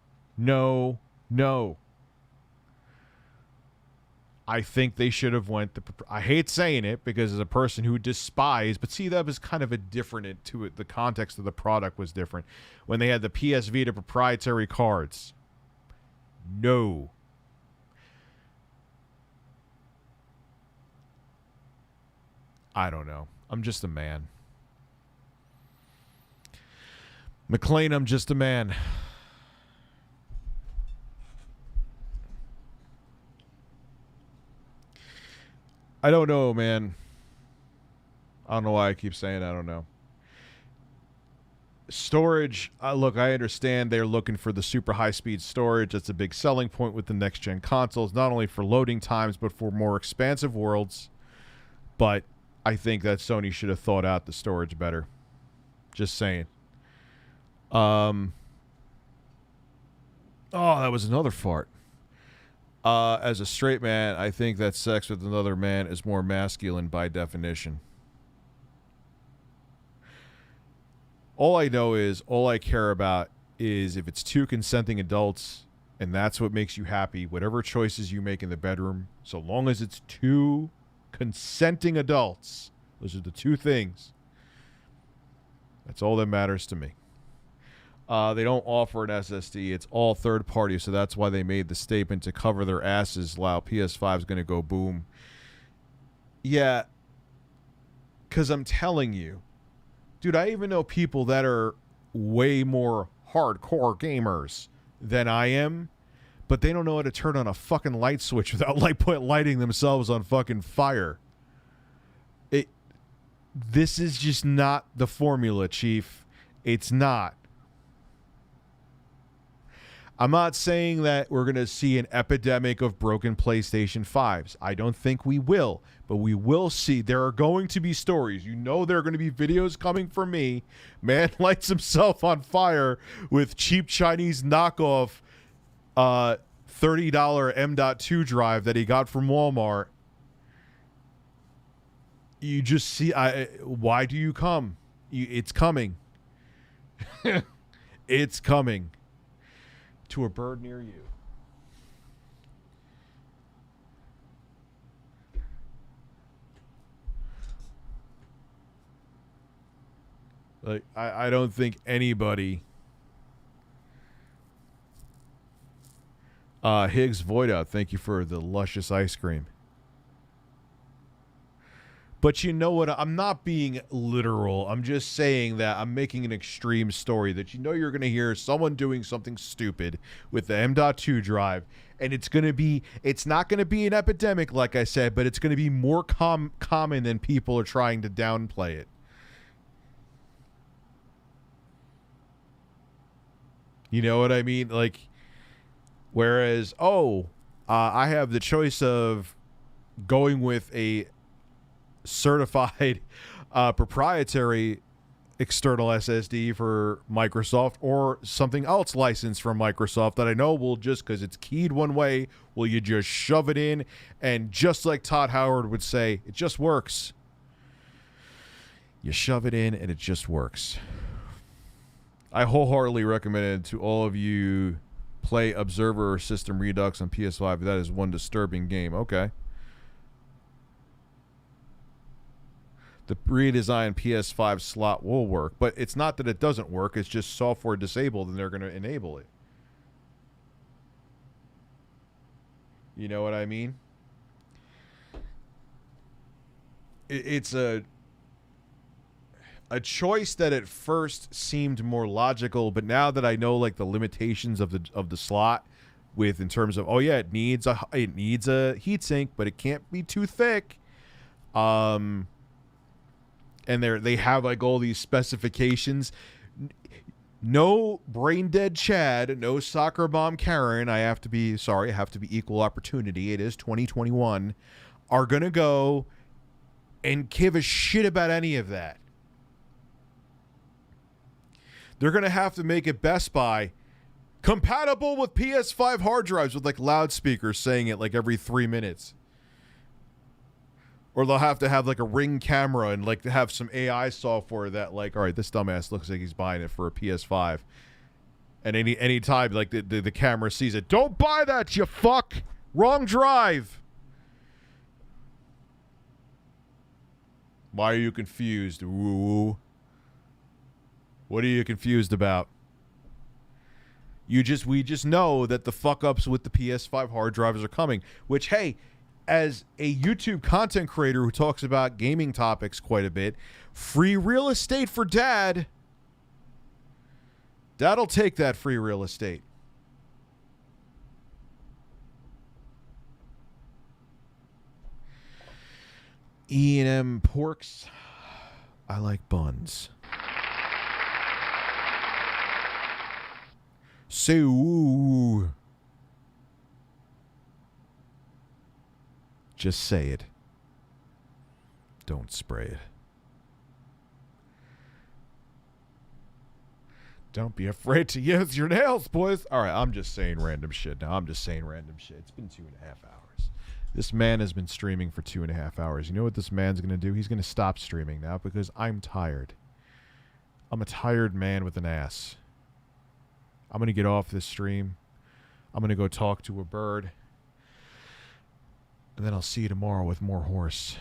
I think they should have went I hate saying it because as a person who despised, but see, that was kind of a different to it. The context of the product was different. When they had the PS Vita proprietary cards. No. I don't know. I'm just a man. McLean, I'm just a man. I don't know, man. I don't know why I keep saying I don't know. Storage, look, I understand they're looking for the super high-speed storage. That's a big selling point with the next-gen consoles, not only for loading times, but for more expansive worlds. But I think that Sony should have thought out the storage better. Just saying. Oh, that was another fart. As a straight man, I think that sex with another man is more masculine by definition. All I know is, all I care about is if it's two consenting adults and that's what makes you happy, whatever choices you make in the bedroom, so long as it's two consenting adults, those are the two things. That's all that matters to me. They don't offer an SSD. It's all third party, so that's why they made the statement to cover their asses. Wow, PS5 is going to go boom. Yeah, because I'm telling you, dude, I even know people that are way more hardcore gamers than I am, but they don't know how to turn on a fucking light switch without lighting themselves on fucking fire. This is just not the formula, Chief. It's not. I'm not saying that we're going to see an epidemic of broken PlayStation 5s. I don't think we will, but we will see. There are going to be stories. You know there are going to be videos coming from me. Man lights himself on fire with cheap Chinese knockoff $30 M.2 drive that he got from Walmart. You just see, why do you come? It's coming. It's coming. To a bird near you. Like, I don't think anybody... Higgs Void Out, thank you for the luscious ice cream. But you know what? I'm not being literal. I'm just saying that I'm making an extreme story that you know you're going to hear someone doing something stupid with the M.2 drive, and it's not going to be an epidemic, like I said, but it's going to be more common than people are trying to downplay it. You know what I mean? Like, whereas, I have the choice of going with a certified proprietary external SSD for Microsoft or something else licensed from Microsoft that I know will just, because it's keyed one way, will you just shove it in, and just like Todd Howard would say, it just works. You shove it in and it just works. I wholeheartedly recommend it to all of you. Play Observer or System Redux on PS5. That is one disturbing game. Okay. The redesigned PS5 slot will work, but it's not that it doesn't work. It's just software disabled, and they're going to enable it. You know what I mean? It's a choice that at first seemed more logical, but now that I know like the limitations of the slot, with in terms of it needs a heatsink, but it can't be too thick. And they have like all these specifications. No brain dead Chad, no soccer mom Karen. I have to be equal opportunity. It is 2021. Are gonna go and give a shit about any of that. They're gonna have to make it Best Buy compatible with PS5 hard drives with like loudspeakers saying it like every 3 minutes. Or they'll have to have like a Ring camera and like to have some AI software that like, all right, this dumbass looks like he's buying it for a PS5. And any time like the camera sees it, don't buy that, you fuck! Wrong drive! Why are you confused? Ooh. What are you confused about? We just know that the fuck-ups with the PS5 hard drives are coming. Which, hey, as a YouTube content creator who talks about gaming topics quite a bit, free real estate for Dad. Dad'll take that free real estate. E&M Porks. I like buns. So, just say it. Don't spray it. Don't be afraid to use your nails, boys. All right, I'm just saying random shit now. It's been 2.5 hours. This man has been streaming for 2.5 hours. You know what this man's going to do? He's going to stop streaming now because I'm tired. I'm a tired man with an ass. I'm going to get off this stream. I'm going to go talk to a bird. And then I'll see you tomorrow with more horse.